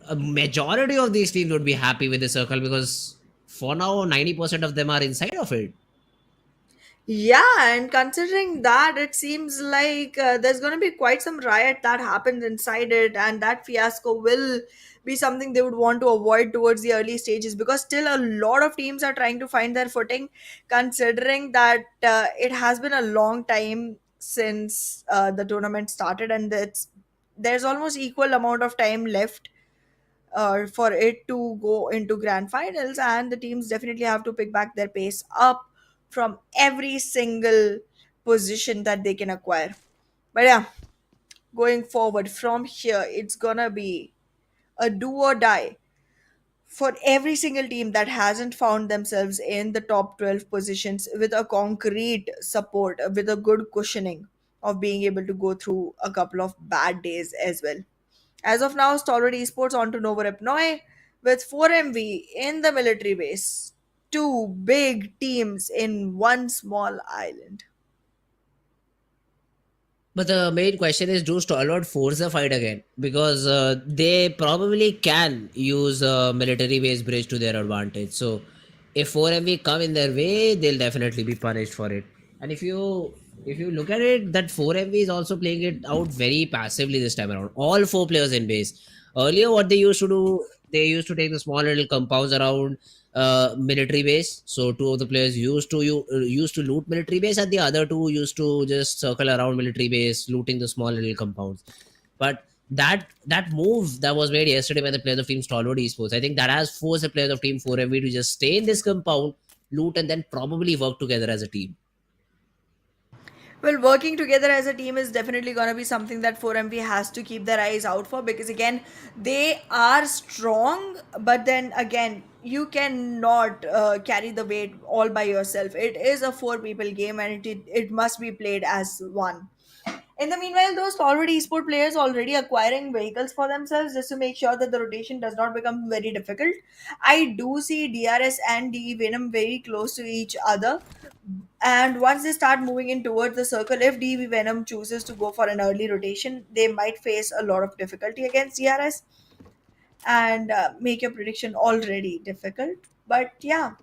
A majority of these teams would be happy with the circle because for now, 90% of them are inside of it. yeah, and considering that, it seems like there's going to be quite some riot that happens inside it, and that fiasco will be something they would want to avoid towards the early stages because still a lot of teams are trying to find their footing, considering that it has been a long time since the tournament started, and there's almost equal amount of time left for it to go into grand finals, and the teams definitely have to pick back their pace up from every single position that they can acquire. But yeah, going forward from here, it's gonna be a do or die for every single team that hasn't found themselves in the top 12 positions with a concrete support, with a good cushioning of being able to go through a couple of bad days as well. As of now, Stalwart Esports on to Novorepnoy with 4MV in the military base. Two big teams in one small island. But the main question is, do Stalwart force the fight again? Because they probably can use a military-based bridge to their advantage. So if 4MV come in their way, they'll definitely be punished for it. And if you look at it, that 4MV is also playing it out very passively this time around. All four players in base. Earlier, what they used to do, they used to take the small little compounds around military base. So two of the players used to loot military base, and the other two used to just circle around military base, looting the small little compounds. But that move that was made yesterday by the players of Team Stalwart Esports, I think that has forced the players of Team 4MV to just stay in this compound, loot, and then probably work together as a team. Well, working together as a team is definitely going to be something that 4MV has to keep their eyes out for, because again, they are strong, but then again, you cannot carry the weight all by yourself. It is a four people game, and it must be played as one. In the meanwhile, those already esport players already acquiring vehicles for themselves just to make sure that the rotation does not become very difficult. I do see DRS and DE Venom very close to each other. And once they start moving in towards the circle, if DV Venom chooses to go for an early rotation, they might face a lot of difficulty against DRS and make your prediction already difficult. But yeah,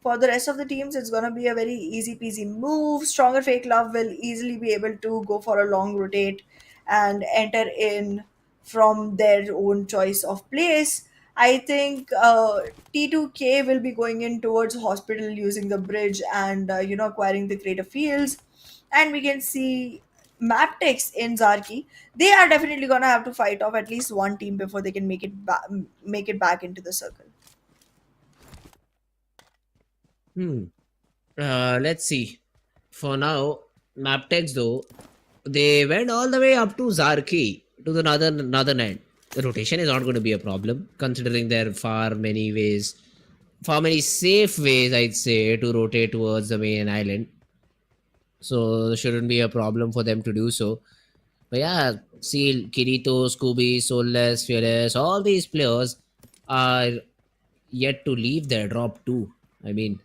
for the rest of the teams, it's gonna be a very easy peasy move. Stronger Fake Love will easily be able to go for a long rotate and enter in from their own choice of place. I think T2K will be going in towards hospital using the bridge and acquiring the greater fields, and we can see Mabetex in Zarki. They are definitely gonna have to fight off at least one team before they can make it back into the circle. Hmm. Let's see. For now, Maptex though, they went all the way up to Zarki to the northern end. The rotation is not going to be a problem, considering there are far many safe ways, I'd say, to rotate towards the main island. So there shouldn't be a problem for them to do so. But yeah, see, Kirito, Scooby, Soulless, Fearless, all these players are yet to leave their drop too. I mean,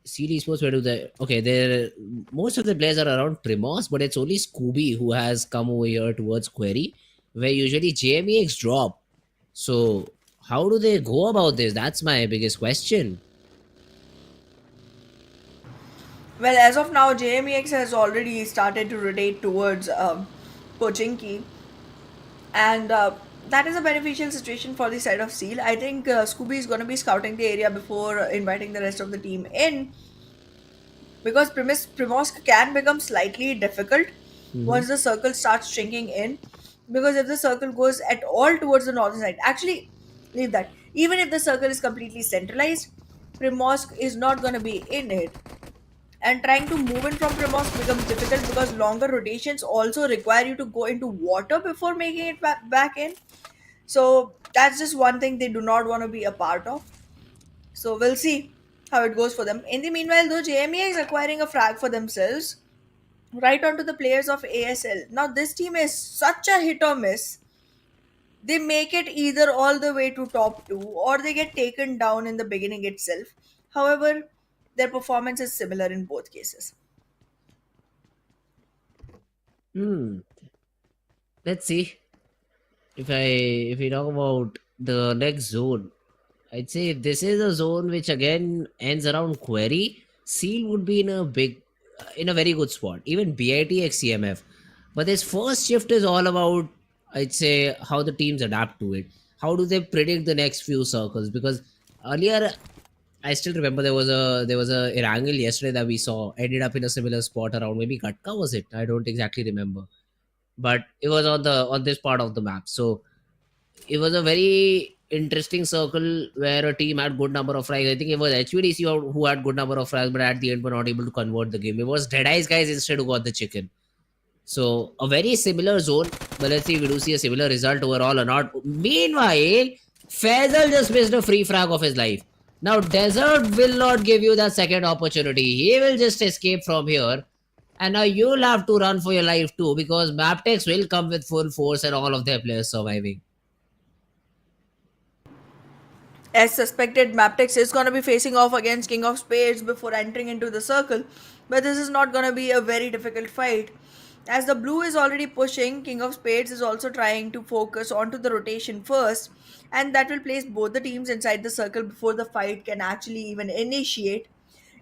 CD Sports, where do they? Okay, they're most of the players are around Primos, but it's only Scooby who has come over here towards Query, where usually JMEX drop. So how do they go about this? That's my biggest question. Well, as of now, JMEX has already started to rotate towards Pochinki, and that is a beneficial situation for the side of Seal. I think Scooby is going to be scouting the area before inviting the rest of the team in, because Primorsk can become slightly difficult Mhm. once the circle starts shrinking in. Because if the circle goes at all towards the northern side, actually, leave that. Even if the circle is completely centralized, Primorsk is not going to be in it. And trying to move in from Primorsk becomes difficult because longer rotations also require you to go into water before making it back in. So that's just one thing they do not want to be a part of. So we'll see how it goes for them. In the meanwhile, though, JMEA is acquiring a frag for themselves right onto the players of ASL. Now, this team is such a hit or miss. They make it either all the way to top two or they get taken down in the beginning itself. However, their performance is similar in both cases. Hmm. Let's see. If we talk about the next zone, I'd say if this is a zone which again ends around Query, Seal would be in a very good spot. Even BITX CMF. But this first shift is all about, I'd say, how the teams adapt to it. How do they predict the next few circles? Because earlier, I still remember there was a Erangel yesterday that we saw ended up in a similar spot around maybe Gatka was it? I don't exactly remember, but it was on this part of the map. So it was a very interesting circle where a team had good number of frags. I think it was HVDC who had good number of frags, but at the end were not able to convert the game. It was DEADEYES guys instead who got the chicken. So a very similar zone, but let's see if we do see a similar result overall or not. Meanwhile, Faisal just missed a free frag of his life. Now Desert will not give you that second opportunity. He will just escape from here. And now you'll have to run for your life too, because Mabetex will come with full force and all of their players surviving. As suspected, Mabetex is going to be facing off against King of Spades before entering into the circle. But this is not going to be a very difficult fight. As the blue is already pushing, King of Spades is also trying to focus onto the rotation first. And that will place both the teams inside the circle before the fight can actually even initiate.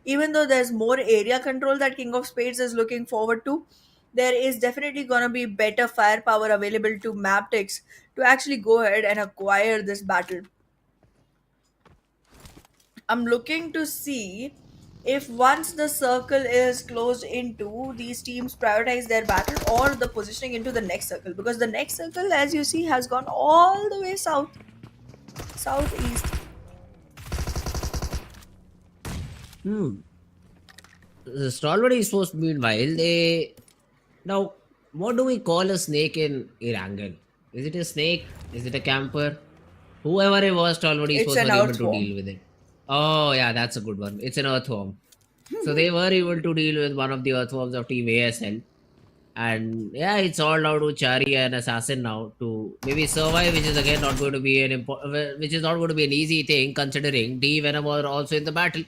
Even though there's more area control that King of Spades is looking forward to, there is definitely going to be better firepower available to Mabetex to actually go ahead and acquire this battle. I'm looking to see if once the circle is closed into, these teams prioritize their battle or the positioning into the next circle, because the next circle, as you see, has gone all the way southeast. The Stalwart Esports, meanwhile, they now what do we call a snake in Erangel? Is it a snake? Is it a camper? Whoever it was, Stalwart It's Esports an were able to earthworm. deal with it. Oh yeah, that's a good one. It's an earthworm. So they were able to deal with one of the earthworms of Team ASL. And yeah, it's all down to Chari and Assassin now to maybe survive, which is again not going to be which is not going to be an easy thing considering D Venom are also in the battle.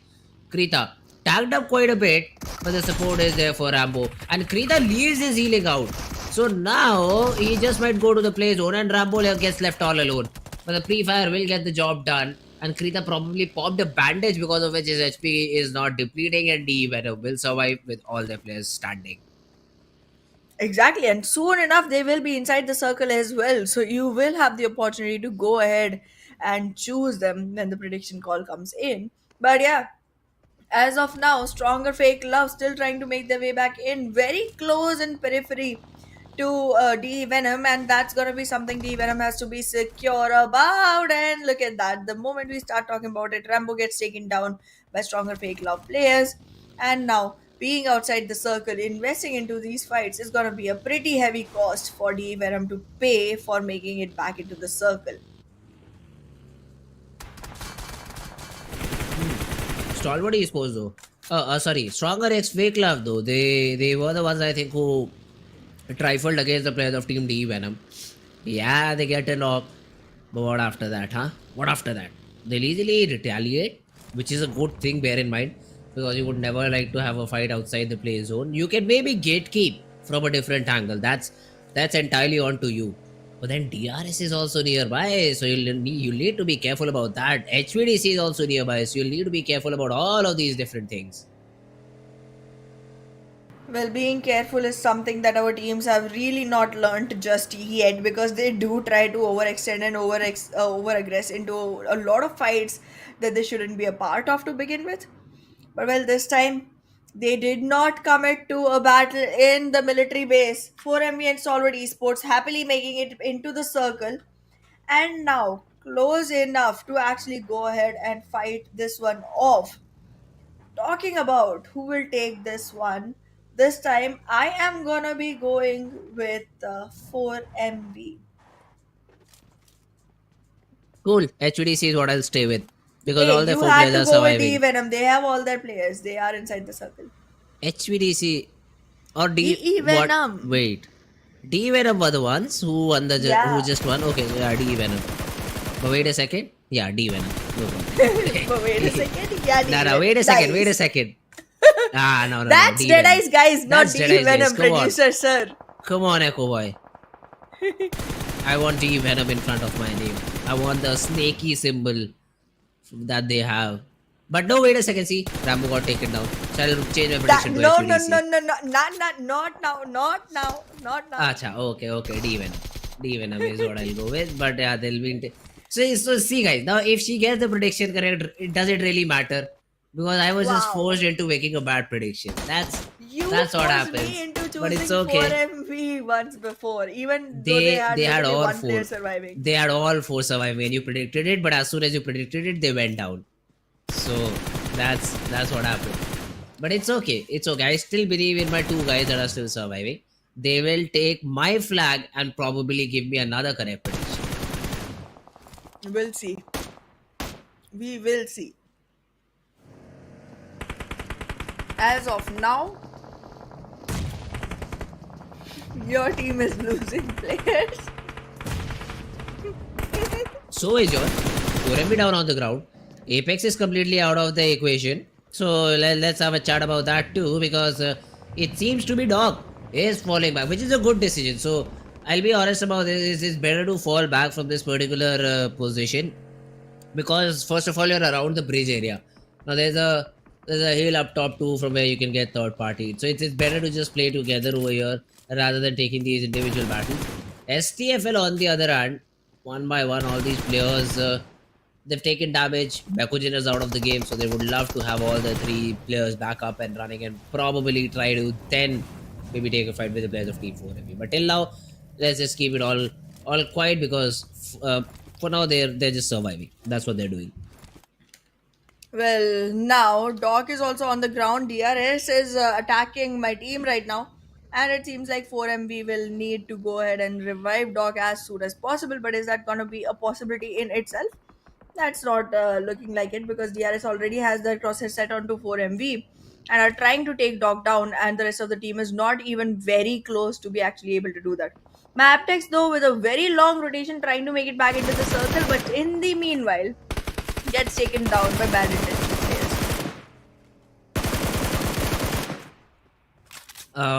Krita tagged up quite a bit, but the support is there for Rambo. And Krita leaves his healing out. So now he just might go to the play zone and Rambo gets left all alone. But the pre-fire will get the job done. And Krita probably popped a bandage because of which his HP is not depleting, and D Venom will survive with all their players standing. Exactly, and soon enough they will be inside the circle as well. So you will have the opportunity to go ahead and choose them when the prediction call comes in. But yeah, as of now, stronger fake love still trying to make their way back in, very close in periphery to D Venom, and that's gonna be something D Venom has to be secure about. And look at that, the moment we start talking about it, Rambo gets taken down by stronger fake love players, and now being outside the circle, investing into these fights is gonna be a pretty heavy cost for D Venom to pay for making it back into the circle. Stalwart Esports though. Sorry, Stronger X Fake Love though. They were the ones I think who trifled against the players of Team D Venom. Yeah, they get a knock. But what after that, huh? What after that? They'll easily retaliate, which is a good thing, bear in mind. Because you would never like to have a fight outside the play zone. You can maybe gatekeep from a different angle. That's entirely on to you. But then DRS is also nearby, so you'll need to be careful about that. HVDC is also nearby, so you'll need to be careful about all of these different things. Well, being careful is something that our teams have really not learned just yet, because they do try to overextend and overaggress into a lot of fights that they shouldn't be a part of to begin with. But well, this time they did not commit to a battle in the military base. 4MV and Stalwart Esports happily making it into the circle, and now close enough to actually go ahead and fight this one off. Talking about who will take this one, this time I am gonna be going with 4MV. Cool. HVDC is what I'll stay with. Because Hey, all their you four had players to are go with D surviving. Venom. They have all their players. They are inside the circle. HVDC or DE what? Venom. Wait. D Venom were the ones who won the Yeah. who just won. Okay, yeah, D Venom. But wait a second. Yeah, D Venom. No problem. But wait a second. Yeah, D No, Venom. wait a second. Wait a Nice. second. No. That's D Venom. Deadeye's guys, not That's D Deadeye's Venom, guys. Come on. producer sir. Come on, Echo Boy. I want D Venom in front of my name. I want the snaky symbol that they have. But no, wait a second. See, Rambo got taken down. Shall I change my prediction to No, HVDC? not now. Acha, okay. D Venom is what I'll go with. But yeah, they'll be. So see, guys. Now, if she gets the prediction correct, does it really matter? Because I was just Wow. forced into making a bad prediction. That's You That's what forced happens. me into But it's choosing okay. 4MV once before, even though they had They had literally all one four. player surviving. They had all four surviving and you predicted it, but as soon as you predicted it, they went down. So that's what happened. But it's okay. It's okay. I still believe in my two guys that are still surviving. They will take my flag and probably give me another correct prediction. We'll see. We will see. As of now, your team is losing players. So is yours. 4MB down on the ground. Apex is completely out of the equation. So let's have a chat about that too, because it seems to be Dog is falling back, which is a good decision. So I'll be honest about this. It's better to fall back from this particular position, because first of all you're around the bridge area. Now there's a hill up top too from where you can get third party. So it's better to just play together over here rather than taking these individual battles. STFL on the other hand, one by one, all these players they've taken damage. Bakujin is out of the game, so they would love to have all the three players back up and running and probably try to then maybe take a fight with the players of Team 4MB. But till now, let's just keep it all quiet, because for now they're just surviving. That's what they're doing. Well, now Doc is also on the ground. DRS is attacking my team right now. And it seems like 4MB will need to go ahead and revive Doc as soon as possible. But is that going to be a possibility in itself? That's not looking like it, because DRS already has their crosshair set onto 4MB and are trying to take Doc down. And the rest of the team is not even very close to be actually able to do that. Mabetex, though, with a very long rotation, trying to make it back into the circle. But in the meanwhile, gets taken down by bad intention players.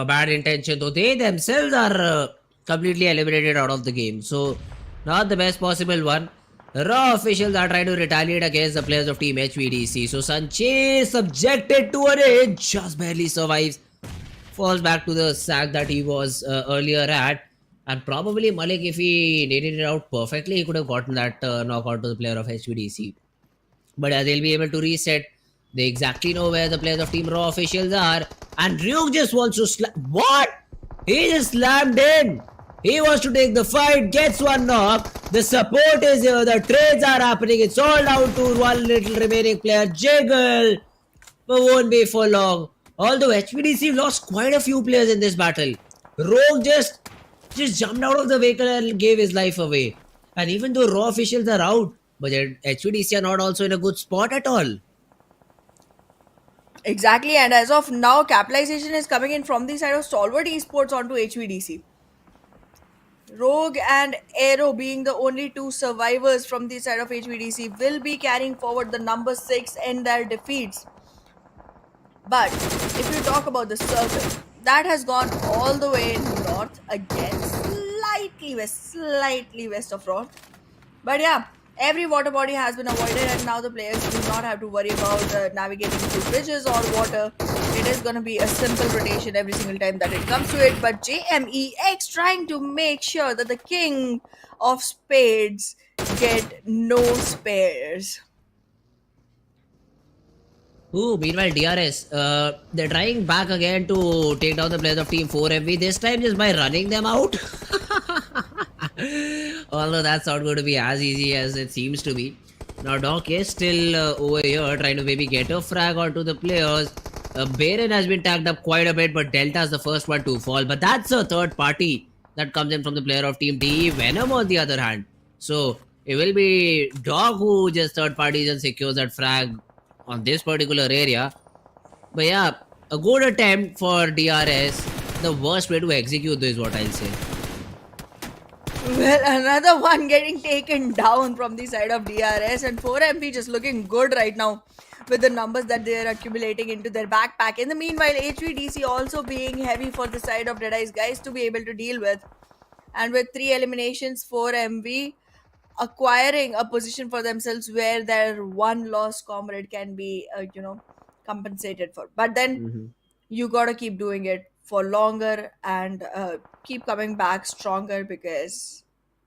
Bad intention, though they themselves are completely eliminated out of the game. So not the best possible one. Raw officials are trying to retaliate against the players of Team HVDC. So Sanchez subjected to a hit, just barely survives. Falls back to the sack that he was earlier at. And probably Malik, if he needed it out perfectly, he could have gotten that knockout to the player of HVDC. But they'll be able to reset. They exactly know where the players of Team Raw officials are. And Ryuk just wants to what? He just slammed in. He wants to take the fight, gets one knock. The support is here, the trades are happening. It's all down to one little remaining player, Jiggle. But won't be for long. Although HVDC lost quite a few players in this battle. Rogue just jumped out of the vehicle and gave his life away. And even though Raw officials are out, but HVDC are not also in a good spot at all. Exactly, and as of now, capitalization is coming in from the side of Stalwart Esports onto HVDC. Rogue and Aero, being the only two survivors from the side of HVDC, will be carrying forward the number 6 in their defeats. But if you talk about the circle, that has gone all the way north again, slightly west of north. But yeah, every water body has been avoided, and now the players do not have to worry about navigating through bridges or water. It is going to be a simple rotation every single time that it comes to it. But JMEX trying to make sure that the king of spades get no spares. Ooh, meanwhile, DRS, they're trying back again to take down the players of Team 4MV, this time just by running them out. Although that's not going to be as easy as it seems to be. Now Doc is still over here trying to maybe get a frag onto the players. Baron has been tagged up quite a bit, but Delta is the first one to fall. But that's a third party that comes in from the player of Team DE. Venom on the other hand. So it will be Dog who just third parties and secures that frag on this particular area. But yeah, a good attempt for DRS. The worst way to execute this is what I'll say. Well, another one getting taken down from the side of DRS, and 4MP just looking good right now with the numbers that they are accumulating into their backpack. In the meanwhile, HVDC also being heavy for the side of DEADEYES guys to be able to deal with. And with 3 eliminations, 4MV acquiring a position for themselves where their one lost comrade can be, compensated for. But then you gotta keep doing it for longer and keep coming back stronger, because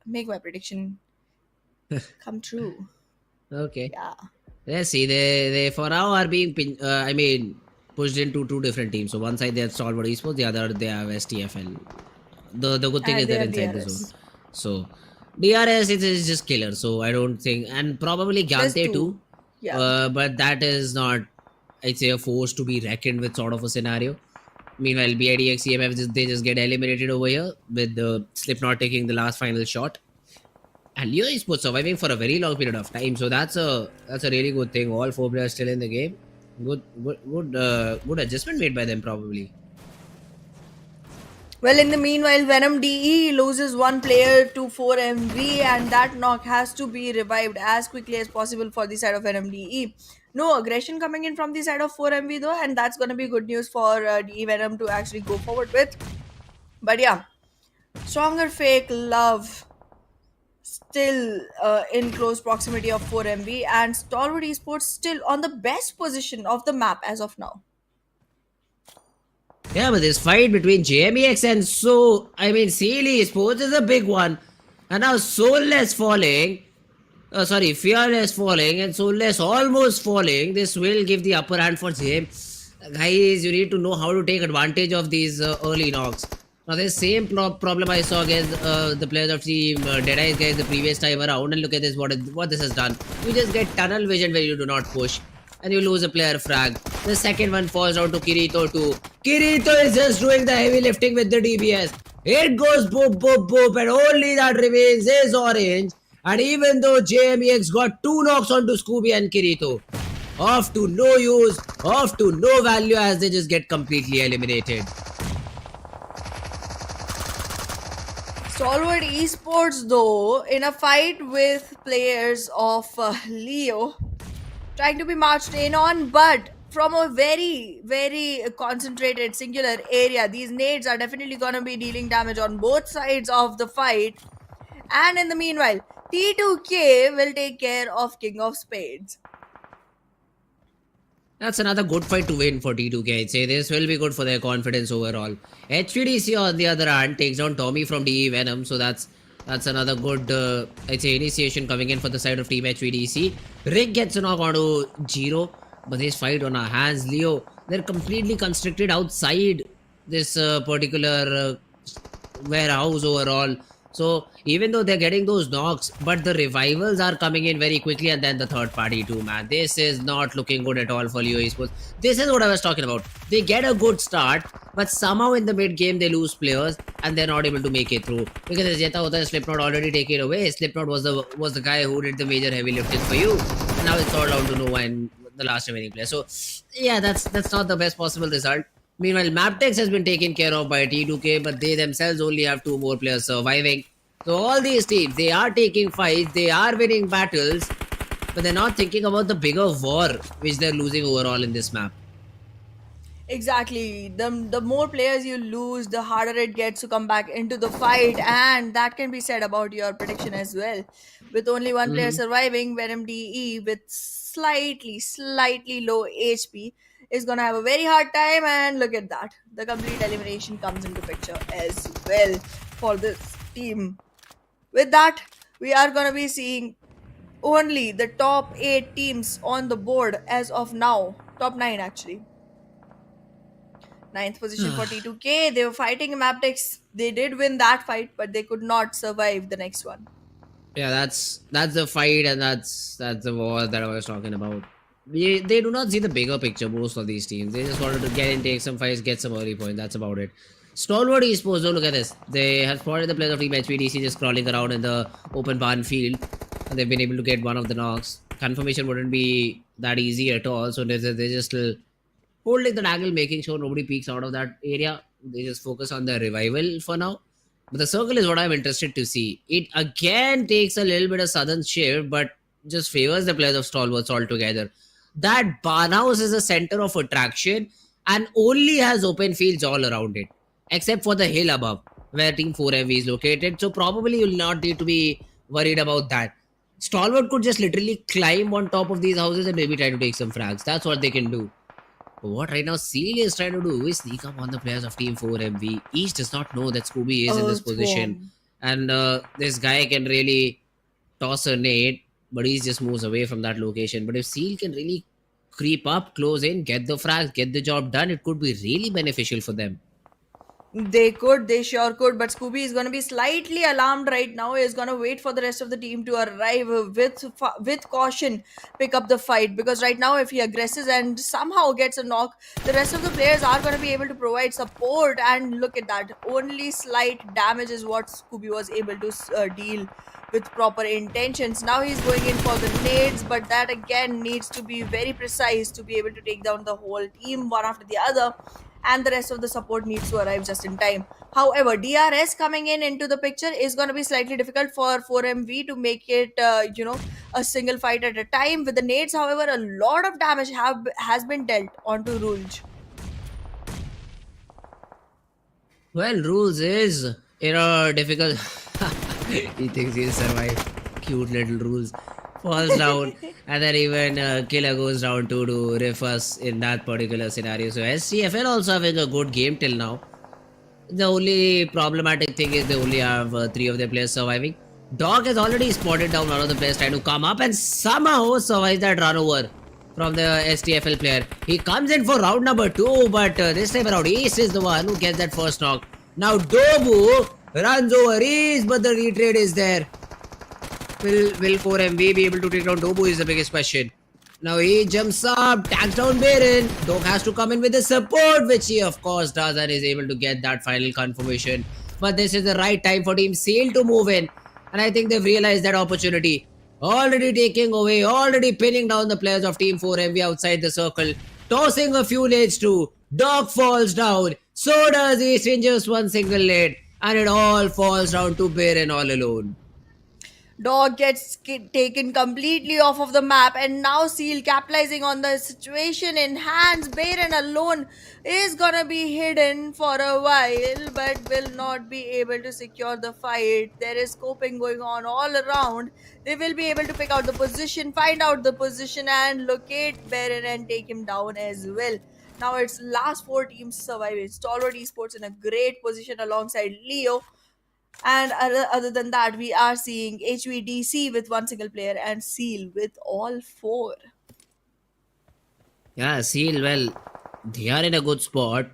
make my prediction come true. Okay. Yeah. Let's see. They for now are being pushed into two different teams. So one side they have Stalwart Esports, the other they have STFL. The good thing is And they they're have inside the zone. DRS. So DRS is just killer. So I don't think, and probably There's Gyante too. two. Yeah. But that is not, I'd say, a force to be reckoned with sort of a scenario. Meanwhile, DEADEYES CMF they just get eliminated over here with the Slipknot taking the last final shot. And Leo Esports surviving for a very long period of time. So that's a really good thing. All four players still in the game. Good adjustment made by them probably. Well, in the meanwhile, Venom DE loses one player to 4MV, and that knock has to be revived as quickly as possible for the side of Venom DE. No aggression coming in from the side of 4MV though, and that's going to be good news for DE Venom to actually go forward with. But yeah, stronger fake love still in close proximity of 4MV, and Stalwart Esports still on the best position of the map as of now. Yeah, but this fight between JMEX and Sealy Sports is a big one. And now Soulless falling. Fearless falling and Soulless almost falling. This will give the upper hand for JM. Guys, you need to know how to take advantage of these early knocks. Now, the same problem I saw against the players of team DEADEYES guys the previous time around. And look at this, what this has done. You just get tunnel vision where you do not push. And you lose a player frag. The second one falls down to Kirito too. Kirito is just doing the heavy lifting with the DBS. It goes boop, boop, boop, and only that remains is orange. And even though JMEX got 2 knocks onto Scooby and Kirito, off to no use, off to no value as they just get completely eliminated. Stalwart Esports, though, in a fight with players of Leo, trying to be marched in on, but from a very, very concentrated, singular area. These nades are definitely going to be dealing damage on both sides of the fight. And in the meanwhile, T2K will take care of King of Spades. That's another good fight to win for T2K. I'd say this will be good for their confidence overall. HVDC on the other hand takes down Tommy from DE Venom. So that's another good, I'd say, initiation coming in for the side of Team HVDC. Rick gets a knock onto Giro. But this fight on our hands, Leo, they're completely constricted outside this particular warehouse overall. So even though they're getting those knocks, but the revivals are coming in very quickly, and then the third party too, man. This is not looking good at all for Leo Esports. This is what I was talking about. They get a good start, but somehow in the mid game they lose players and they're not able to make it through. Because as Jeta Hota Slipknot already take it away. Slipknot was the guy who did the major heavy lifting for you. And now it's all down to Nova and the last remaining player. So yeah, that's not the best possible result. Meanwhile, Mabetex has been taken care of by T2K, but they themselves only have 2 more players surviving. So all these teams, they are taking fights, they are winning battles, but they're not thinking about the bigger war which they're losing overall in this map. Exactly. The more players you lose, the harder it gets to come back into the fight, and that can be said about your prediction as well. With only one player surviving, Venom DE with slightly low HP is gonna have a very hard time, and look at that. The complete elimination comes into picture as well for this team. With that, we are gonna be seeing only the top 8 teams on the board as of now. Top 9 actually. 9th position for T2K. They were fighting Mabetex. They did win that fight, but they could not survive the next one. Yeah, that's the fight, and that's the war that I was talking about. They do not see the bigger picture, most of these teams. They just wanted to get in, take some fights, get some early points. That's about it. Stalwart Esports, don't look at this. They have spotted the players of Team HVDC just crawling around in the open barn field, and they've been able to get one of the knocks. Confirmation wouldn't be that easy at all, so they're just still holding the angle, making sure nobody peeks out of that area. They just focus on the revival for now. But the circle is what I'm interested to see. It again takes a little bit of sudden shift, but just favors the players of Stalwarts altogether. That barn house is a center of attraction and only has open fields all around it, except for the hill above where Team 4MV is located. So probably you'll not need to be worried about that. Stalwart could just literally climb on top of these houses and maybe try to take some frags. That's what they can do. But what right now Seal is trying to do is sneak up on the players of Team 4MV. Each does not know that Scooby is in this position. And this guy can really toss a nade, but he just moves away from that location. But if Seal can really creep up, close in, get the frags, get the job done. It could be really beneficial for them. They sure could, but Scooby is going to be slightly alarmed right now. He's going to wait for the rest of the team to arrive with caution, pick up the fight, because right now if he aggresses and somehow gets a knock, the rest of the players are going to be able to provide support. And look at that, only slight damage is what Scooby was able to deal with proper intentions. Now he's going in for the nades, but that again needs to be very precise to be able to take down the whole team one after the other, and the rest of the support needs to arrive just in time. However, DRS coming in into the picture is going to be slightly difficult for 4MV to make it, a single fight at a time. With the nades, however, a lot of damage has been dealt onto Rulj. Well, Rules is difficult. He thinks he'll survive. Cute little Rules. Falls down, and then even Killer goes down to riff us in that particular scenario. So SCFL also having a good game till now. The only problematic thing is they only have 3 of their players surviving. Dog has already spotted down one of the players trying to come up and somehow survives that run over from the STFL player. He comes in for round number 2, but this time around Ace is the one who gets that first knock. Now Dobu runs over Ace, but the retrade is there. Will 4MV be able to take down Dobu is the biggest question. Now he jumps up, tags down Baron. Dog has to come in with the support, which he of course does and is able to get that final confirmation. But this is the right time for Team Seal to move in. And I think they've realized that opportunity. Already taking away, already pinning down the players of Team 4MV outside the circle. Tossing a few nades too. Dog falls down. So does Ace in just one single nade. And it all falls down to Baron all alone. Dog gets taken completely off of the map, and now Seal capitalizing on the situation in hands. Baron alone is gonna be hidden for a while, but will not be able to secure the fight. There is scoping going on all around. They will be able to pick out the position, find out the position, and locate Baron and take him down as well. Now it's last 4 teams surviving. Stalwart Esports in a great position alongside Leo. And other than that, we are seeing HVDC with 1 single player and Seal with all 4. Yeah, Seal, well, they are in a good spot.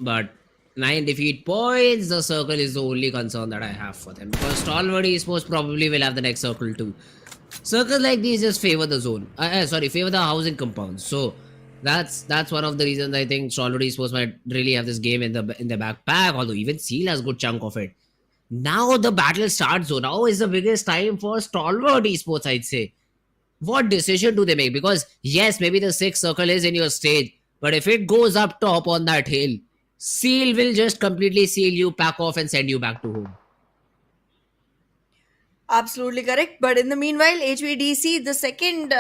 But 9 defeat points, the circle is the only concern that I have for them. Because Stalwart Esports probably will have the next circle too. Circles like these just favor the zone. Favor the housing compounds. So that's one of the reasons I think Stalwart Esports might really have this game in the backpack. Although even Seal has a good chunk of it. Now the battle starts. So now is the biggest time for Stalwart Esports, I'd say. What decision do they make? Because yes, maybe the 6th circle is in your stage, but if it goes up top on that hill, Seal will just completely seal you, pack off, and send you back to home. Absolutely correct. But in the meanwhile, HVDC, the second,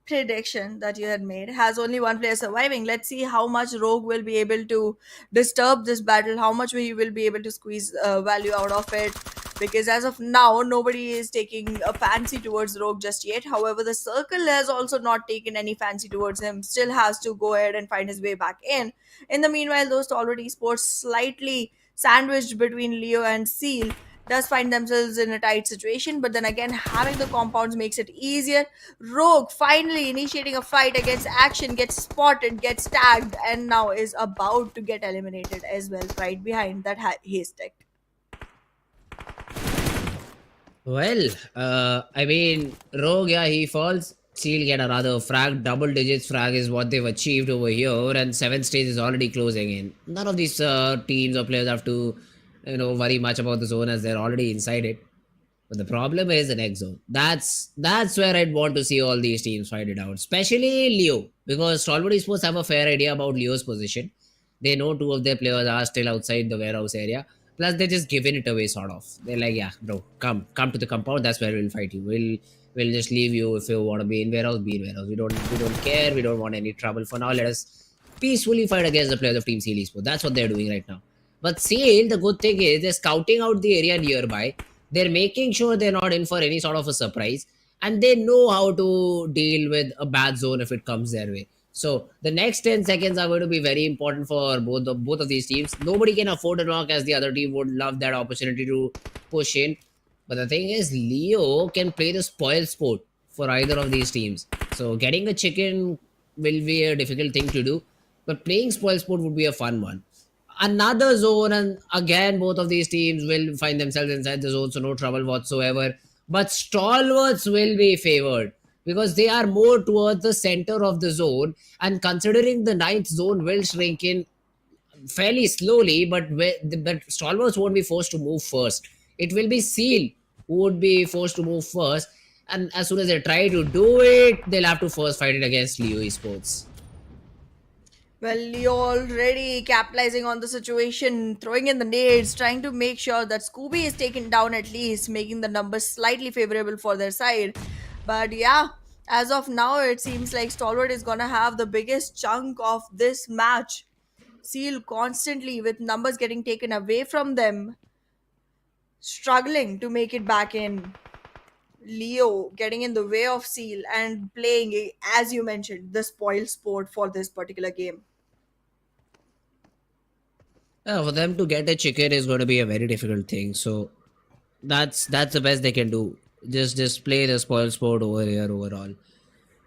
prediction that you had made, has only 1 player surviving. Let's see how much Rogue will be able to disturb this battle, how much we will be able to squeeze value out of it. Because as of now, nobody is taking a fancy towards Rogue just yet. However, the circle has also not taken any fancy towards him. Still has to go ahead and find his way back in. In the meanwhile, those Stalwart Esports, slightly sandwiched between Leo and Seal, does find themselves in a tight situation, but then again, having the compounds makes it easier. Rogue finally initiating a fight against Action, gets spotted, gets tagged, and now is about to get eliminated as well, right behind that haystack. Well, Rogue, yeah, he falls. Seal get another frag. Double digits frag is what they've achieved over here, and 7th stage is already closing in. None of these teams or players have to worry much about the zone as they're already inside it. But the problem is the next zone. That's where I'd want to see all these teams fight it out, especially Leo, because Stalwart Esports have a fair idea about Leo's position. They know 2 of their players are still outside the warehouse area. Plus, they're just giving it away, sort of. They're like, yeah, bro, come to the compound. That's where we'll fight you. We'll just leave you if you want to be in warehouse. Be in warehouse. We don't care. We don't want any trouble for now. Let us peacefully fight against the players of Team Seal Esports. That's what they're doing right now. But Seal, the good thing is they're scouting out the area nearby. They're making sure they're not in for any sort of a surprise. And they know how to deal with a bad zone if it comes their way. So the next 10 seconds are going to be very important for both of these teams. Nobody can afford a knock, as the other team would love that opportunity to push in. But the thing is, Leo can play the spoil sport for either of these teams. So getting a chicken will be a difficult thing to do, but playing spoil sport would be a fun one. Another zone, and again both of these teams will find themselves inside the zone, so no trouble whatsoever. But Stalwarts will be favored because they are more towards the center of the zone, and considering the ninth zone will shrink in fairly slowly, but Stalwarts won't be forced to move first. It will be Seal who would be forced to move first, and as soon as they try to do it, they'll have to first fight it against Leo Esports. Well, Leo already capitalizing on the situation, throwing in the nades, trying to make sure that Scooby is taken down at least, making the numbers slightly favorable for their side. But yeah, as of now, it seems like Stalwart is gonna have the biggest chunk of this match. Seal constantly with numbers getting taken away from them, struggling to make it back in. Leo getting in the way of Seal and playing, as you mentioned, the spoil sport for this particular game. For them to get a chicken is going to be a very difficult thing. So that's the best they can do. Just play the spoil sport over here overall.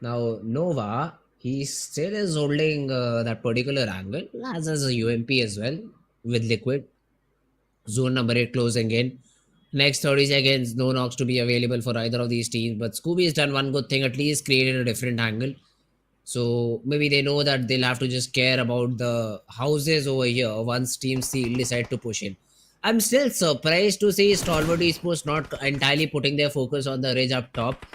Now Nova, he still is holding that particular angle, as a UMP as well with Liquid. Zone number 8 closing in. Next 30 seconds, no knocks to be available for either of these teams. But Scooby has done one good thing, at least created a different angle. So maybe they know that they'll have to just care about the houses over here once Team Seal decide to push in. I'm still surprised to see Stalwart Esports not entirely putting their focus on the ridge up top.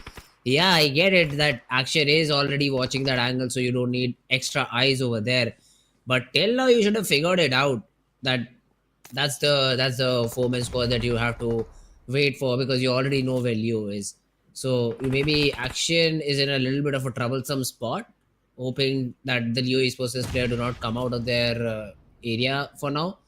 Yeah, I get it that Action is already watching that angle, so you don't need extra eyes over there. But till now, you should have figured it out that that's the foreman score that you have to wait for, because you already know where Leo is. So maybe Action is in a little bit of a troublesome spot, hoping that the Leo Esports player do not come out of their area for now.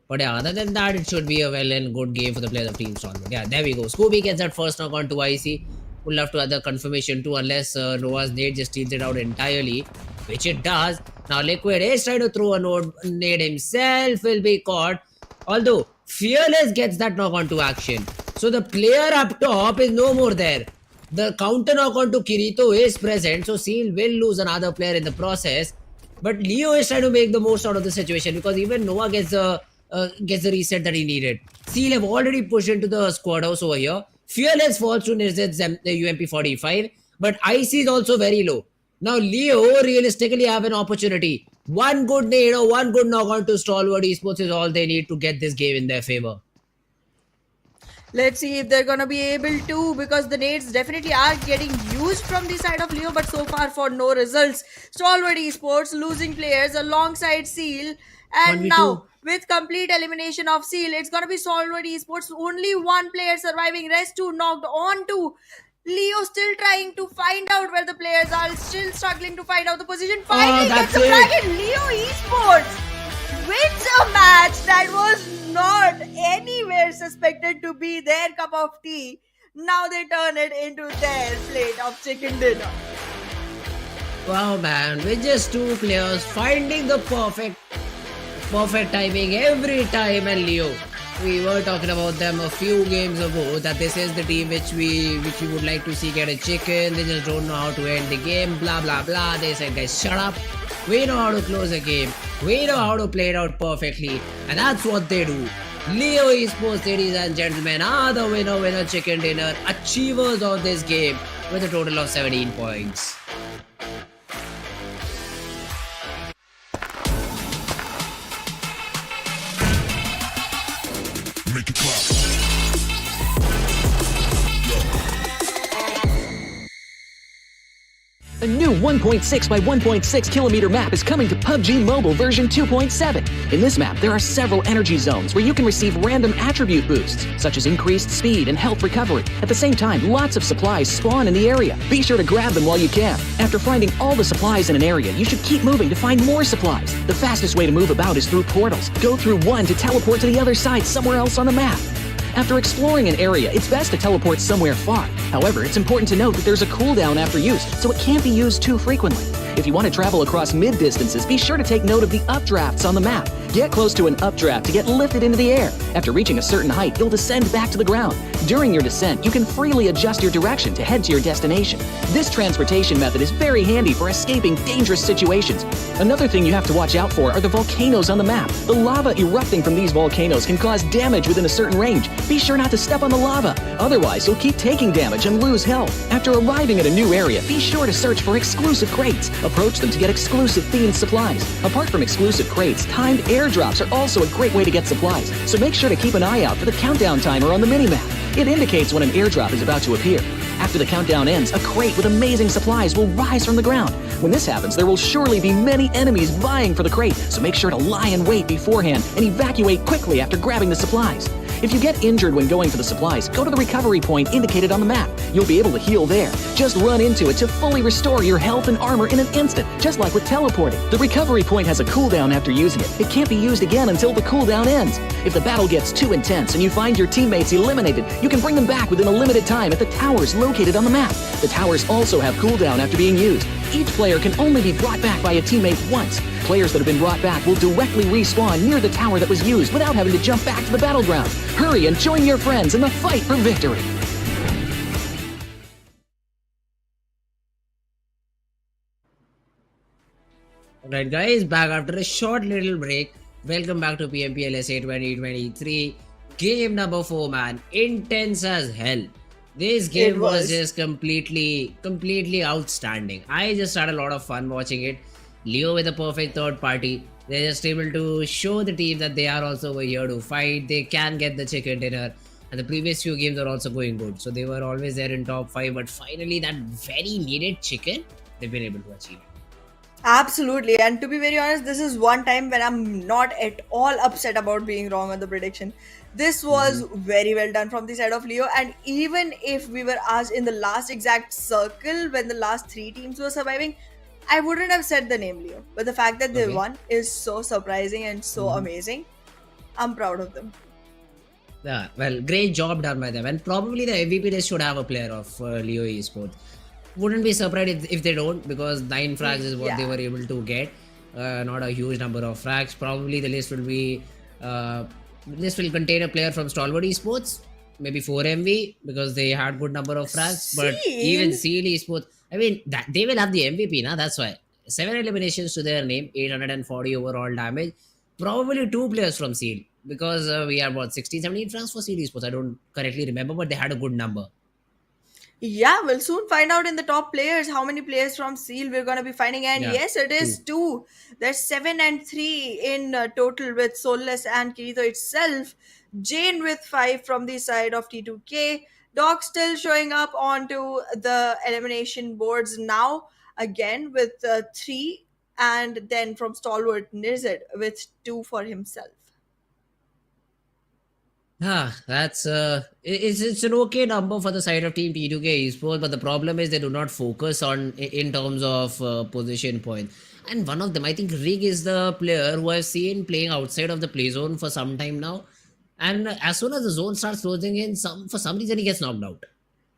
But yeah, other than that, it should be a well and good game for the players of Team Stalwart. Yeah, there we go. Scooby gets that first knock on to IC. We'll have to have the confirmation too, unless Noah's nade just steals it out entirely, which it does. Now Liquid is trying to throw a nade himself, will be caught. Although Fearless gets that knock on to Action. So the player up top is no more there. The counter knock on to Kirito is present, so Seal will lose another player in the process. But Leo is trying to make the most out of the situation, because even Noah gets the reset that he needed. Seal have already pushed into the squad house over here. Fearless falls to Nizzet's UMP 45, but IC is also very low. Now Leo realistically have an opportunity. One good nade or one good knock on to Stalwart Esports is all they need to get this game in their favor. Let's see if they're gonna be able to, because the nades definitely are getting used from the side of Leo, but so far for no results. Stalwart Esports losing players alongside Seal, and 1v2. now with complete elimination of Seal, it's gonna be Stalwart Esports. Only one player surviving, rest two knocked on to. Leo still trying to find out where the players are, still struggling to find out the position. Finally gets a dragon. Leo Esports wins a match that was not anywhere suspected to be their cup of tea. Now they turn it into their plate of chicken dinner. Wow, man, with just two players finding the perfect timing every time. And Leo, we were talking about them a few games ago, that this is the team which we would like to see get a chicken. They just don't know how to end the game, blah blah blah. They said, guys, shut up. We know how to close a game. We know how to play it out perfectly. And that's what they do. Leo Esports, ladies and gentlemen, are the winner chicken dinner achievers of this game with a total of 17 points. Make it clap. A new 1.6 by 1.6 kilometer map is coming to PUBG Mobile version 2.7. In this map, there are several energy zones where you can receive random attribute boosts, such as increased speed and health recovery. At the same time, lots of supplies spawn in the area. Be sure to grab them while you can. After finding all the supplies in an area, you should keep moving to find more supplies. The fastest way to move about is through portals. Go through one to teleport to the other side somewhere else on the map. After exploring an area, it's best to teleport somewhere far. However, it's important to note that there's a cooldown after use, so it can't be used too frequently. If you want to travel across mid-distances, be sure to take note of the updrafts on the map. Get close to an updraft to get lifted into the air. After reaching a certain height, you'll descend back to the ground. During your descent, you can freely adjust your direction to head to your destination. This transportation method is very handy for escaping dangerous situations. Another thing you have to watch out for are the volcanoes on the map. The lava erupting from these volcanoes can cause damage within a certain range. Be sure not to step on the lava. Otherwise, you'll keep taking damage and lose health. After arriving at a new area, be sure to search for exclusive crates. Approach them to get exclusive themed supplies. Apart from exclusive crates, timed airdrops are also a great way to get supplies, so make sure to keep an eye out for the countdown timer on the minimap. It indicates when an airdrop is about to appear. After the countdown ends, a crate with amazing supplies will rise from the ground. When this happens, there will surely be many enemies vying for the crate, so make sure to lie in wait beforehand and evacuate quickly after grabbing the supplies. If you get injured when going for the supplies, go to the recovery point indicated on the map. You'll be able to heal there. Just run into it to fully restore your health and armor in an instant, just like with teleporting. The recovery point has a cooldown after using it. It can't be used again until the cooldown ends. If the battle gets too intense and you find your teammates eliminated, you can bring them back within a limited time at the towers located on the map. The towers also have cooldown after being used. Each player can only be brought back by a teammate once. Players that have been brought back will directly respawn near the tower that was used without having to jump back to the battleground. Hurry and join your friends in the fight for victory. Alright guys, back after a short little break. Welcome back to PMPL SA 2023. Game number 4, man. Intense as hell. This game was just completely outstanding. I just had a lot of fun watching it. Leo with a perfect third party. They're just able to show the team that they are also over here to fight. They can get the chicken dinner. And the previous few games are also going good. So they were always there in top 5. But finally, that very needed chicken, they've been able to achieve it. Absolutely, and to be very honest, this is one time when I'm not at all upset about being wrong on the prediction. This was very well done from the side of Leo, and even if we were asked in the last exact circle when the last 3 teams were surviving, I wouldn't have said the name Leo. But the fact that they won is so surprising and so amazing. I'm proud of them. Yeah, well, great job done by them, and probably the MVP they should have a player of Leo Esports. Wouldn't be surprised if they don't, because 9 frags is what they were able to get. Not a huge number of frags. Probably the list will be list will contain a player from Stalwart Esports, maybe 4MV, because they had good number of frags. But even SEAL Esports, I mean, that they will have the MVP now. That's why 7 eliminations to their name, 840 overall damage. Probably 2 players from SEAL, because we have what 16, 17 frags for SEAL Esports. I don't correctly remember, but they had a good number. Yeah, we'll soon find out in the top players how many players from SEAL we're going to be finding. And yes, it is 2. There's 7 and 3 in total with Soulless and Kirito itself. Jane with 5 from the side of T2K. Doc still showing up onto the elimination boards now, again with 3. And then from Stalwart Nizid with 2 for himself. That's it's an okay number for the side of Team T2K Esports, but the problem is they do not focus on in terms of position points. And one of them, I think Rig is the player who I've seen playing outside of the play zone for some time now. And as soon as the zone starts closing in, for some reason he gets knocked out.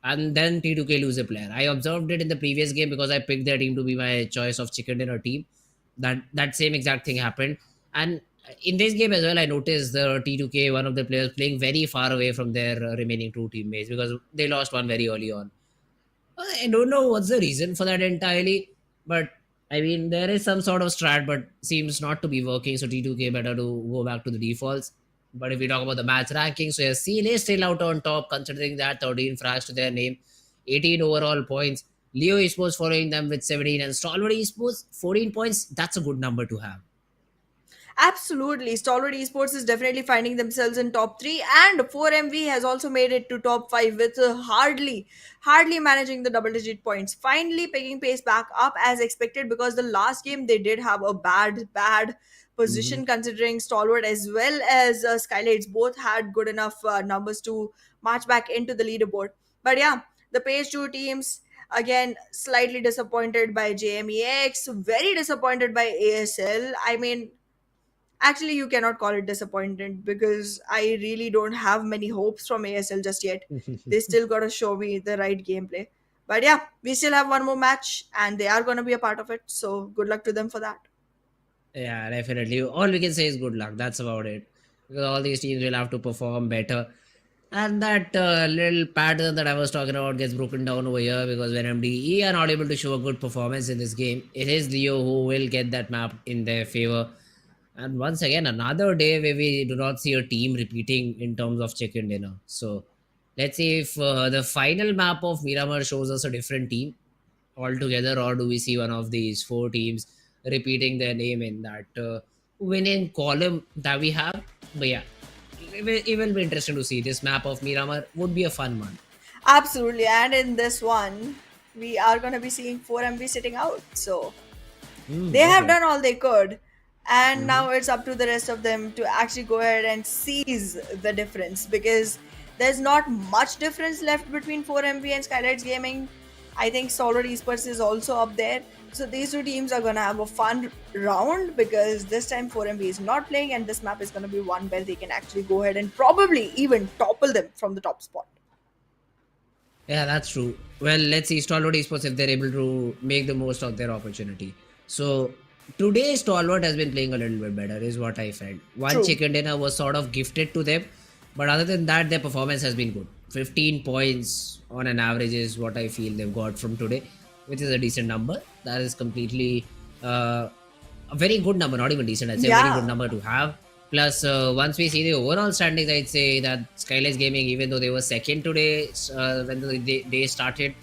And then T2K lose a player. I observed it in the previous game because I picked their team to be my choice of chicken dinner team. That same exact thing happened. And in this game as well, I noticed the T2K, one of the players, playing very far away from their remaining 2 teammates because they lost one very early on. I don't know what's the reason for that entirely, but I mean, there is some sort of strat, but seems not to be working. So T2K better to go back to the defaults. But if we talk about the match ranking, so yes, Seal is still out on top, considering that 13 frags to their name, 18 overall points. Leo Esports following them with 17, and Stalwart Esports 14 points. That's a good number to have. Absolutely. Stalwart Esports is definitely finding themselves in top 3, and 4MV has also made it to top 5 with hardly managing the double-digit points. Finally picking pace back up as expected, because the last game they did have a bad position considering Stalwart as well as SKYLIGHTZ both had good enough numbers to march back into the leaderboard. But yeah, the page 2 teams, again, slightly disappointed by JMEX, very disappointed by ASL. I mean, actually, you cannot call it disappointment because I really don't have many hopes from ASL just yet. They still got to show me the right gameplay. But yeah, we still have one more match and they are going to be a part of it. So good luck to them for that. Yeah, definitely. All we can say is good luck. That's about it. Because all these teams will have to perform better. And that little pattern that I was talking about gets broken down over here because when MDE are not able to show a good performance in this game, it is Leo who will get that map in their favor. And once again, another day where we do not see a team repeating in terms of chicken dinner. So let's see if the final map of Miramar shows us a different team altogether, or do we see one of these four teams repeating their name in that winning column that we have? But yeah, it will be interesting to see. This map of Miramar would be a fun one. Absolutely. And in this one, we are going to be seeing 4MV sitting out. So they have Okay. done all they could. And Hmm. now it's up to the rest of them to actually go ahead and seize the difference because there's not much difference left between 4MV and SKYLIGHTZ Gaming. I think Stalwart Esports is also up there. So these two teams are going to have a fun round because this time 4MV is not playing and this map is going to be one where they can actually go ahead and probably even topple them from the top spot. Yeah, that's true. Well, let's see Stalwart Esports if they're able to make the most of their opportunity. So today Stalwart has been playing a little bit better, is what I felt. One True. chicken dinner was sort of gifted to them, but other than that, their performance has been good. 15 points on an average is what I feel they've got from today, which is a decent number. That is completely a very good number, not even decent. I'd say a very good Yeah. number to have. Plus, once we see the overall standings, I'd say that SKYLIGHTZ Gaming, even though they were second today when they started,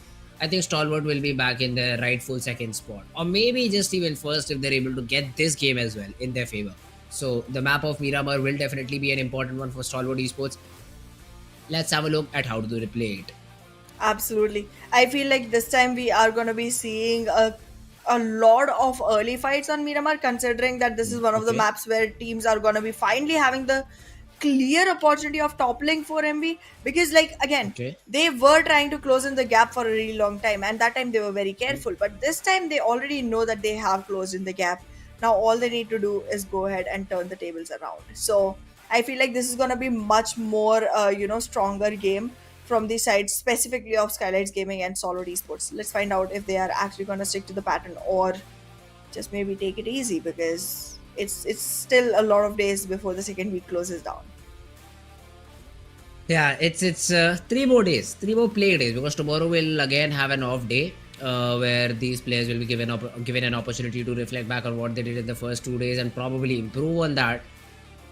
I think Stalwart will be back in their rightful second spot, or maybe just even first if they're able to get this game as well in their favor. So the map of Miramar will definitely be an important one for Stalwart Esports. Let's have a look at how do they play it. Absolutely. I feel like this time we are going to be seeing a lot of early fights on Miramar, considering that this is one of the Okay. maps where teams are going to be finally having the clear opportunity of toppling 4MV. Because, like, again, Okay. they were trying to close in the gap for a really long time, and that time they were very careful. But this time they already know that they have closed in the gap. Now, all they need to do is go ahead and turn the tables around. So, I feel like this is going to be much more, stronger game from the side specifically of SKYLIGHTZ Gaming and Solid Esports. Let's find out if they are actually going to stick to the pattern or just maybe take it easy because it's still a lot of days before the second week closes down. Yeah, it's 3 more days, 3 more play days because tomorrow we'll again have an off day where these players will be given an opportunity to reflect back on what they did in the first 2 days and probably improve on that.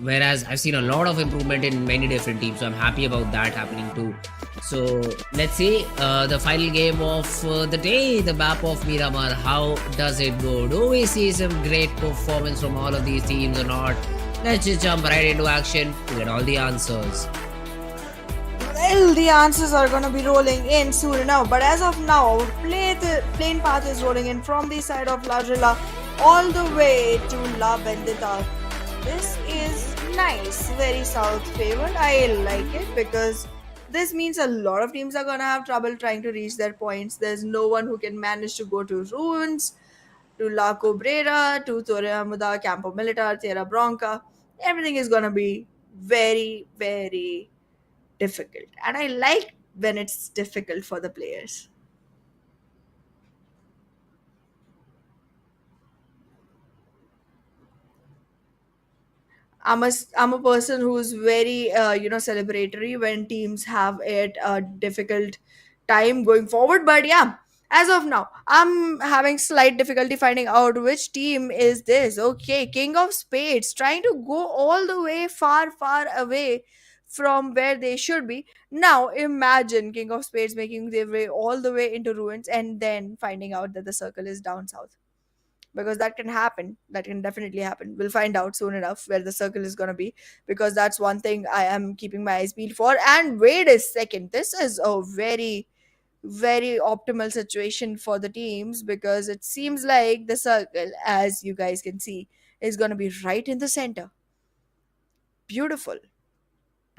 Whereas I've seen a lot of improvement in many different teams, so I'm happy about that happening too. So let's see the final game of the day, the map of Miramar. How does it go? Do we see some great performance from all of these teams or not? Let's just jump right into action to get all the answers. Well, the answers are going to be rolling in soon enough, but as of now, plane path is rolling in from the side of La Rilla all the way to La Bendita. This is nice, very south favored. I like it because this means a lot of teams are going to have trouble trying to reach their points. There's no one who can manage to go to Ruins, to La Cobrera, to Torreamuda, Campo Militar, Tierra Bronca. Everything is going to be very, very difficult. And I like when it's difficult for the players. I'm a person who's very celebratory when teams have it a difficult time going forward. But yeah, as of now, I'm having slight difficulty finding out which team is this. Okay, King of Spades trying to go all the way far, far away from where they should be. Now imagine King of Spades making their way all the way into ruins and then finding out that the circle is down south because that can happen. That can definitely happen. We'll find out soon enough where the circle is going to be because that's one thing I am keeping my eyes peeled for. And wait a second, this is a very, very optimal situation for the teams because it seems like the circle, as you guys can see, is going to be right in the center. Beautiful.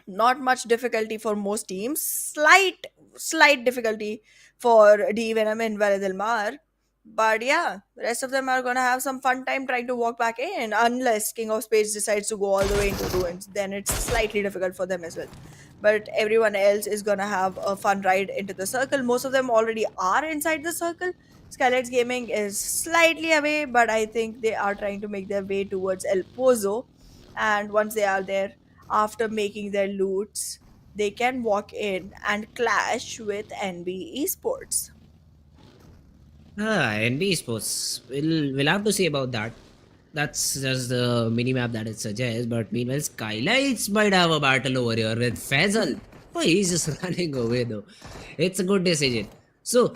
Not much difficulty for most teams. Slight difficulty for D Venom and Valle del Mar. But yeah, the rest of them are gonna have some fun time trying to walk back in, unless King of Spades decides to go all the way into ruins. Then it's slightly difficult for them as well. But everyone else is gonna have a fun ride into the circle. Most of them already are inside the circle. SKYLIGHTZ Gaming is slightly away, but I think they are trying to make their way towards El Pozo. And once they are there, after making their loots, they can walk in and clash with NBeSports. NBeSports. We'll have to see about that. That's just the mini map that it suggests. But meanwhile, SKYLIGHTZ might have a battle over here with Faisal. Oh, he's just running away though. It's a good decision. So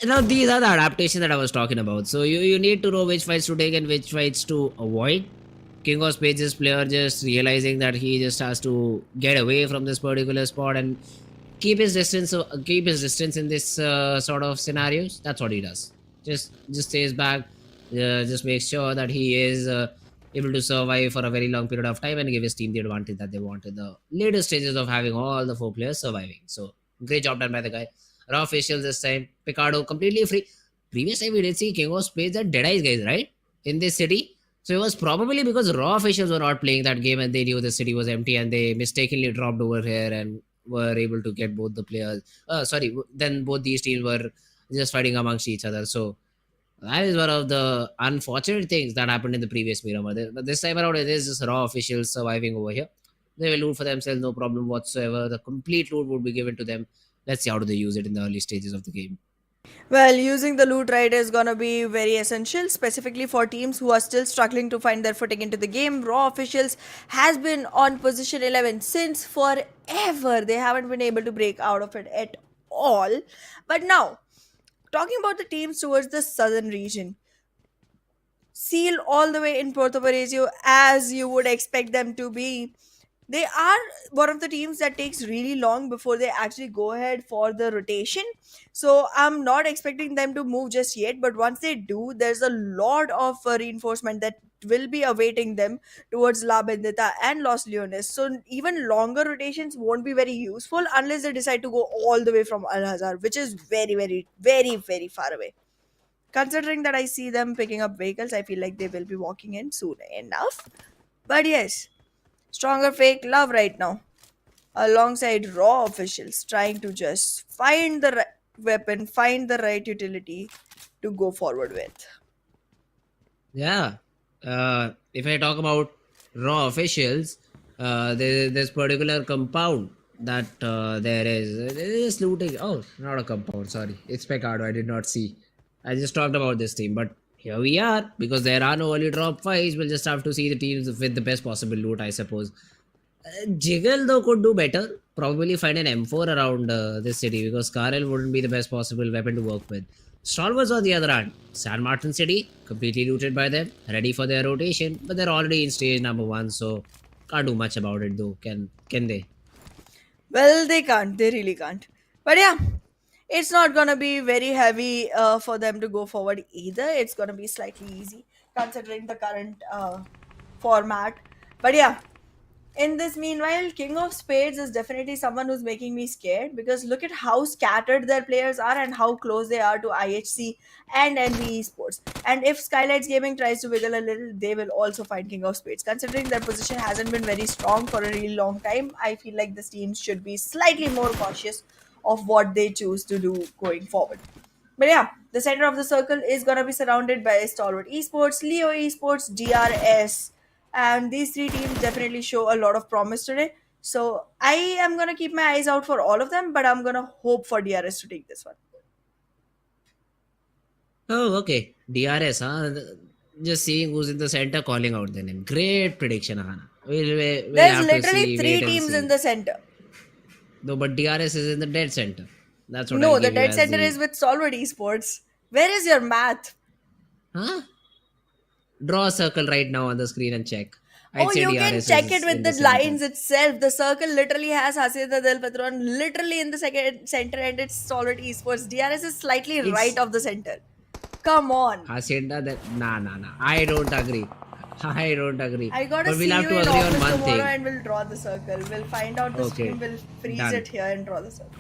now these are the adaptations that I was talking about. So you need to know which fights to take and which fights to avoid. King of Spades' player just realizing that he just has to get away from this particular spot and keep his distance. Keep his distance in this sort of scenarios. That's what he does. Just stays back. Just makes sure that he is able to survive for a very long period of time and give his team the advantage that they want in the later stages of having all the 4 players surviving. So great job done by the guy. Raw officials this time. Picardo completely free. Previous time we did see King of Spades and DEADEYES guys, right? In this city. So it was probably because Raw officials were not playing that game and they knew the city was empty and they mistakenly dropped over here and were able to get both the players. Then both these teams were just fighting amongst each other. So that is one of the unfortunate things that happened in the previous Miramar. But this time around, it is just Raw officials surviving over here. They will loot for themselves, no problem whatsoever. The complete loot would be given to them. Let's see how do they use it in the early stages of the game. Well, using the loot right is gonna be very essential, specifically for teams who are still struggling to find their footing into the game. Raw officials has been on position 11 since forever. They haven't been able to break out of it at all. But now, talking about the teams towards the southern region, Seal all the way in Puerto Paraiso as you would expect them to be. They are one of the teams that takes really long before they actually go ahead for the rotation. So I'm not expecting them to move just yet, but once they do, there's a lot of reinforcement that will be awaiting them towards La Bendita and Los Leones. So even longer rotations won't be very useful unless they decide to go all the way from Alhazar, which is very, very, very, very far away. Considering that I see them picking up vehicles, I feel like they will be walking in soon enough. But yes, stronger fake love right now, alongside raw officials trying to just find the right weapon, find the right utility to go forward with. Yeah. If I talk about Raw officials, there's particular compound that there is looting. Oh, not a compound. Sorry, it's Pecado. I did not see. I just talked about this team, but here we are because there are no early drop fights. We'll just have to see the teams with the best possible loot, I suppose. Jiggle though could do better. Probably find an M4 around this city because Karel wouldn't be the best possible weapon to work with. Stalwarts on the other hand, San Martin City, completely looted by them, ready for their rotation, but they're already in stage number 1, so can't do much about it though. Can they? Well, they can't. They really can't. But yeah, it's not gonna be very heavy for them to go forward either. It's gonna be slightly easy considering the current format. But yeah, in this meanwhile, King of Spades is definitely someone who's making me scared because look at how scattered their players are and how close they are to IHC and NBeSports. And if SKYLIGHTZ Gaming tries to wiggle a little, they will also find King of Spades. Considering their position hasn't been very strong for a really long time, I feel like this team should be slightly more cautious of what they choose to do going forward. But yeah, the center of the circle is gonna be surrounded by Stalwart Esports, Leo Esports, DRS, and these three teams definitely show a lot of promise today. So I am gonna keep my eyes out for all of them, but I'm gonna hope for DRS to take this one. Oh, okay. DRS, huh? Just seeing who's in the center, calling out the name. Great prediction, Hana. We'll There's have to literally see, three wait and teams see. in the center. No, but DRS is in the dead center. That's what No, I'll the give you dead as center the... is with Stalwart Esports. Where is your math? Huh? Draw a circle right now on the screen and check. I'd Oh, say you can DRS check is it with in the center. lines itself. The circle literally has Hacienda del Patron literally in the second center and it's Stalwart Esports. DRS is slightly right It's of the center. Come on. Hacienda that... Nah. I don't agree. I don't agree. I gotta But see we'll have you to in agree on office one tomorrow thing. and we'll draw the circle. We'll find out the Okay, stream, we'll freeze done. it here and draw the circle.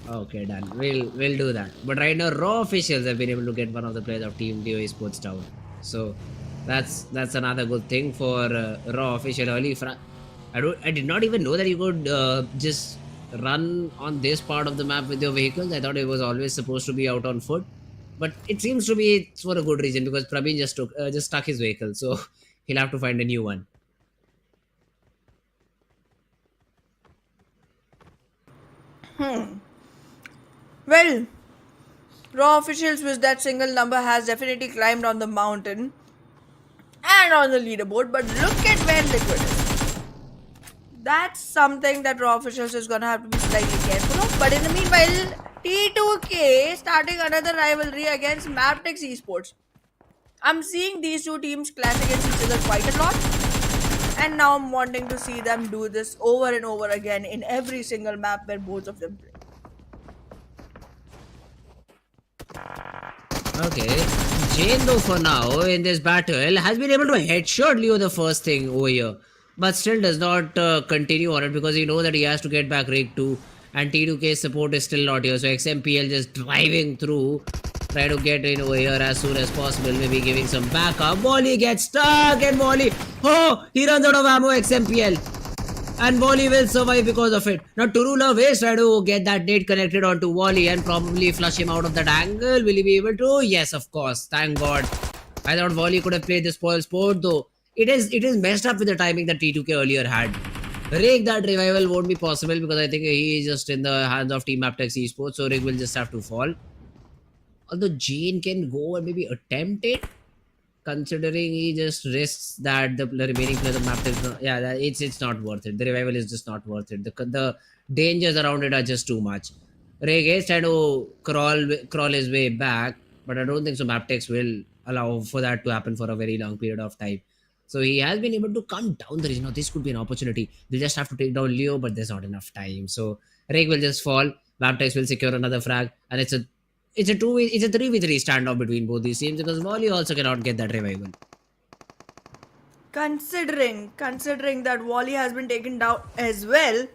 Okay, done. We'll do that. But right now, Raw officials have been able to get one of the players of Team DO Esports down. So that's another good thing for Raw official early. I did not even know that you could just run on this part of the map with your vehicles. I thought it was always supposed to be out on foot. But it seems to be it's for a good reason because Praveen just stuck his vehicle, so he'll have to find a new one. Well, Raw officials wish that single number has definitely climbed on the mountain and on the leaderboard, but look at where Liquid is. That's something that Raw officials is gonna have to be slightly careful of. But in the meanwhile, T2K starting another rivalry against Mabetex Esports. I'm seeing these two teams clash against each other quite a lot, and now I'm wanting to see them do this over and over again in every single map where both of them play. Okay, Jane though for now in this battle has been able to headshot Leo the first thing over here, but still does not continue on it because he knows that he has to get back Rig 2 and T2K support is still not here. So XMPL just driving through, try to get in over here as soon as possible, maybe giving some backup. Wally gets stuck and Wally, oh, he runs out of ammo XMPL. And Wally will survive because of it. Now Turula will try to get that nade connected onto Wally and probably flush him out of that angle. Will he be able to? Yes, of course. Thank God. I thought Wally could have played the spoil sport though. It is messed up with the timing that T2K earlier had. Rig that revival won't be possible because I think he is just in the hands of Team Mabetex Esports. So Rig will just have to fall. Although Jane can go and maybe attempt it, considering he just risks that the remaining players of Mabetex, yeah, it's not worth it. The revival is just not worth it. The dangers around it are just too much. Rig is trying to crawl his way back, but I don't think so. Mabetex will allow for that to happen for a very long period of time. So he has been able to come down the region. Now this could be an opportunity. They'll just have to take down Leo, but there's not enough time. So Rig will just fall. Mabetex will secure another frag, and it's a 3v3 standoff between both these teams because Wally also cannot get that revival. Considering that Wally has been taken down as well,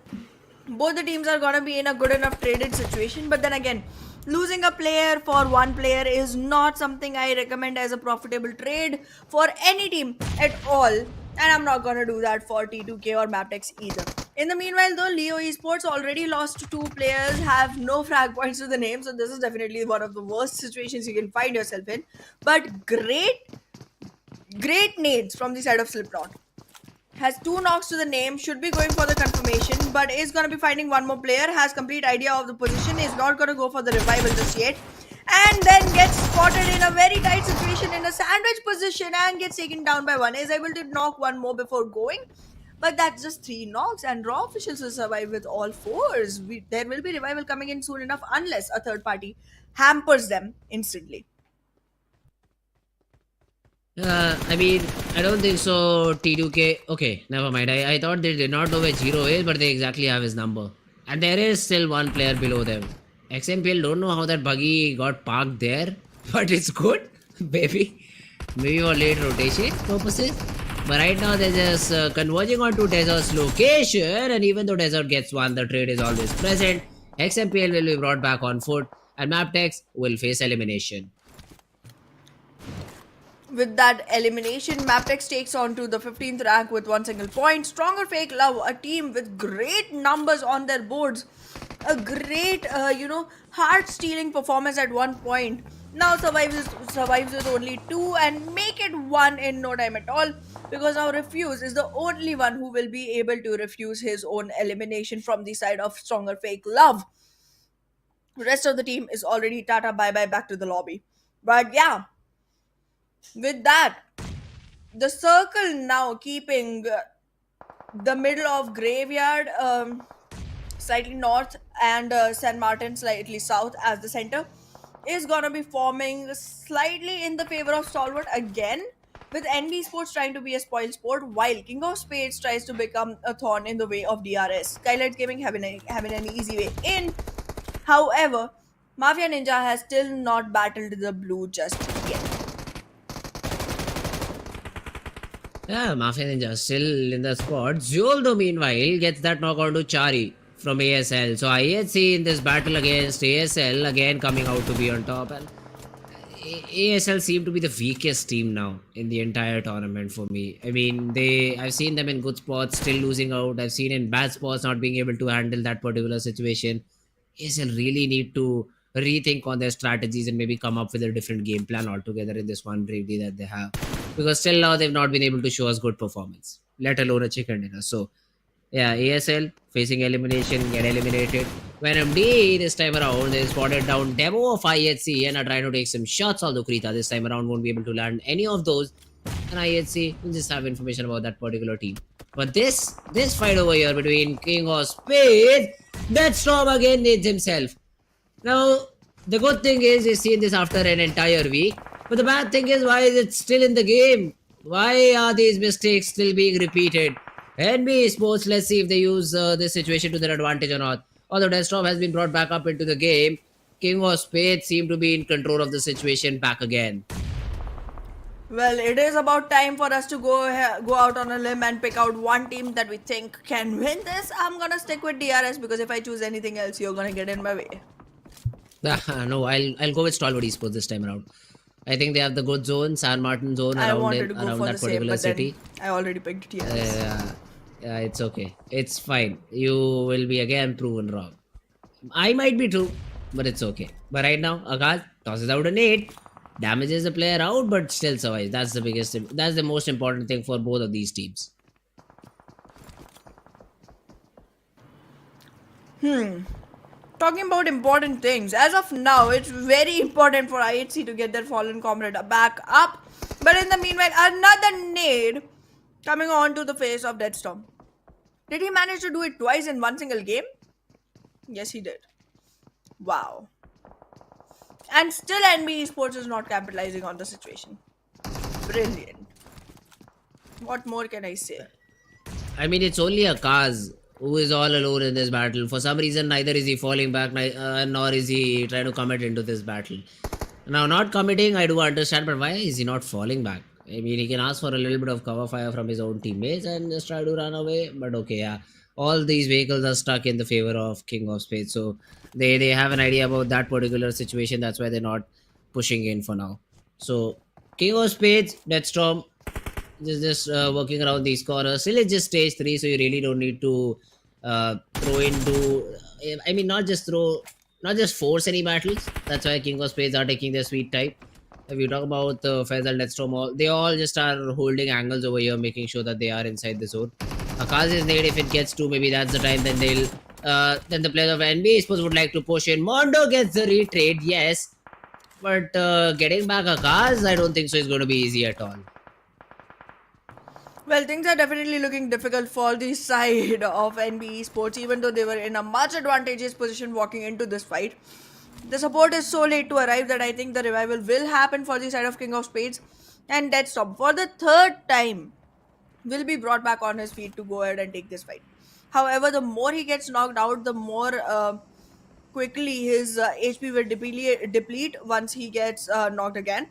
both the teams are gonna be in a good enough traded situation. But then again, losing a player for one player is not something I recommend as a profitable trade for any team at all. And I'm not gonna do that for T2K or Mabetex either. In the meanwhile though, Leo Esports already lost 2 players, have no frag points to the name, so this is definitely one of the worst situations you can find yourself in. But great nades from the side of Slipknot. Has 2 knocks to the name, should be going for the confirmation, but is going to be finding one more player, has complete idea of the position, is not going to go for the revival just yet, and then gets spotted in a very tight situation in a sandwich position and gets taken down by 1, is able to knock 1 more before going, but that's just 3 knocks, and Raw officials will survive with all 4s. There will be revival coming in soon enough unless a third party hampers them instantly. I mean, I don't think so. T2K. Okay, never mind. I thought they did not know where Zero is, but they exactly have his number. And there is still 1 player below them. XMPL don't know how that buggy got parked there, but it's good. Maybe for late rotation purposes. But right now they're just converging onto Desert's location, and even though Desert gets 1, the trade is always present. XMPL will be brought back on foot, and Mabetex will face elimination. With that elimination, Mabetex takes on to the 15th rank with 1 single point. Stronger FAKELOVE, a team with great numbers on their boards. A great, heart-stealing performance at one point. Now survives with only 2 and make it 1 in no time at all. Because now Refuse is the only one who will be able to refuse his own elimination from the side of Stronger FAKELOVE. The rest of the team is already tata bye-bye back to the lobby. But yeah. With that, the circle now keeping the middle of Graveyard slightly north and San Martin slightly south as the center is gonna be forming slightly in the favor of Stalwart again, with NBeSports trying to be a spoil sport while King of Spades tries to become a thorn in the way of DRS. SKYLIGHTZ Gaming having an easy way in. However, Mafia Ninja has still not battled the blue just yet. Yeah, Mafia Ninja still in the spot. Zoldo, meanwhile, gets that knock onto Chari from ASL. So IHC in this battle against ASL again coming out to be on top. And ASL seem to be the weakest team now in the entire tournament for me. I mean, I've seen them in good spots, still losing out. I've seen in bad spots not being able to handle that particular situation. ASL really need to rethink on their strategies and maybe come up with a different game plan altogether in this one bravery that they have. Because till now they've not been able to show us good performance, let alone a chicken dinner. So yeah, ASL facing elimination, get eliminated. Venom D this time around, they spotted down demo of IHC and are trying to take some shots, although Krita this time around won't be able to land any of those. And IHC will just have information about that particular team. But this fight over here between King of Spades, that Storm again needs himself. Now, the good thing is he's seen this after an entire week. But the bad thing is, why is it still in the game? Why are these mistakes still being repeated? NBeSports, let's see if they use this situation to their advantage or not. Although Desktop has been brought back up into the game, King of Spades seem to be in control of the situation back again. Well, it is about time for us to go out on a limb and pick out one team that we think can win this. I'm gonna stick with DRS because if I choose anything else, you're gonna get in my way. No, I'll go with Stalwart Esports this time around. I think they have the good zone, San Martin zone I around wanted to go around for that the same, particular but city. then I already picked DRS. Yeah, it's okay. It's fine. You will be again proven wrong. I might be true, but it's okay. But right now, Akash tosses out a nade, damages the player out, but still survives. That's the most important thing for both of these teams. Talking about important things, as of now, it's very important for IHC to get their fallen comrade back up. But in the meanwhile, another nade coming on to the face of Deadstorm. Did he manage to do it twice in one single game? Yes, he did. Wow. And still NBeSports is not capitalizing on the situation. Brilliant. What more can I say? I mean, it's only Akaz who is all alone in this battle. For some reason, neither is he falling back, nor is he trying to commit into this battle. Now, not committing, I do understand, but why is he not falling back? I mean, he can ask for a little bit of cover fire from his own teammates and just try to run away. But okay, yeah. All these vehicles are stuck in the favor of King of Spades. So they have an idea about that particular situation. That's why they're not pushing in for now. So King of Spades, Deathstorm, just working around these corners. Still, it's just stage 3, so you really don't need to throw into... I mean, not just force any battles. That's why King of Spades are taking their sweet time. If you talk about Faisal, Deathstorm, they all just are holding angles over here, making sure that they are inside the zone. Akaz's nade, if it gets to, maybe that's the time, then they'll... then the players of NBeSports would like to push in. Mondo gets the retrade, yes. But getting back Akaz, I don't think so is going to be easy at all. Well, things are definitely looking difficult for the side of NBeSports, even though they were in a much advantageous position walking into this fight. The support is so late to arrive that I think the revival will happen for the side of King of Spades. And Deathstorm, for the third time, will be brought back on his feet to go ahead and take this fight. However, the more he gets knocked out, the more quickly his HP will deplete once he gets knocked again.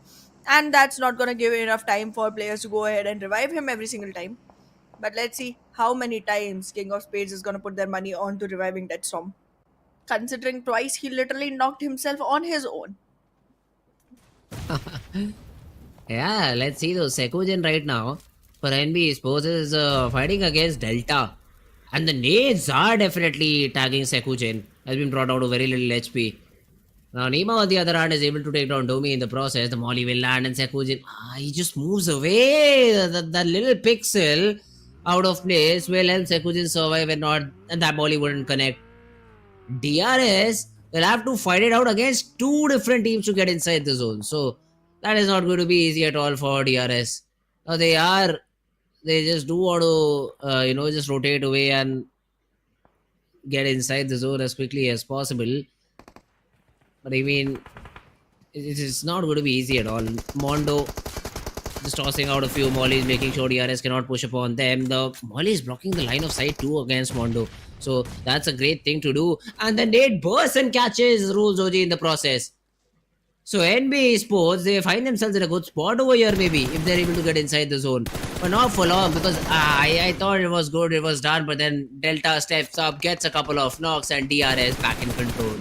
And that's not going to give enough time for players to go ahead and revive him every single time. But let's see how many times King of Spades is going to put their money on to reviving Deathstorm. Considering twice he literally knocked himself on his own. Yeah, let's see though. Sekujin right now for NBeSports is fighting against Delta. And the nades are definitely tagging Sekujin. Has been brought out to very little HP. Now Nima on the other hand is able to take down Domi in the process. The molly will land and Sekujin, he just moves away. That little pixel out of place will help Sekujin survive and that molly wouldn't connect. DRS will have to fight it out against 2 different teams to get inside the zone. So that is not going to be easy at all for DRS. Now they just do want to, just rotate away and get inside the zone as quickly as possible. But I mean, it is not going to be easy at all. Mondo just tossing out a few mollies, making sure DRS cannot push upon them. The molly is blocking the line of sight too against Mondo. So that's a great thing to do. And then nade bursts and catches Rules OG in the process. So NBeSports, they find themselves in a good spot over here maybe if they're able to get inside the zone. But not for long because I thought it was good, it was done. But then Delta steps up, gets a couple of knocks and DRS back in control.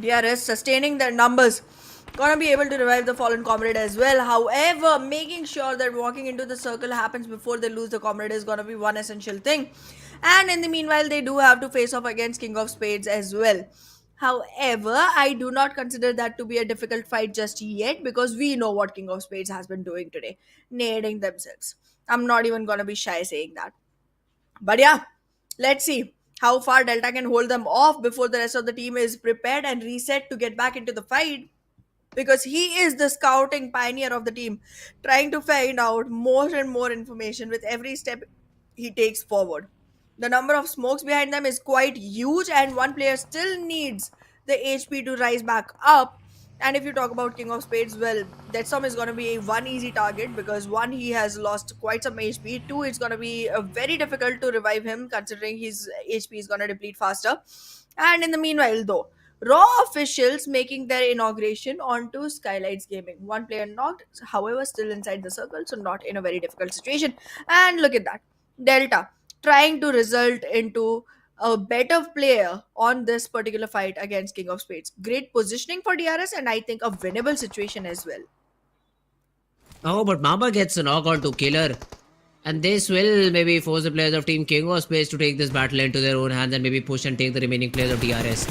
DRS sustaining their numbers gonna be able to revive the fallen comrade as well. However, making sure that walking into the circle happens before they lose the comrade is gonna be one essential thing. And in the meanwhile, they do have to face off against King of Spades as well. However, I do not consider that to be a difficult fight just yet because we know what King of Spades has been doing today, nading themselves. I'm not even gonna be shy saying that. But yeah, let's see how far Delta can hold them off before the rest of the team is prepared and reset to get back into the fight, because he is the scouting pioneer of the team, trying to find out more and more information with every step he takes forward. The number of smokes behind them is quite huge, and one player still needs the HP to rise back up. And if you talk about King of Spades, well, Deadstorm is going to be a one easy target because one, he has lost quite some HP. Two, it's going to be very difficult to revive him considering his HP is going to deplete faster. And in the meanwhile, though, Raw officials making their inauguration onto SKYLIGHTZ Gaming. One player knocked, however, still inside the circle, so not in a very difficult situation. And look at that. Delta trying to result into a better player on this particular fight against King of Spades. Great positioning for DRS, and I think a winnable situation as well. Oh, but Mama gets a knock on to Killer. And this will maybe force the players of Team King of Spades to take this battle into their own hands and maybe push and take the remaining players of DRS.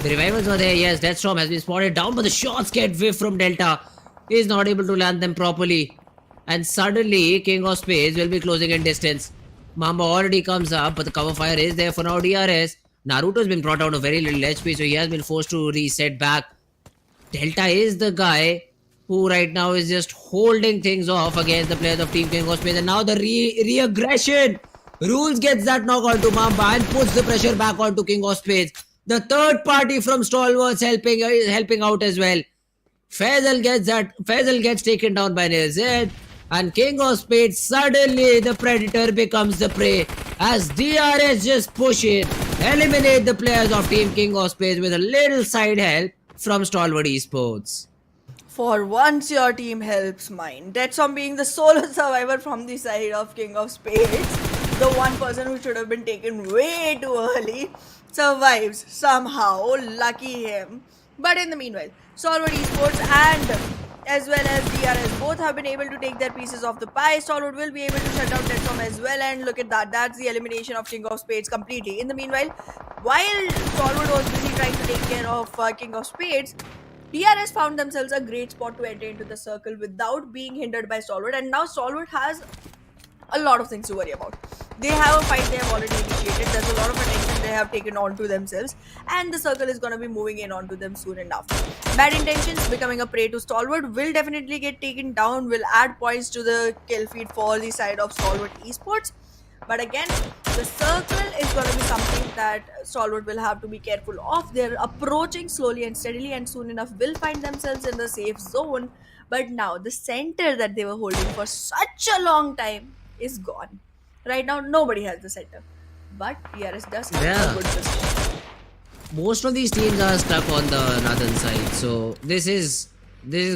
The revivals are there, yes, Deathstorm has been spotted down, but the shots get whiffed from Delta. He is not able to land them properly. And suddenly, King of Spades will be closing in distance. Mamba already comes up, but the cover fire is there for now DRS. Naruto has been brought out of very little HP, so he has been forced to reset back. Delta is the guy who right now is just holding things off against the players of Team King of Spades. And now the re-aggression. Rules gets that knock onto Mamba and puts the pressure back onto King of Spades. The third party from Stalwart's helping out as well. Faisal gets taken down by NZ. And King of Spades, suddenly the predator becomes the prey. As DRS just push in, eliminate the players of Team King of Spades with a little side help from Stalwart Esports. For once, your team helps mine. Deadstorm being the solo survivor from the side of King of Spades, the one person who should have been taken way too early, survives somehow. Lucky him. But in the meanwhile, Stalwart Esports and as well as DRS both have been able to take their pieces of the pie. Stalwart will be able to shut down Deadstorm as well, and look at that. That's the elimination of King of Spades completely. In the meanwhile, while Stalwart was busy trying to take care of King of Spades, DRS found themselves a great spot to enter into the circle without being hindered by Stalwart, and now Stalwart has a lot of things to worry about. They have a fight they have already initiated. There's a lot of attention they have taken onto themselves, and the circle is going to be moving in onto them soon enough. Bad intentions becoming a prey to Stalwart will definitely get taken down, will add points to the kill feed for the side of Stalwart Esports. But again, the circle is going to be something that Stalwart will have to be careful of. They're approaching slowly and steadily, and soon enough will find themselves in the safe zone. But now the center that they were holding for such a long time is gone. Right now, nobody has the center. But DRS does have a good position. Most of these teams are stuck on the northern side, so this is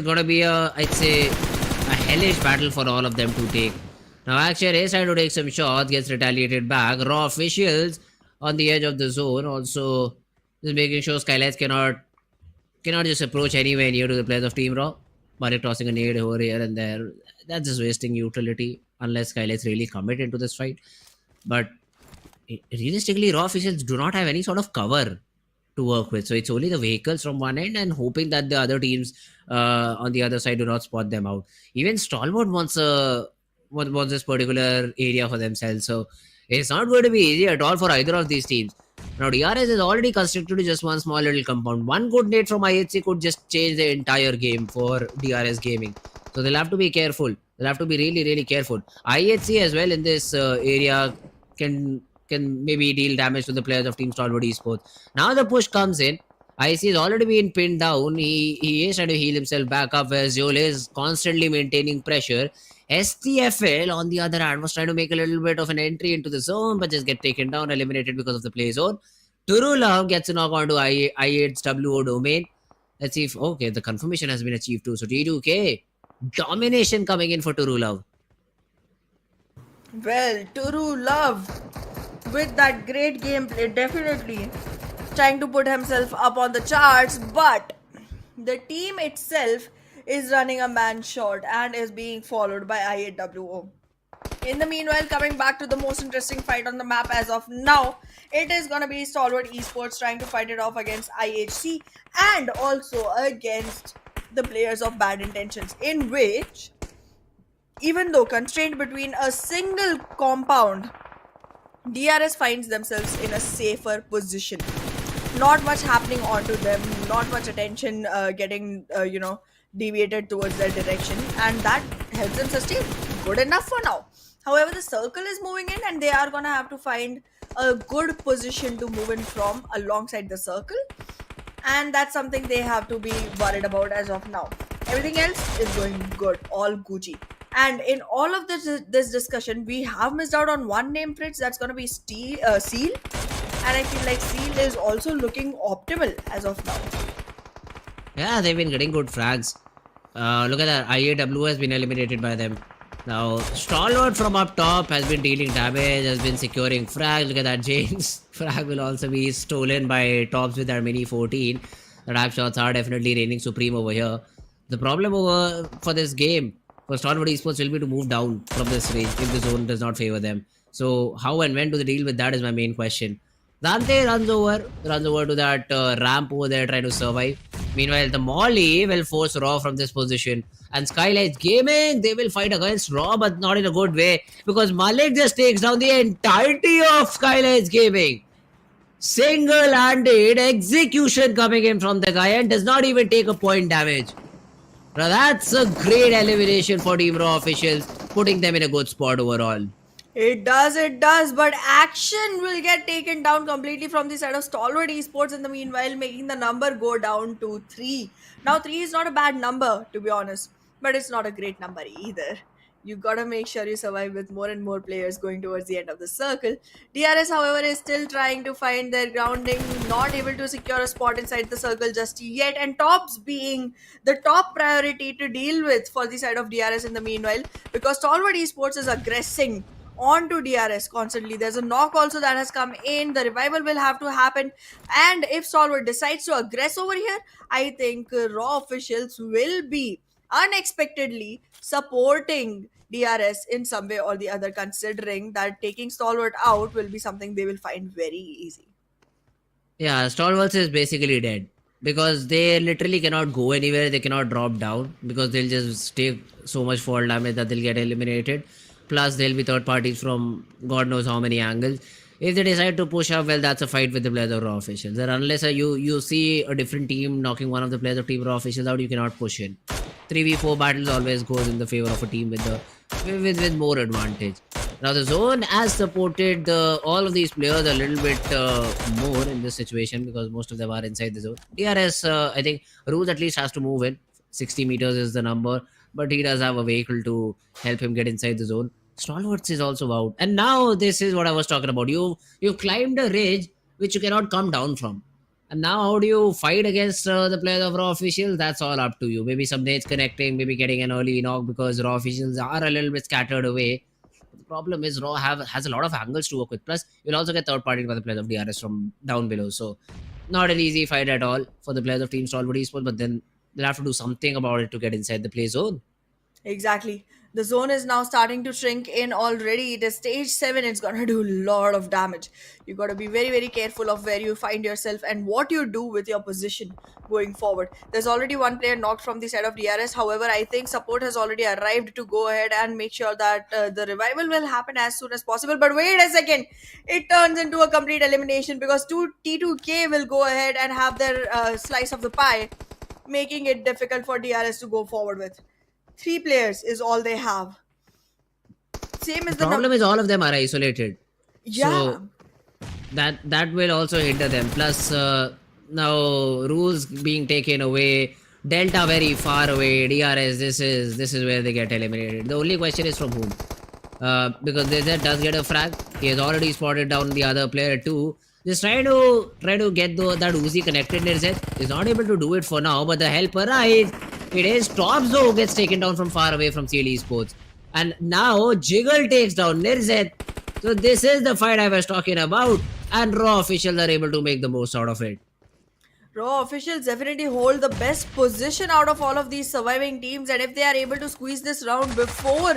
gonna be I'd say a hellish battle for all of them to take. Now actually is trying to take some shots, gets retaliated back. Raw officials on the edge of the zone also just making sure SKYLIGHTZ cannot just approach anywhere near to the players of Team Raw. But tossing a nade over here and there, that's just wasting utility unless SKYLIGHTZ really commit into this fight. But realistically, Raw officials do not have any sort of cover to work with, so it's only the vehicles from one end and hoping that the other teams on the other side do not spot them out. Even Stalwart wants this particular area for themselves, so it's not going to be easy at all for either of these teams. Now DRS is already constricted to just one small little compound. One good nade from IHC could just change the entire game for DRS Gaming, so they'll have to be careful. They'll have to be really careful. IHC as well in this area can maybe deal damage to the players of Team Stalwart Esports. Now the push comes in. IC has already been pinned down. He is trying to heal himself back up, whereas Joel is constantly maintaining pressure. STFL, on the other hand, was trying to make a little bit of an entry into the zone, but just get taken down, eliminated because of the play zone. Turulav gets a knock onto I8's WO domain. Let's see if, okay, the confirmation has been achieved too. So T2K, domination coming in for Turulav. Well, Turulav, with that great gameplay, definitely trying to put himself up on the charts, but The team itself is running a man short and is being followed by IAWO. In the meanwhile, coming back to the most interesting fight on the map as of now, it is gonna be Stalwart Esports trying to fight it off against IHC and also against the players of Bad Intentions, in which, even though constrained between a single compound, DRS finds themselves in a safer position. Not much happening onto them, not much attention getting, deviated towards their direction, and that helps them sustain. Good enough for now. However, the circle is moving in, and they are gonna have to find a good position to move in from alongside the circle, and that's something they have to be worried about as of now. Everything else is going good, all Gucci. And in all of this discussion, we have missed out on one name, Fritz. That's gonna be Seal, and I feel like Seal is also looking optimal as of now. Yeah, they've been getting good frags. Look at that. IAW has been eliminated by them. Now, Stalwart from up top has been dealing damage, has been securing frags. Look at that. James' frag will also be stolen by tops with their Mini 14. The tap shots are definitely reigning supreme over here. The problem for this game for Stalwart Esports will be to move down from this range if the zone does not favor them. So, how and when do they deal with that is my main question. Dante runs over to that ramp over there, trying to survive. Meanwhile, the Molly will force Raw from this position. And SKYLIGHTZ Gaming, they will fight against Raw, but not in a good way. Because Malik just takes down the entirety of SKYLIGHTZ Gaming. Single-handed execution coming in from the guy and does not even take a point damage. Now that's a great elimination for Team Raw officials, putting them in a good spot overall. It does, but action will get taken down completely from the side of Stalwart Esports in the meanwhile, making the number go down to 3. Now, 3 is not a bad number, to be honest, but it's not a great number either. You gotta make sure you survive with more and more players going towards the end of the circle. DRS, however, is still trying to find their grounding, not able to secure a spot inside the circle just yet, and tops being the top priority to deal with for the side of DRS in the meanwhile, because Stalwart Esports is aggressing onto DRS constantly. There's a knock also that has come in. The revival will have to happen, and if Stalwart decides to aggress over here, I think Raw officials will be unexpectedly supporting DRS in some way or the other, considering that taking Stalwart out will be something they will find very easy. Yeah, Stalwarts is basically dead because they literally cannot go anywhere. They cannot drop down because they'll just take so much fall damage that they'll get eliminated. Plus, there'll be third parties from God knows how many angles. If they decide to push up, well, that's a fight with the players of Raw officials. And unless you see a different team knocking one of the players of Team Raw officials out, you cannot push in. 3v4 battles always goes in the favor of a team with more advantage. Now, the zone has supported all of these players a little bit more in this situation because most of them are inside the zone. DRS, I think, Rules at least has to move in. 60 meters is the number, but he does have a vehicle to help him get inside the zone. Stalwarts is also out. And now this is what I was talking about. You've climbed a ridge which you cannot come down from. And now how do you fight against the players of Raw officials? That's all up to you. Maybe some nades connecting, maybe getting an early knock because Raw officials are a little bit scattered away. The problem is Raw has a lot of angles to work with. Plus, you'll also get third party by the players of DRS from down below. So, not an easy fight at all for the players of Team Stalwart Esports. But then they'll have to do something about it to get inside the play zone. Exactly. The zone is now starting to shrink in already. It is stage 7. It's gonna do a lot of damage. You gotta be very, very careful of where you find yourself and what you do with your position going forward. There's already one player knocked from the side of DRS. However, I think support has already arrived to go ahead and make sure that the revival will happen as soon as possible. But wait a second. It turns into a complete elimination because T2K will go ahead and have their slice of the pie, making it difficult for DRS to go forward with. 3 players is all they have. Same as the problem is all of them are isolated. Yeah. So that will also hinder them. Plus now rules being taken away, Delta very far away, DRS, this is where they get eliminated. The only question is from whom. Because DZ does get a frag. He has already spotted down the other player too. Just try to get that Uzi connected. Nirzet is not able to do it for now, but the help arrives. It is Tops though gets taken down from far away from CL Esports. And now Jiggle takes down Nirzet. So this is the fight I was talking about. And Raw officials are able to make the most out of it. Raw officials definitely hold the best position out of all of these surviving teams, and if they are able to squeeze this round before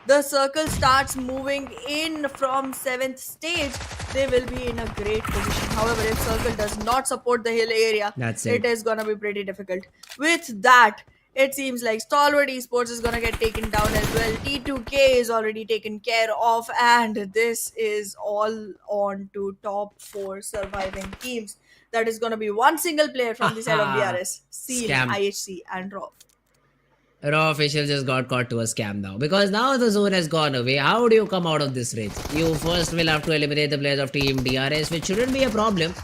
the circle starts moving in from 7th stage, they will be in a great position. However, if circle does not support the hill area, That's it it. is gonna be pretty difficult. With that, it seems like Stalwart Esports is gonna get taken down as well. T2K is already taken care of, and this is all on to top 4 surviving teams. That is gonna be one single player from the side of DRS, Seal, Scam. IHC, and Raw. Raw officials just got caught to a scam now. Because now the zone has gone away. How do you come out of this race? You first will have to eliminate the players of team DRS, which shouldn't be a problem.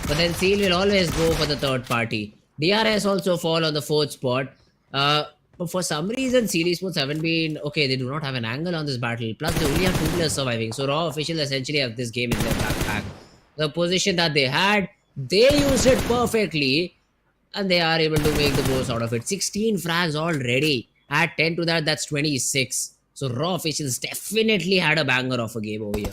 But then Seal will always go for the third party. DRS also fall on the 4th spot. But for some reason, Seal Esports haven't been... Okay, they do not have an angle on this battle. Plus, they only have 2 players surviving. So Raw officials essentially have this game in their backpack. The position that they had, they used it perfectly. And they are able to make the most out of it. 16 frags already. Add 10 to that, that's 26. So Raw officials definitely had a banger of a game over here.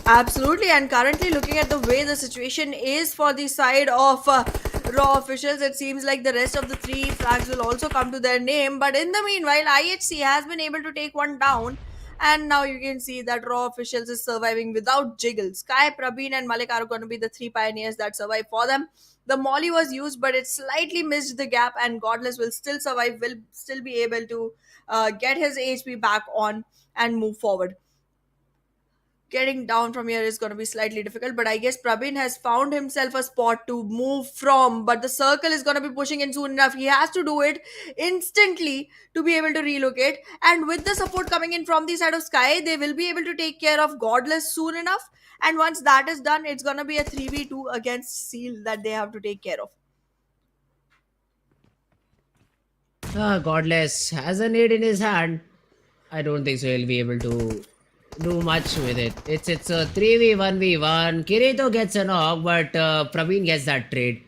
Absolutely, and currently looking at the way the situation is for the side of Raw officials, it seems like the rest of the 3 flags will also come to their name. But in the meanwhile, IHC has been able to take one down. And now you can see that Raw officials is surviving without Jiggle. Sky, Prabeen, and Malik are going to be the 3 pioneers that survive for them. The molly was used, but it slightly missed the gap, and Godless will still survive, will still be able to get his HP back on and move forward. Getting down from here is going to be slightly difficult, but I guess Prabin has found himself a spot to move from, but the circle is going to be pushing in soon enough. He has to do it instantly to be able to relocate, and with the support coming in from the side of Sky, they will be able to take care of Godless soon enough, and once that is done, it's going to be a 3v2 against Seal that they have to take care of. Godless has a nade in his hand. I don't think so he'll be able to do much with it. It's a 3v1v1. Kirito gets a knock, but Praveen gets that trade.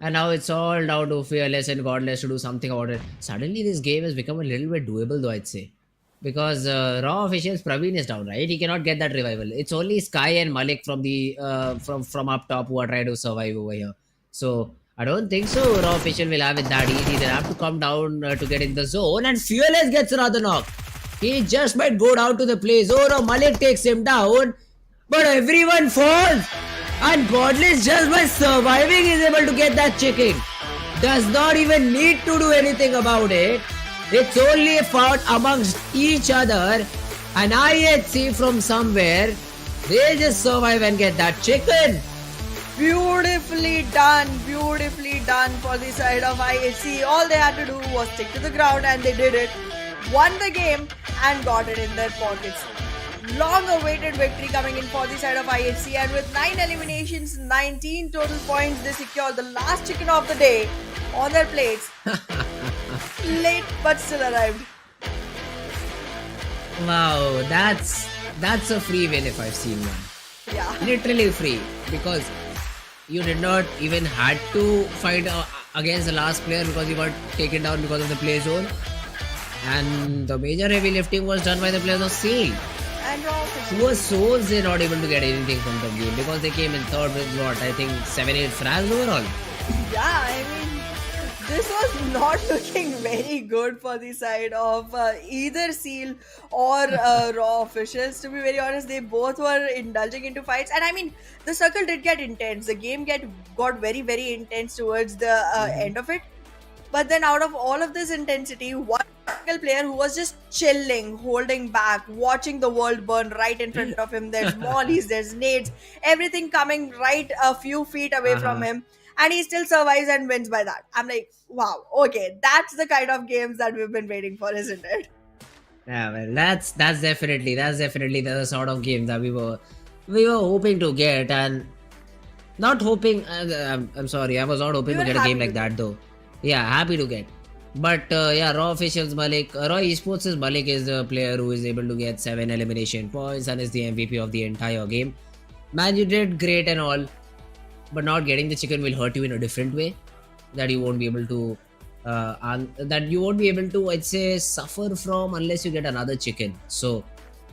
And now it's all down to Fearless and Godless to do something about it. Suddenly this game has become a little bit doable though, I'd say. Because Raw officials, Praveen is down, right? He cannot get that revival. It's only Sky and Malik from the from up top who are trying to survive over here. So I don't think so Raw official will have it that easy. They'll have to come down to get in the zone. And Fearless gets another knock. He just might go down to the play zone, or Malik takes him down. But everyone falls. And Godless, just by surviving, is able to get that chicken. Does not even need to do anything about it. It's only a fight amongst each other. And IHC from somewhere, they just survive and get that chicken. Beautifully done for the side of IHC. All they had to do was stick to the ground, and they did it. Won the game and got it in their pockets. Long awaited victory coming in for the side of IHC, and with 9 eliminations, 19 total points, they secure the last chicken of the day on their plates. Late but still arrived. Wow, that's a free win if I've seen one. Yeah. Literally free, because you did not even had to fight against the last player because you got taken down because of the play zone. And the major heavy lifting was done by the players of Seal. And Raw Poor souls, they're not able to get anything from the game because they came in third with what, I think 7-8 frags overall. Yeah, I mean, this was not looking very good for the side of either Seal or Raw officials. To be very honest, they both were indulging into fights, and I mean, the circle did get intense. The game got very, very intense towards the end of it. But then out of all of this intensity, one single player who was just chilling, holding back, watching the world burn right in front of him. There's mollies, there's nades, everything coming right a few feet away from him. And he still survives and wins by that. I'm like, wow, okay, that's the kind of games that we've been waiting for, isn't it? Yeah, well, that's definitely the sort of game that we were hoping to get, and not hoping. I'm sorry, I was not hoping to get a game like that though. Yeah, happy to get. But yeah, Raw officials Malik, Raw Esports' Malik is the player who is able to get 7 elimination points and is the MVP of the entire game. Man, you did great and all, but not getting the chicken will hurt you in a different way that you won't be able to I'd say suffer from unless you get another chicken. So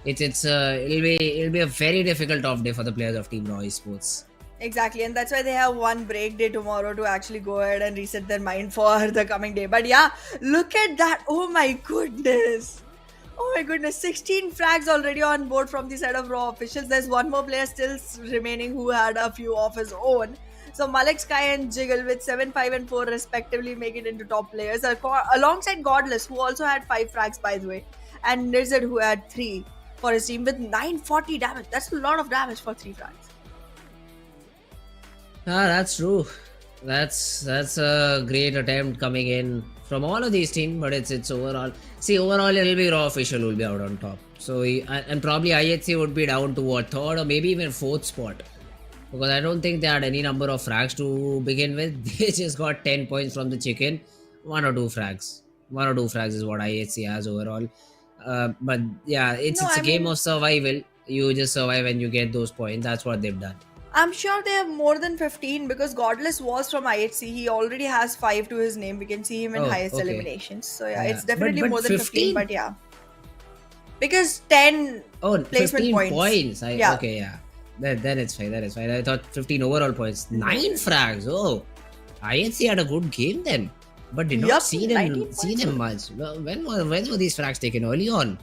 it'll be a very difficult off day for the players of Team Raw Esports. Exactly, and that's why they have one break day tomorrow to actually go ahead and reset their mind for the coming day. But yeah, look at that. Oh my goodness. Oh my goodness, 16 frags already on board from the side of Raw officials. There's one more player still remaining who had a few of his own. So Malik, Sky, and Jiggle with 7, 5, and 4 respectively make it into top players, alongside Godless, who also had 5 frags by the way, and Nirzad, who had 3 for his team with 940 damage. That's a lot of damage for 3 frags. That's true. That's a great attempt coming in from all of these teams, but it's overall. See, overall it'll be Raw official will be out on top. So and probably IHC would be down to what, third or maybe even fourth spot, because I don't think they had any number of frags to begin with. They just got 10 points from the chicken, one or two frags. One or two frags is what IHC has overall. But yeah, it's a game of survival. You just survive and you get those points. That's what they've done. I'm sure they have more than 15 because Godless was from IHC. He already has 5 to his name. We can see him in highest eliminations. So yeah, it's definitely but more than 15, but yeah. Because 10 placement 15 points. Okay, yeah. Then it's fine. That is fine. I thought 15 overall points. 9 frags. Oh, IHC had a good game then, but did not see them much. When were these frags taken? Early on?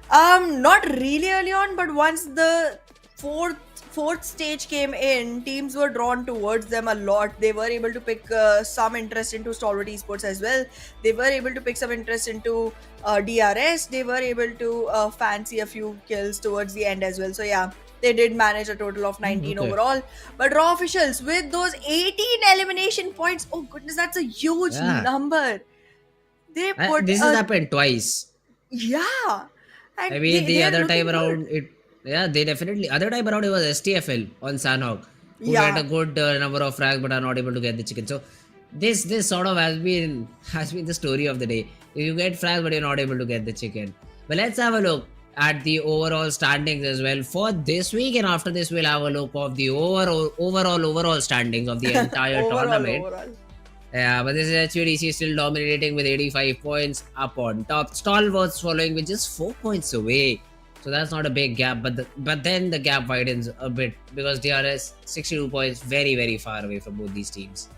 Not really early on, but once the fourth stage came in, teams were drawn towards them a lot. They were able to pick some interest into Stalwart Esports as well. They were able to pick some interest into DRS. They were able to fancy a few kills towards the end as well. So yeah, they did manage a total of 19 overall. But Raw officials with those 18 elimination points, oh goodness, that's a huge number. They put this has happened twice. Yeah. And I mean, the other time around it. Yeah, they definitely. Other time around it was STFL on Sanhok, who get a good number of frags but are not able to get the chicken. So this sort of has been the story of the day. You get frags but you're not able to get the chicken. But let's have a look at the overall standings as well for this week, and after this we'll have a look of the overall standings of the entire tournament. Yeah, but this is HVDC still dominating with 85 points up on top. Stalwart's following with just 4 points away. So that's not a big gap, but then the gap widens a bit because DRS 62 points, very, very far away from both these teams.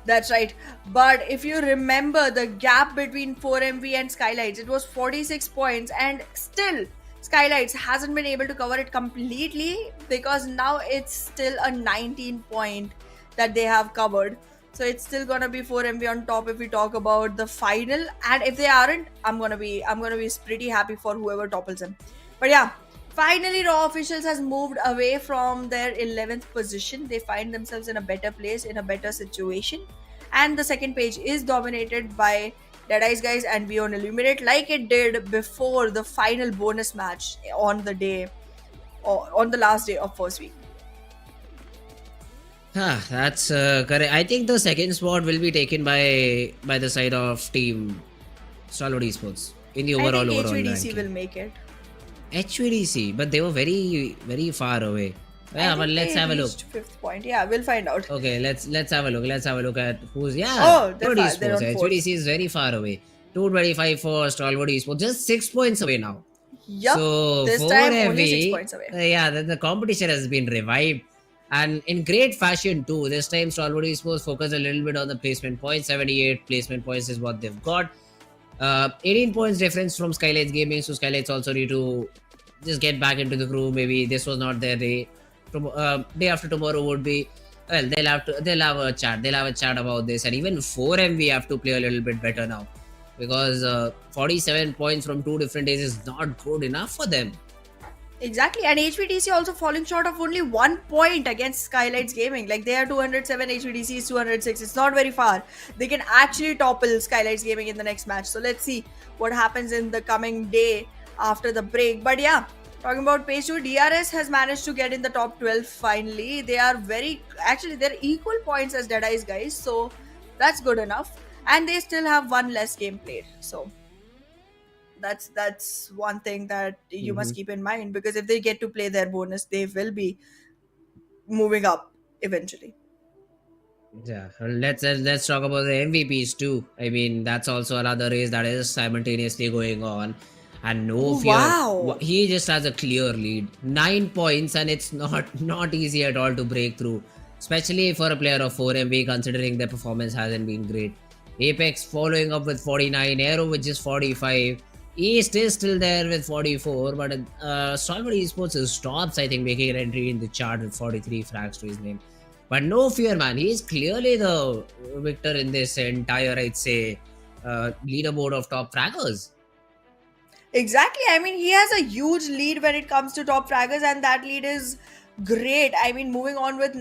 That's right. But if you remember the gap between 4MV and SKYLIGHTZ, it was 46 points, and still SKYLIGHTZ hasn't been able to cover it completely because now it's still a 19 point that they have covered. So it's still gonna be 4MV on top if we talk about the final, and if they aren't, I'm gonna be pretty happy for whoever topples them. But yeah, finally Raw officials has moved away from their 11th position. They find themselves in a better place, in a better situation, and the second page is dominated by DEADEYES guys and Beyond Illuminate, like it did before the final bonus match on the last day of first week. That's correct. I think the second spot will be taken by the side of team Stalwart Esports in the overall HVDC ranking. will make it. HVDC, but they were very, very far away. Yeah, but let's have a look. 5th point. Yeah, we'll find out. Okay, let's have a look. Let's have a look at who's Stalwart Esports. HVDC is very far away. 225 for Stalwart Esports, just 6 points away now. Yup. So this time only 6 points away. Yeah, the competition has been revived. And in great fashion too. This time Stalwart Esports focus a little bit on the placement points. 78 placement points is what they've got. 18 points difference from SKYLIGHTZ Gaming. So SKYLIGHTZ also need to just get back into the crew. Maybe this was not their day. Day after tomorrow would be, well, they'll have a chat. They'll have a chat about this. And even 4MV have to play a little bit better now, because 47 points from 2 different days is not good enough for them. Exactly, and HVDC also falling short of only 1 point against SKYLIGHTZ Gaming. Like, they are 207, HVDC is 206. It's not very far. They can actually topple SKYLIGHTZ Gaming in the next match. So let's see what happens in the coming day after the break. But yeah, talking about page 2, DRS has managed to get in the top 12 finally. They are they're equal points as DEADEYES guys. So that's good enough. And they still have 1 less game played. So that's one thing that you must keep in mind, because if they get to play their bonus, they will be moving up eventually. Yeah, let's talk about the MVPs too. I mean, that's also another race that is simultaneously going on. and no Oh, fear. wow. He just has a clear lead, 9 points, and it's not easy at all to break through, especially for a player of 4MB, considering their performance hasn't been great. Apex following up with 49, Aero with just 45. East is still there with 44, but Stalwart Esports is stops, I think, making an entry in the chart with 43 frags to his name. But no fear, man. He's clearly the victor in this entire, I'd say, leaderboard of top fraggers. Exactly. I mean, he has a huge lead when it comes to top fraggers, and that lead is great. I mean, moving on with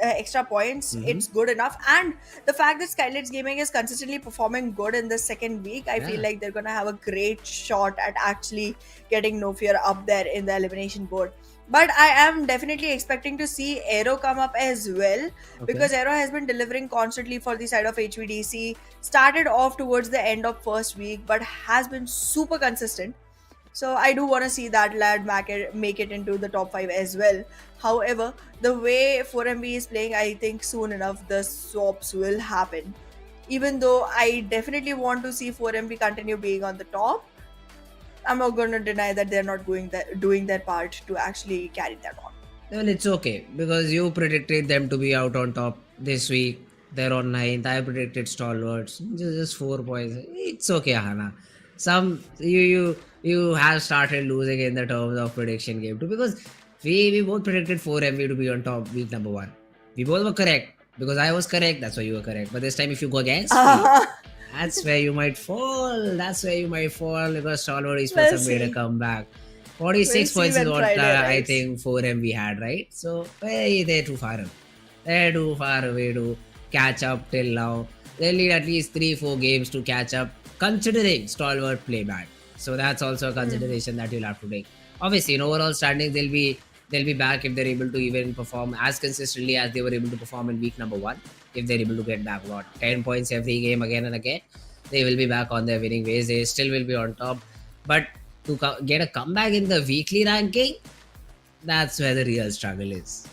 extra points, it's good enough. And the fact that SKYLIGHTZ Gaming is consistently performing good in the second week, I feel like they're gonna have a great shot at actually getting No Fear up there in the elimination board. But I am definitely expecting to see Aero come up as well, because Aero has been delivering constantly for the side of HVDC. Started off towards the end of first week, but has been super consistent. So I do want to see that lad make it into the top 5 as well. However, the way 4MB is playing, I think soon enough the swaps will happen. Even though I definitely want to see 4MB continue being on the top, I'm not going to deny that they're not doing their part to actually carry that on. Well, it's okay because you predicted them to be out on top this week. They're on 9th. I predicted Stalwarts. Just 4 points. It's okay, Hana. Some you have started losing in the terms of prediction game too, because we both predicted 4MV to be on top week number 1. We both were correct because I was correct. That's why you were correct. But this time, if you go against me, that's where you might fall. That's where you might fall because Stalwart Esports have made a comeback. 46 points is what I think 4MV had, right? So they're too far away. They're too far away to catch up till now. They'll need at least 3-4 games to catch up, considering Stalwart play bad. So that's also a consideration that you'll have to take. Obviously, in overall standings, they'll be back if they're able to even perform as consistently as they were able to perform in week number 1. If they're able to get back 10 points every game again and again, they will be back on their winning ways. They still will be on top. But to get a comeback in the weekly ranking, that's where the real struggle is.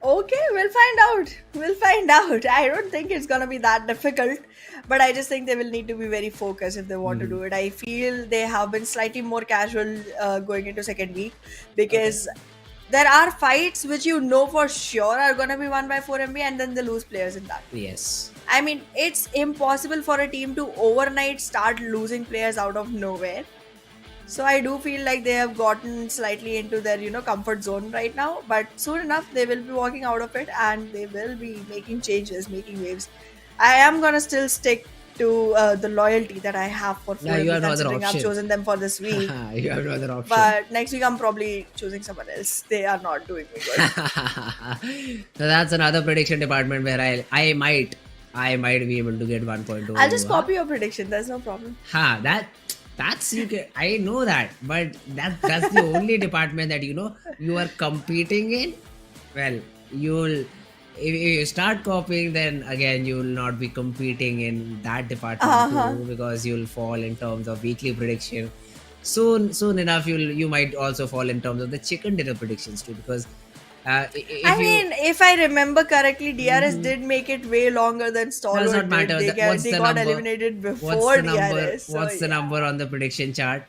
Okay, we'll find out. We'll find out. I don't think it's gonna be that difficult, but I just think they will need to be very focused if they want to do it. I feel they have been slightly more casual going into second week, because there are fights which you know for sure are gonna be won by 4MB, and then they lose players in that. Yes. I mean, it's impossible for a team to overnight start losing players out of nowhere. So I do feel like they have gotten slightly into their, comfort zone right now. But soon enough, they will be walking out of it and they will be making changes, making waves. I am going to still stick to the loyalty that I have for 4MB, considering I've chosen them for this week. You have no other option. But next week, I'm probably choosing someone else. They are not doing me good. So that's another prediction department where I might be able to get 1.2. I'll just copy your prediction. There's no problem. That's you can, I know that, but that's the only department that you are competing in. Well, if you start copying, then again you will not be competing in that department too, because you'll fall in terms of weekly prediction. Soon enough, you might also fall in terms of the chicken dinner predictions too, because if I remember correctly, DRS did make it way longer than Stalwart. Does not matter. They got eliminated before DRS. What's the number on the prediction chart?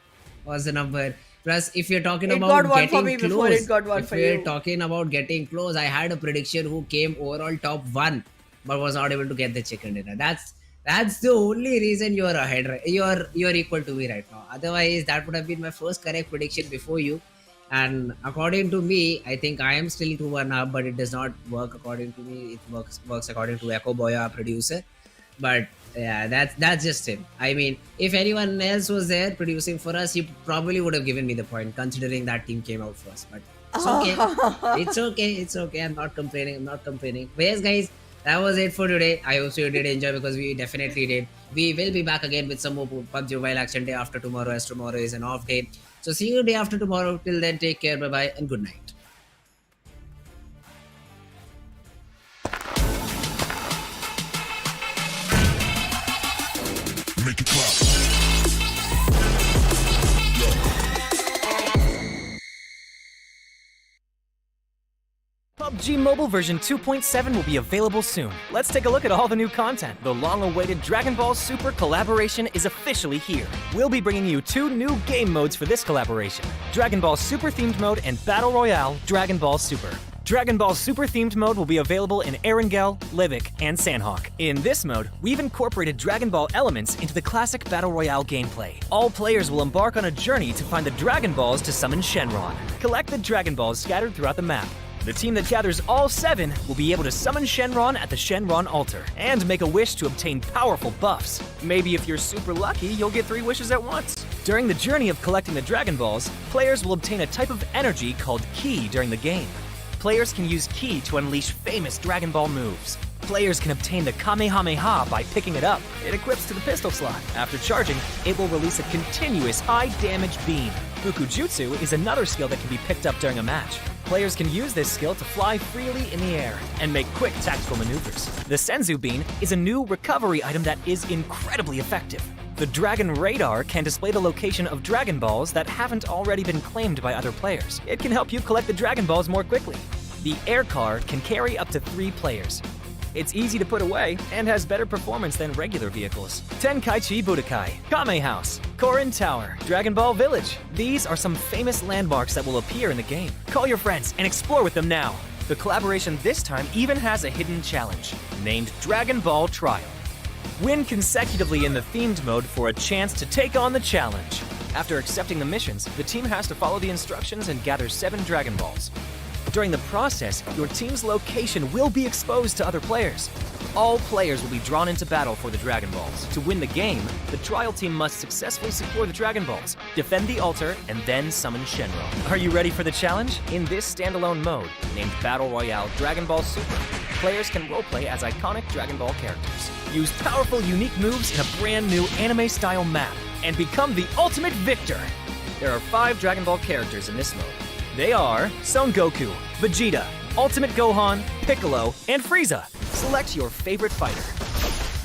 What's the number? Plus, if you're talking about getting close, if we're talking about getting close, I had a prediction who came overall top 1, but was not able to get the chicken dinner. That's the only reason you're ahead. Right? You're equal to me right now. Otherwise, that would have been my first correct prediction before you. And according to me, I think I am still 2-1 up, but it does not work according to me. It works according to Echo Boy, our producer. But yeah, that's just him. I mean, if anyone else was there producing for us, he probably would have given me the point, considering that team came out first. But it's okay. It's okay. I'm not complaining. But yes, guys, that was it for today. I hope you did enjoy, because we definitely did. We will be back again with some more PUBG Mobile action day after tomorrow, as tomorrow is an off day. So see you day after tomorrow. Till then, take care. Bye-bye and good night. Make it clap. PUBG Mobile version 2.7 will be available soon. Let's take a look at all the new content. The long-awaited Dragon Ball Super collaboration is officially here. We'll be bringing you 2 new game modes for this collaboration: Dragon Ball Super themed mode and Battle Royale Dragon Ball Super. Dragon Ball Super themed mode will be available in Erangel, Livik, and Sanhok. In this mode, we've incorporated Dragon Ball elements into the classic Battle Royale gameplay. All players will embark on a journey to find the Dragon Balls to summon Shenron. Collect the Dragon Balls scattered throughout the map. The team that gathers all 7 will be able to summon Shenron at the Shenron altar and make a wish to obtain powerful buffs. Maybe if you're super lucky, you'll get 3 wishes at once. During the journey of collecting the Dragon Balls, players will obtain a type of energy called Ki during the game. Players can use Ki to unleash famous Dragon Ball moves. Players can obtain the Kamehameha by picking it up. It equips to the pistol slot. After charging, it will release a continuous high-damage beam. Fukujutsu is another skill that can be picked up during a match. Players can use this skill to fly freely in the air and make quick tactical maneuvers. The Senzu Bean is a new recovery item that is incredibly effective. The Dragon Radar can display the location of Dragon Balls that haven't already been claimed by other players. It can help you collect the Dragon Balls more quickly. The Air Car can carry up to 3 players. It's easy to put away and has better performance than regular vehicles. Tenkaichi Budokai, Kame House, Korin Tower, Dragon Ball Village. These are some famous landmarks that will appear in the game. Call your friends and explore with them now. The collaboration this time even has a hidden challenge, named Dragon Ball Trial. Win consecutively in the themed mode for a chance to take on the challenge. After accepting the missions, the team has to follow the instructions and gather 7 Dragon Balls. During the process, your team's location will be exposed to other players. All players will be drawn into battle for the Dragon Balls. To win the game, the trial team must successfully secure the Dragon Balls, defend the altar, and then summon Shenron. Are you ready for the challenge? In this standalone mode, named Battle Royale Dragon Ball Super, players can roleplay as iconic Dragon Ball characters. Use powerful, unique moves in a brand new anime-style map, and become the ultimate victor. There are 5 Dragon Ball characters in this mode. They are Son Goku, Vegeta, Ultimate Gohan, Piccolo, and Frieza. Select your favorite fighter.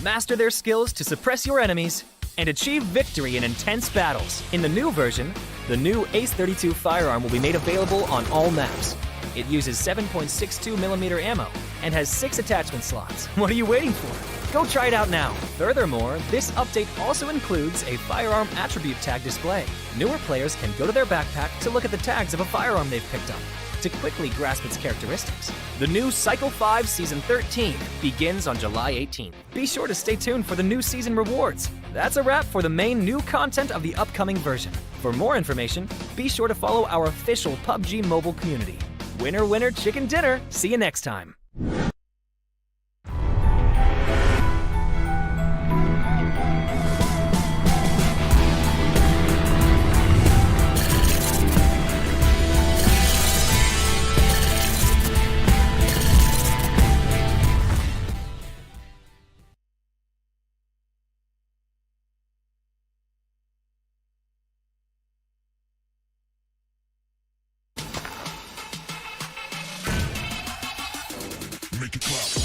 Master their skills to suppress your enemies and achieve victory in intense battles. In the new version, the new Ace-32 firearm will be made available on all maps. It uses 7.62mm ammo and has 6 attachment slots. What are you waiting for? Go try it out now. Furthermore, this update also includes a firearm attribute tag display. Newer players can go to their backpack to look at the tags of a firearm they've picked up to quickly grasp its characteristics. The new Cycle 5 Season 13 begins on July 18th. Be sure to stay tuned for the new season rewards. That's a wrap for the main new content of the upcoming version. For more information, be sure to follow our official PUBG Mobile community. Winner, winner, chicken dinner. See you next time. Make it clap.